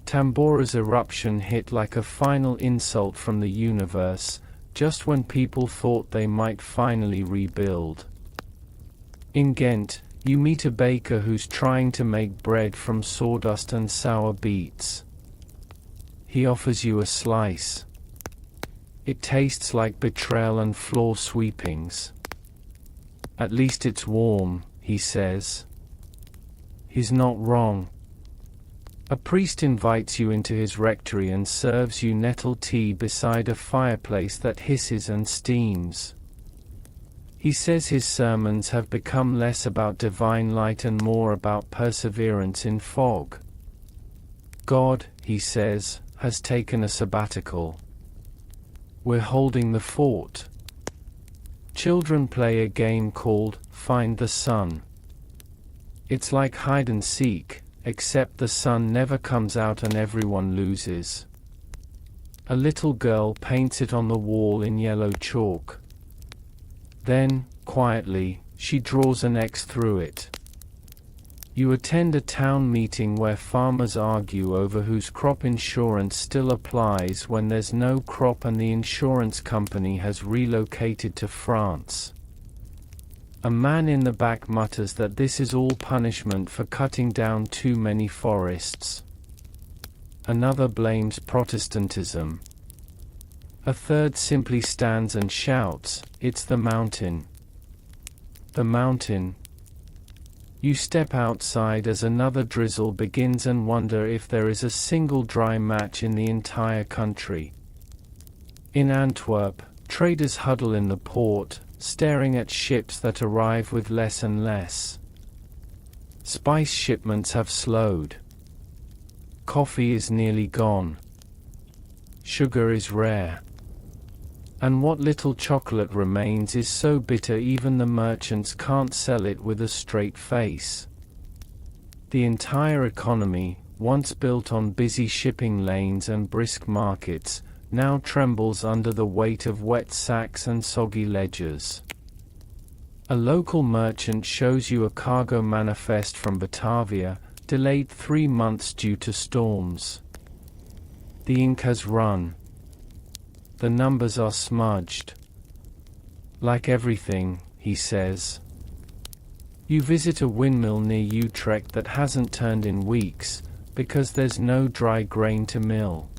Tambora's eruption hit like a final insult from the universe, just when people thought they might finally rebuild. In Ghent, you meet a baker who's trying to make bread from sawdust and sour beets. He offers you a slice. It tastes like betrayal and floor sweepings. At least it's warm, he says. He's not wrong. A priest invites you into his rectory and serves you nettle tea beside a fireplace that hisses and steams. He says his sermons have become less about divine light and more about perseverance in fog. God, he says, has taken a sabbatical. We're holding the fort. Children play a game called Find the Sun. It's like hide and seek, except the sun never comes out and everyone loses. A little girl paints it on the wall in yellow chalk. Then, quietly, she draws an X through it. You attend a town meeting where farmers argue over whose crop insurance still applies when there's no crop and the insurance company has relocated to France. A man in the back mutters that this is all punishment for cutting down too many forests. Another blames Protestantism. A third simply stands and shouts, "It's the mountain." The mountain. You step outside as another drizzle begins and wonder if there is a single dry match in the entire country. In Antwerp, traders huddle in the port, staring at ships that arrive with less and less. Spice shipments have slowed. Coffee is nearly gone. Sugar is rare. And what little chocolate remains is so bitter even the merchants can't sell it with a straight face. The entire economy, once built on busy shipping lanes and brisk markets, now trembles under the weight of wet sacks and soggy ledgers. A local merchant shows you a cargo manifest from Batavia, delayed 3 months due to storms. The ink has run. The numbers are smudged. Like everything, he says. You visit a windmill near Utrecht that hasn't turned in weeks, because there's no dry grain to mill.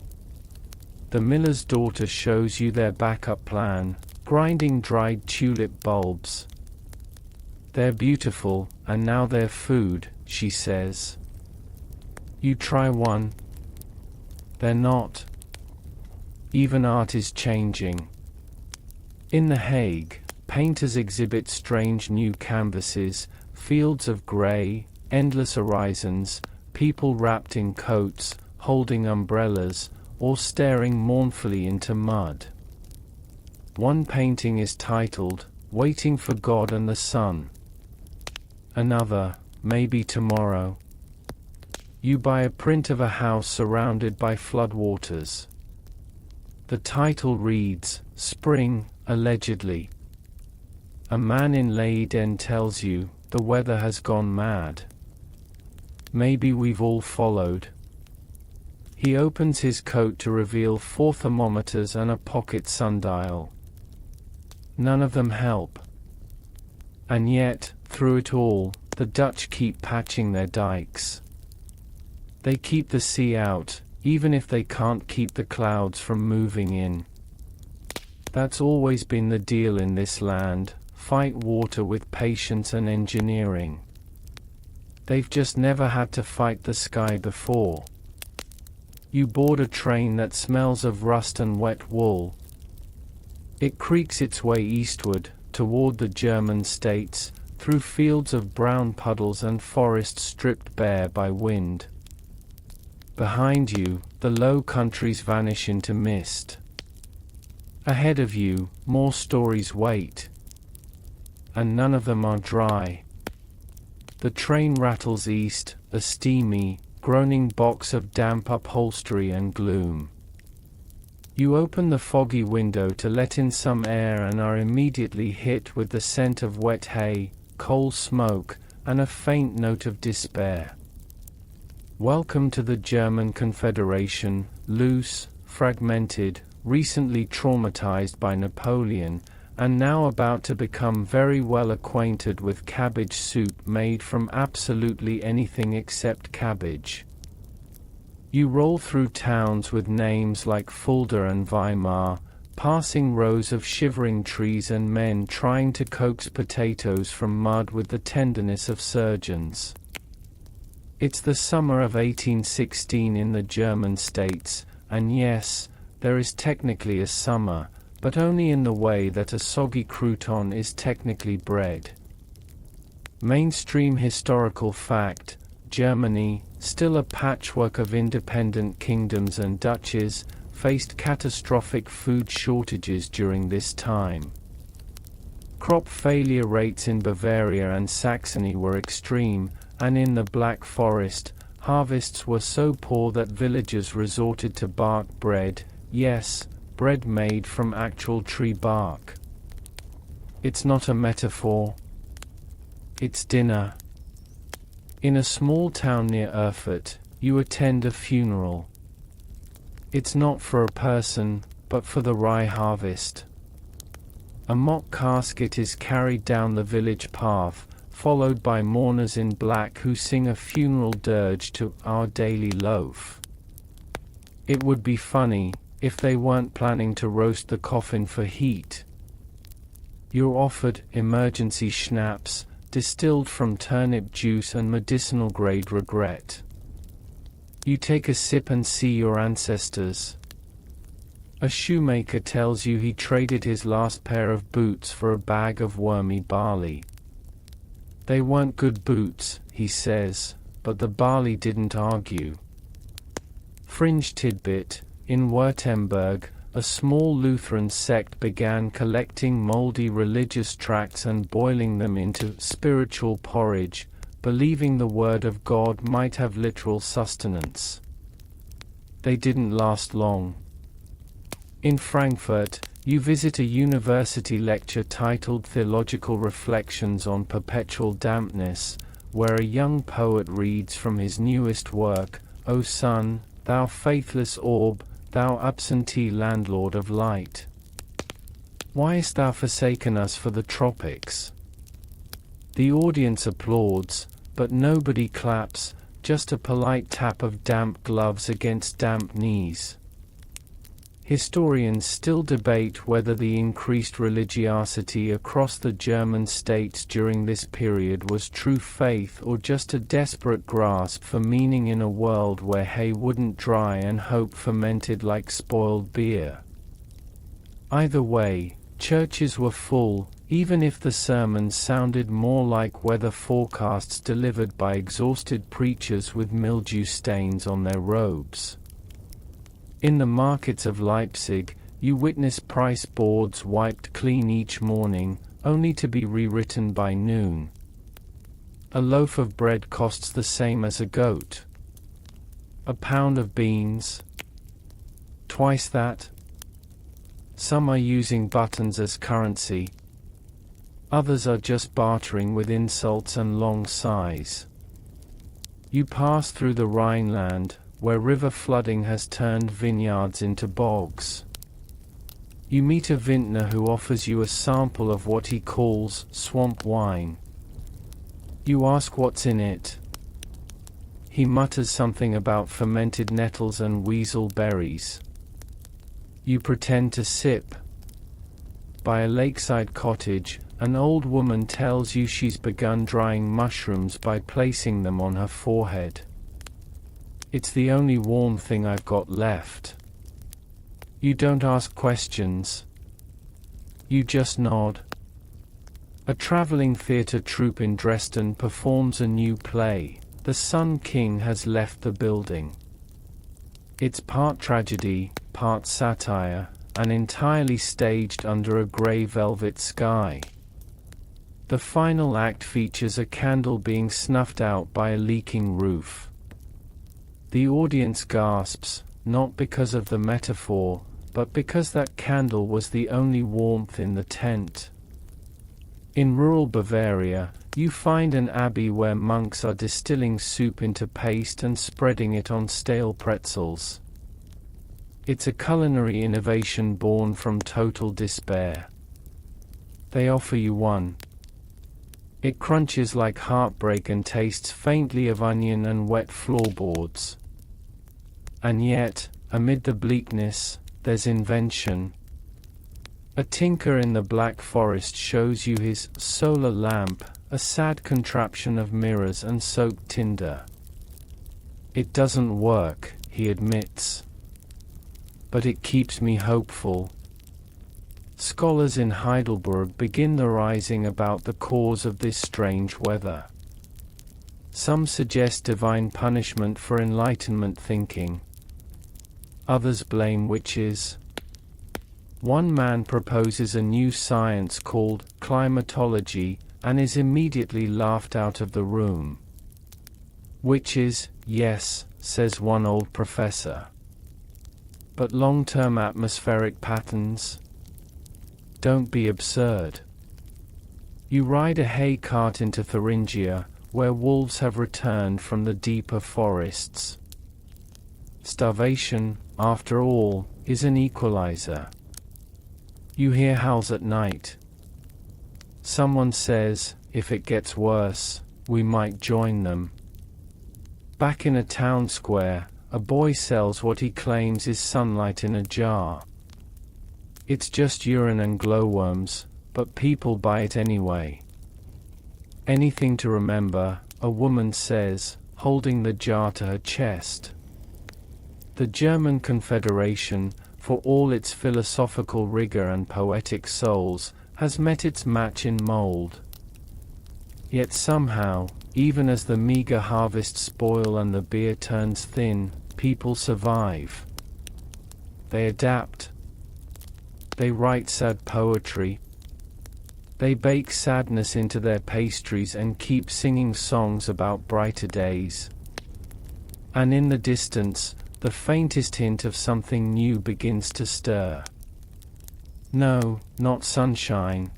The miller's daughter shows you their backup plan, grinding dried tulip bulbs. They're beautiful, and now they're food, she says. You try one. They're not. Even art is changing. In The Hague, painters exhibit strange new canvases, fields of grey, endless horizons, people wrapped in coats, holding umbrellas, or staring mournfully into mud. One painting is titled, "Waiting for God and the Sun." Another, "Maybe Tomorrow." You buy a print of a house surrounded by floodwaters. The title reads, "Spring, allegedly." A man in Leiden tells you, the weather has gone mad. Maybe we've all followed. He opens his coat to reveal 4 thermometers and a pocket sundial. None of them help. And yet, through it all, the Dutch keep patching their dikes. They keep the sea out, even if they can't keep the clouds from moving in. That's always been the deal in this land, fight water with patience and engineering. They've just never had to fight the sky before. You board a train that smells of rust and wet wool. It creaks its way eastward, toward the German states, through fields of brown puddles and forests stripped bare by wind. Behind you, the low countries vanish into mist. Ahead of you, more stories wait. And none of them are dry. The train rattles east, a steamy, groaning box of damp upholstery and gloom. You open the foggy window to let in some air and are immediately hit with the scent of wet hay, coal smoke, and a faint note of despair. Welcome to the German Confederation, loose, fragmented, recently traumatized by Napoleon, and now about to become very well acquainted with cabbage soup made from absolutely anything except cabbage. You roll through towns with names like Fulda and Weimar, passing rows of shivering trees and men trying to coax potatoes from mud with the tenderness of surgeons. It's the summer of 1816 in the German states, and yes, there is technically a summer, but only in the way that a soggy crouton is technically bread. Mainstream historical fact: Germany, still a patchwork of independent kingdoms and duchies, faced catastrophic food shortages during this time. Crop failure rates in Bavaria and Saxony were extreme, and in the Black Forest, harvests were so poor that villagers resorted to bark bread, yes, bread made from actual tree bark. It's not a metaphor. It's dinner. In a small town near Erfurt, you attend a funeral. It's not for a person, but for the rye harvest. A mock casket is carried down the village path, followed by mourners in black who sing a funeral dirge to Our Daily Loaf. It would be funny if they weren't planning to roast the coffin for heat. You're offered emergency schnapps, distilled from turnip juice and medicinal grade regret. You take a sip and see your ancestors. A shoemaker tells you he traded his last pair of boots for a bag of wormy barley. They weren't good boots, he says, but the barley didn't argue. Fringe tidbit: in Württemberg, a small Lutheran sect began collecting moldy religious tracts and boiling them into spiritual porridge, believing the word of God might have literal sustenance. They didn't last long. In Frankfurt, you visit a university lecture titled Theological Reflections on Perpetual Dampness, where a young poet reads from his newest work, O sun, thou faithless orb, thou absentee landlord of light. Why hast thou forsaken us for the tropics? The audience applauds, but nobody claps, just a polite tap of damp gloves against damp knees. Historians still debate whether the increased religiosity across the German states during this period was true faith or just a desperate grasp for meaning in a world where hay wouldn't dry and hope fermented like spoiled beer. Either way, churches were full, even if the sermons sounded more like weather forecasts delivered by exhausted preachers with mildew stains on their robes. In the markets of Leipzig, you witness price boards wiped clean each morning, only to be rewritten by noon. A loaf of bread costs the same as a goat. A pound of beans? Twice that? Some are using buttons as currency. Others are just bartering with insults and long sighs. You pass through the Rhineland, where river flooding has turned vineyards into bogs. You meet a vintner who offers you a sample of what he calls swamp wine. You ask what's in it. He mutters something about fermented nettles and weasel berries. You pretend to sip. By a lakeside cottage, an old woman tells you she's begun drying mushrooms by placing them on her forehead. It's the only warm thing I've got left. You don't ask questions. You just nod. A traveling theatre troupe in Dresden performs a new play. The Sun King has left the building. It's part tragedy, part satire, and entirely staged under a grey velvet sky. The final act features a candle being snuffed out by a leaking roof. The audience gasps, not because of the metaphor, but because that candle was the only warmth in the tent. In rural Bavaria, you find an abbey where monks are distilling soup into paste and spreading it on stale pretzels. It's a culinary innovation born from total despair. They offer you one. It crunches like heartbreak and tastes faintly of onion and wet floorboards. And yet, amid the bleakness, there's invention. A tinker in the Black Forest shows you his solar lamp, a sad contraption of mirrors and soaked tinder. It doesn't work, he admits. But it keeps me hopeful. Scholars in Heidelberg begin theorizing about the cause of this strange weather. Some suggest divine punishment for Enlightenment thinking. Others blame witches. One man proposes a new science called climatology and is immediately laughed out of the room. Witches, yes, says one old professor. But long-term atmospheric patterns? Don't be absurd. You ride a hay cart into Thuringia, where wolves have returned from the deeper forests. Starvation, after all, is an equalizer. You hear howls at night. Someone says, if it gets worse, we might join them. Back in a town square, a boy sells what he claims is sunlight in a jar. It's just urine and glowworms, but people buy it anyway. Anything to remember, a woman says, holding the jar to her chest. The German Confederation, for all its philosophical rigor and poetic souls, has met its match in mold. Yet somehow, even as the meager harvests spoil and the beer turns thin, people survive. They adapt. They write sad poetry. They bake sadness into their pastries and keep singing songs about brighter days. And in the distance, the faintest hint of something new begins to stir. No, not sunshine.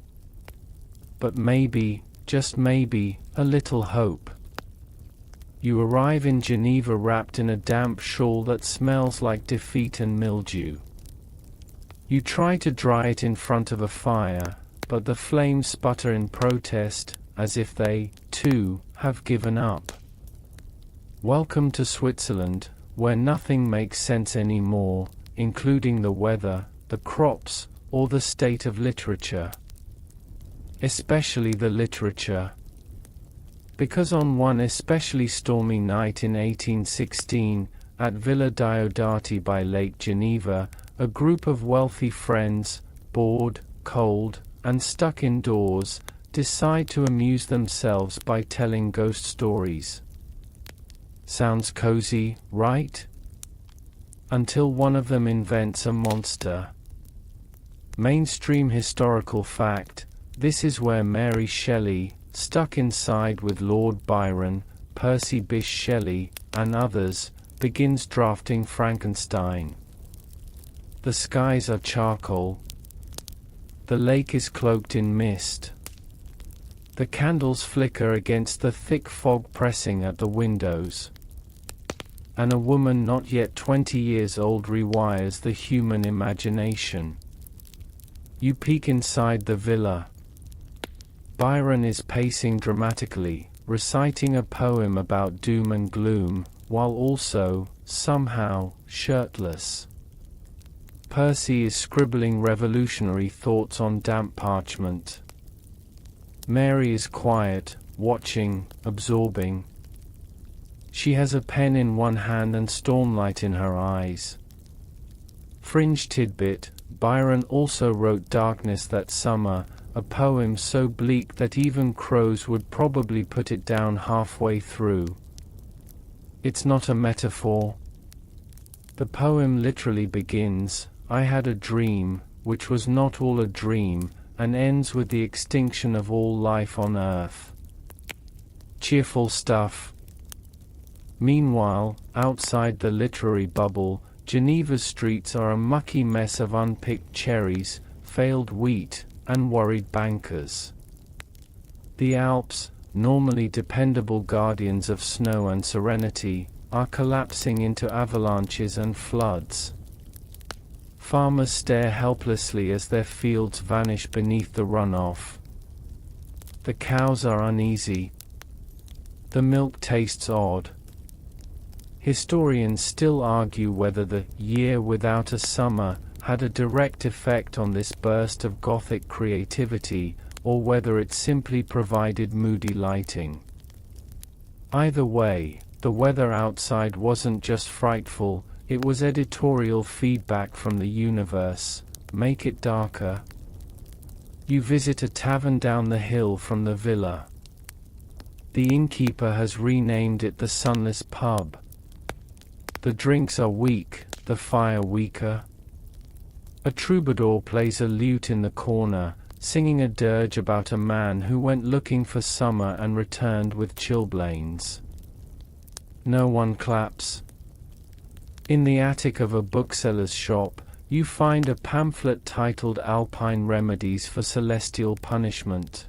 But maybe, just maybe, a little hope. You arrive in Geneva wrapped in a damp shawl that smells like defeat and mildew. You try to dry it in front of a fire, but the flames sputter in protest, as if they, too, have given up. Welcome to Switzerland, where nothing makes sense anymore, including the weather, the crops, or the state of literature. Especially the literature. Because on one especially stormy night in 1816, at Villa Diodati by Lake Geneva, a group of wealthy friends, bored, cold, and stuck indoors, decide to amuse themselves by telling ghost stories. Sounds cozy, right? Until one of them invents a monster. Mainstream historical fact, this is where Mary Shelley, stuck inside with Lord Byron, Percy Bysshe Shelley, and others, begins drafting Frankenstein. The skies are charcoal. The lake is cloaked in mist. The candles flicker against the thick fog pressing at the windows. And a woman not yet 20 years old rewires the human imagination. You peek inside the villa. Byron is pacing dramatically, reciting a poem about doom and gloom, while also, somehow, shirtless. Percy is scribbling revolutionary thoughts on damp parchment. Mary is quiet, watching, absorbing. She has a pen in one hand and stormlight in her eyes. Fringe tidbit, Byron also wrote Darkness That Summer, a poem so bleak that even crows would probably put it down halfway through. It's not a metaphor. The poem literally begins, I had a dream, which was not all a dream, and ends with the extinction of all life on Earth. Cheerful stuff. Meanwhile, outside the literary bubble, Geneva's streets are a mucky mess of unpicked cherries, failed wheat, and worried bankers. The Alps, normally dependable guardians of snow and serenity, are collapsing into avalanches and floods. Farmers stare helplessly as their fields vanish beneath the runoff. The cows are uneasy. The milk tastes odd. Historians still argue whether the year without a summer had a direct effect on this burst of Gothic creativity, or whether it simply provided moody lighting. Either way, the weather outside wasn't just frightful, it was editorial feedback from the universe. Make it darker. You visit a tavern down the hill from the villa. The innkeeper has renamed it the Sunless Pub. The drinks are weak, the fire weaker. A troubadour plays a lute in the corner, singing a dirge about a man who went looking for summer and returned with chilblains. No one claps. In the attic of a bookseller's shop, you find a pamphlet titled Alpine Remedies for Celestial Punishment.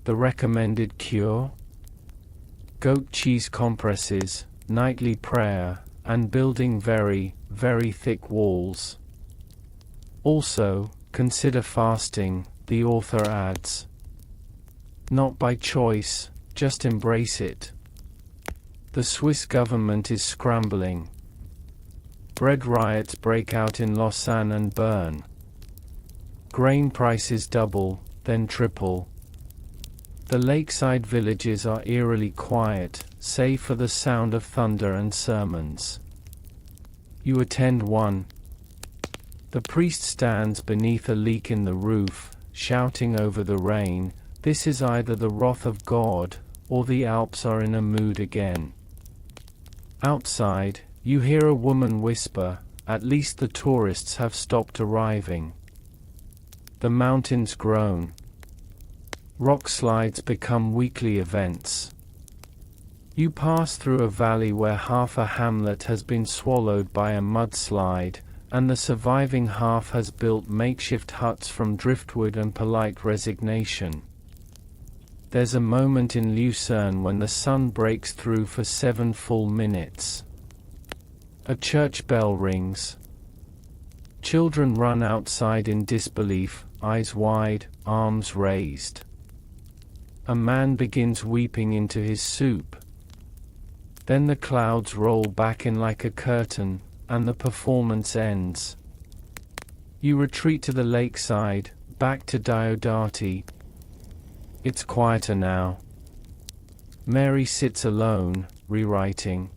The recommended cure? Goat cheese compresses, nightly prayer, and building very, very thick walls. Also, consider fasting, the author adds. Not by choice, just embrace it. The Swiss government is scrambling. Bread riots break out in Lausanne and Bern. Grain prices double, then triple. The lakeside villages are eerily quiet, save for the sound of thunder and sermons. You attend one. The priest stands beneath a leak in the roof, shouting over the rain, "This is either the wrath of God, or the Alps are in a mood again." Outside, you hear a woman whisper, "At least the tourists have stopped arriving." The mountains groan. Rock slides become weekly events. You pass through a valley where half a hamlet has been swallowed by a mudslide, and the surviving half has built makeshift huts from driftwood and polite resignation. There's a moment in Lucerne when the sun breaks through for 7 full minutes. A church bell rings. Children run outside in disbelief, eyes wide, arms raised. A man begins weeping into his soup. Then the clouds roll back in like a curtain, and the performance ends. You retreat to the lakeside, back to Diodati. It's quieter now. Mary sits alone, rewriting.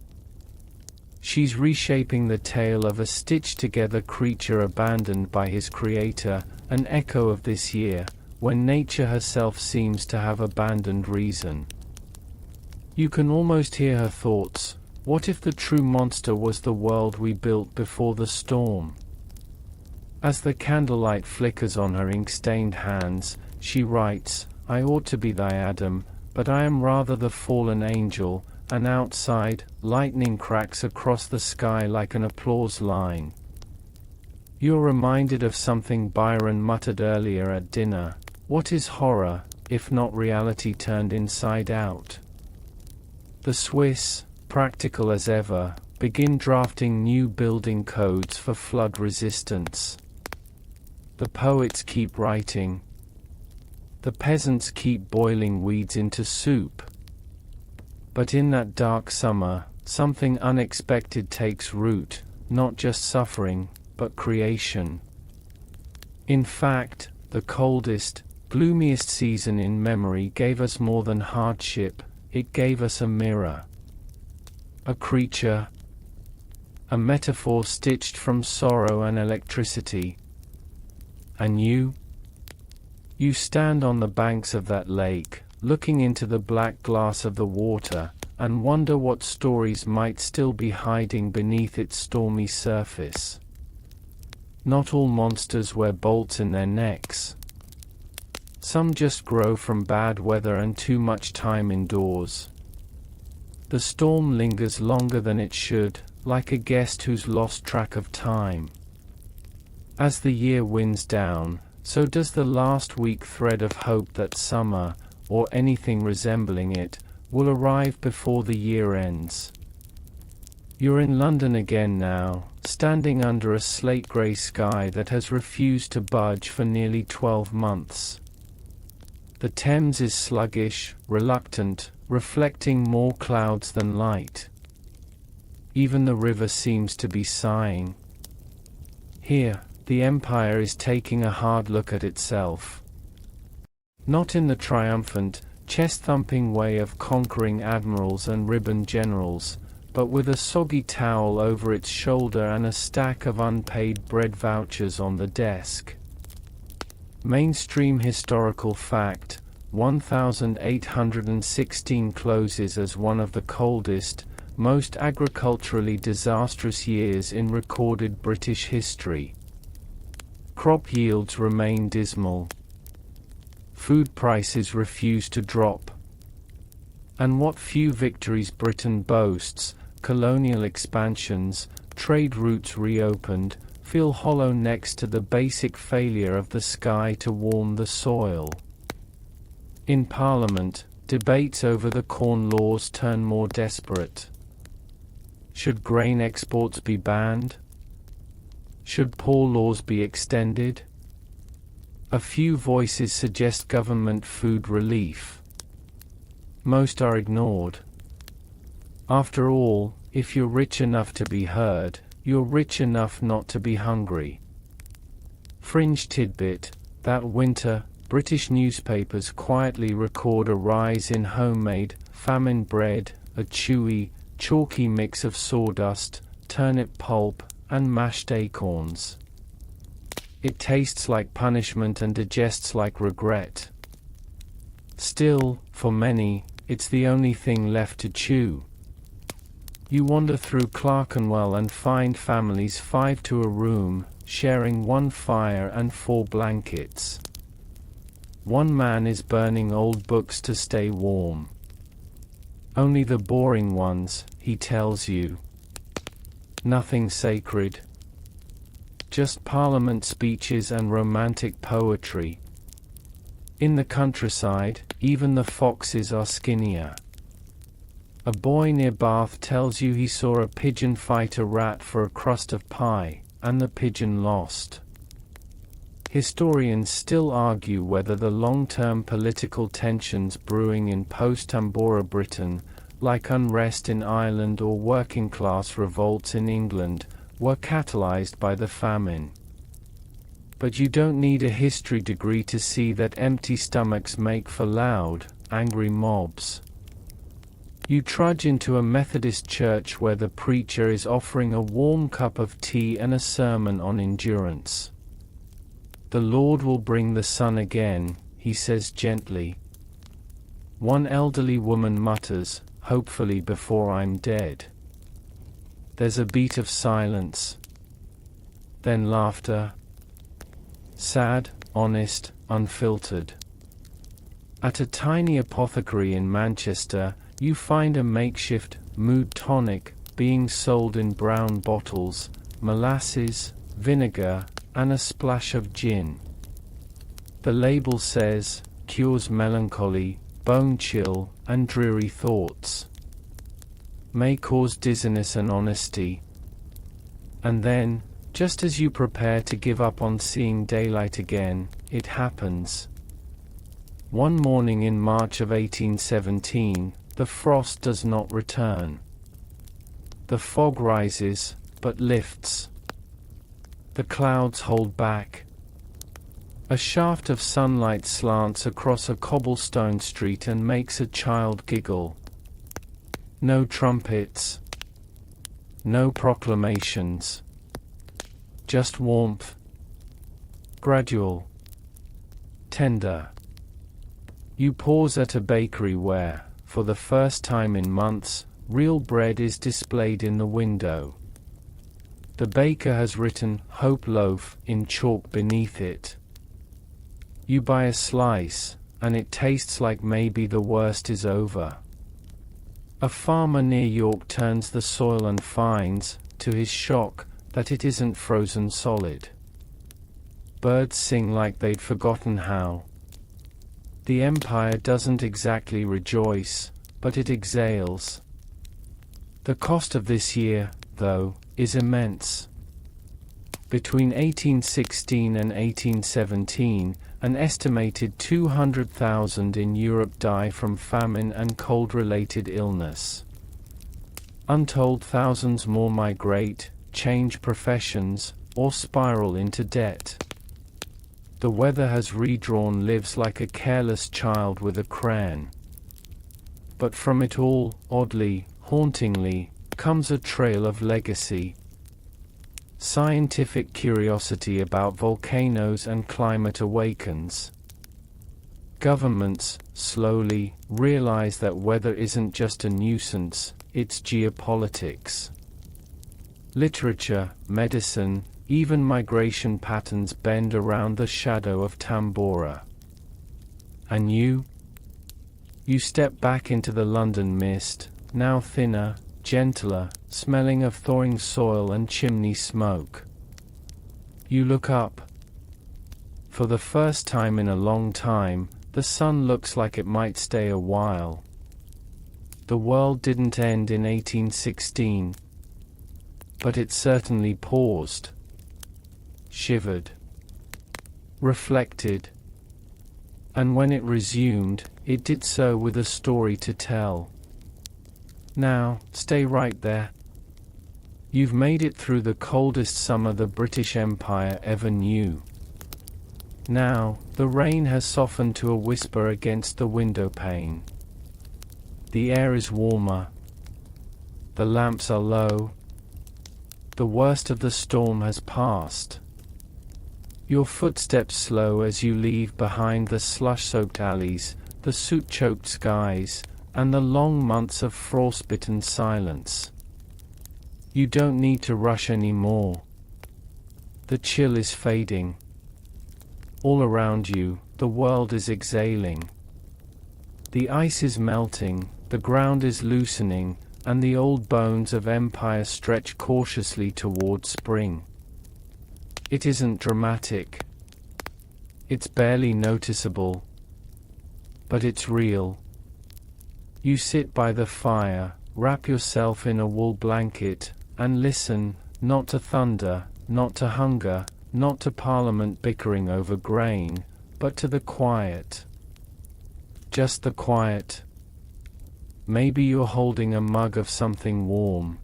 She's reshaping the tale of a stitched-together creature abandoned by his creator, an echo of this year, when nature herself seems to have abandoned reason. You can almost hear her thoughts. What if the true monster was the world we built before the storm? As the candlelight flickers on her ink-stained hands, she writes, "I ought to be thy Adam, but I am rather the fallen angel," and outside, lightning cracks across the sky like an applause line. You're reminded of something Byron muttered earlier at dinner. What is horror, if not reality turned inside out? The Swiss, practical as ever, begin drafting new building codes for flood resistance. The poets keep writing. The peasants keep boiling weeds into soup. But in that dark summer, something unexpected takes root, not just suffering, but creation. In fact, the coldest, gloomiest season in memory gave us more than hardship, it gave us a mirror. A creature. A metaphor stitched from sorrow and electricity. And you? You stand on the banks of that lake, looking into the black glass of the water, and wonder what stories might still be hiding beneath its stormy surface. Not all monsters wear bolts in their necks. Some just grow from bad weather and too much time indoors. The storm lingers longer than it should, like a guest who's lost track of time. As the year winds down, so does the last weak thread of hope that summer, or anything resembling it, will arrive before the year ends. You're in London again now, standing under a slate-grey sky that has refused to budge for nearly 12 months. The Thames is sluggish, reluctant, reflecting more clouds than light. Even the river seems to be sighing. Here, the Empire is taking a hard look at itself. Not in the triumphant, chest-thumping way of conquering admirals and ribbon generals, but with a soggy towel over its shoulder and a stack of unpaid bread vouchers on the desk. Mainstream historical fact: 1816 closes as one of the coldest, most agriculturally disastrous years in recorded British history. Crop yields remain dismal. Food prices refuse to drop. And what few victories Britain boasts, colonial expansions, trade routes reopened, feel hollow next to the basic failure of the sky to warm the soil. In Parliament, debates over the Corn Laws turn more desperate. Should grain exports be banned? Should poor laws be extended? A few voices suggest government food relief. Most are ignored. After all, if you're rich enough to be heard, you're rich enough not to be hungry. Fringe tidbit: that winter, British newspapers quietly record a rise in homemade, famine bread, a chewy, chalky mix of sawdust, turnip pulp, and mashed acorns. It tastes like punishment and digests like regret. Still, for many, it's the only thing left to chew. You wander through Clerkenwell and find families 5 to a room, sharing one fire and 4 blankets. One man is burning old books to stay warm. Only the boring ones, he tells you. Nothing sacred. Just Parliament speeches and romantic poetry. In the countryside, even the foxes are skinnier. A boy near Bath tells you he saw a pigeon fight a rat for a crust of pie, and the pigeon lost. Historians still argue whether the long-term political tensions brewing in post-Tambora Britain, like unrest in Ireland or working-class revolts in England, were catalyzed by the famine. But you don't need a history degree to see that empty stomachs make for loud, angry mobs. You trudge into a Methodist church where the preacher is offering a warm cup of tea and a sermon on endurance. "The Lord will bring the sun again," he says gently. One elderly woman mutters, "Hopefully before I'm dead." There's a beat of silence. Then laughter. Sad, honest, unfiltered. At a tiny apothecary in Manchester, you find a makeshift mood tonic being sold in brown bottles, molasses, vinegar, and a splash of gin. The label says, "Cures melancholy, bone chill, and dreary thoughts. May cause dizziness and honesty." And then, just as you prepare to give up on seeing daylight again, it happens. One morning in March of 1817, the frost does not return. The fog rises, but lifts. The clouds hold back. A shaft of sunlight slants across a cobblestone street and makes a child giggle. No trumpets. No proclamations. Just warmth. Gradual. Tender. You pause at a bakery where, for the first time in months, real bread is displayed in the window. The baker has written "Hope Loaf" in chalk beneath it. You buy a slice, and it tastes like maybe the worst is over. A farmer near York turns the soil and finds, to his shock, that it isn't frozen solid. Birds sing like they'd forgotten how. The empire doesn't exactly rejoice, but it exhales. The cost of this year, though, is immense. Between 1816 and 1817, an estimated 200,000 in Europe die from famine and cold-related illness. Untold thousands more migrate, change professions, or spiral into debt. The weather has redrawn lives like a careless child with a crayon. But from it all, oddly, hauntingly, comes a trail of legacy. Scientific curiosity about volcanoes and climate awakens. Governments, slowly, realize that weather isn't just a nuisance, it's geopolitics. Literature, medicine, even migration patterns bend around the shadow of Tambora. And you? You step back into the London mist, now thinner, gentler, smelling of thawing soil and chimney smoke. You look up. For the first time in a long time, the sun looks like it might stay a while. The world didn't end in 1816. But it certainly paused. Shivered. Reflected. And when it resumed, it did so with a story to tell. Now, stay right there. You've made it through the coldest summer the British Empire ever knew. Now, the rain has softened to a whisper against the window pane. The air is warmer. The lamps are low. The worst of the storm has passed. Your footsteps slow as you leave behind the slush-soaked alleys, the soot-choked skies, and the long months of frost-bitten silence. You don't need to rush anymore. The chill is fading. All around you, the world is exhaling. The ice is melting, the ground is loosening, and the old bones of empire stretch cautiously toward spring. It isn't dramatic. It's barely noticeable. But it's real. You sit by the fire, wrap yourself in a wool blanket, and listen, not to thunder, not to hunger, not to Parliament bickering over grain, but to the quiet. Just the quiet. Maybe you're holding a mug of something warm.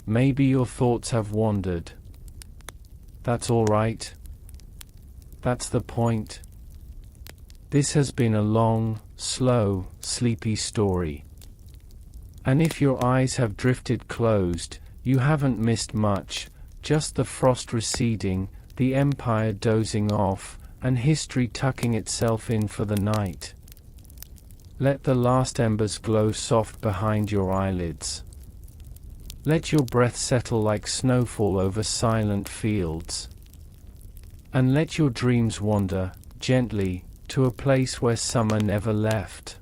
Maybe your thoughts have wandered. That's all right. That's the point. This has been a long, slow, sleepy story. And if your eyes have drifted closed, you haven't missed much, just the frost receding, the empire dozing off, and history tucking itself in for the night. Let the last embers glow soft behind your eyelids. Let your breath settle like snowfall over silent fields. And let your dreams wander, gently, to a place where summer never left.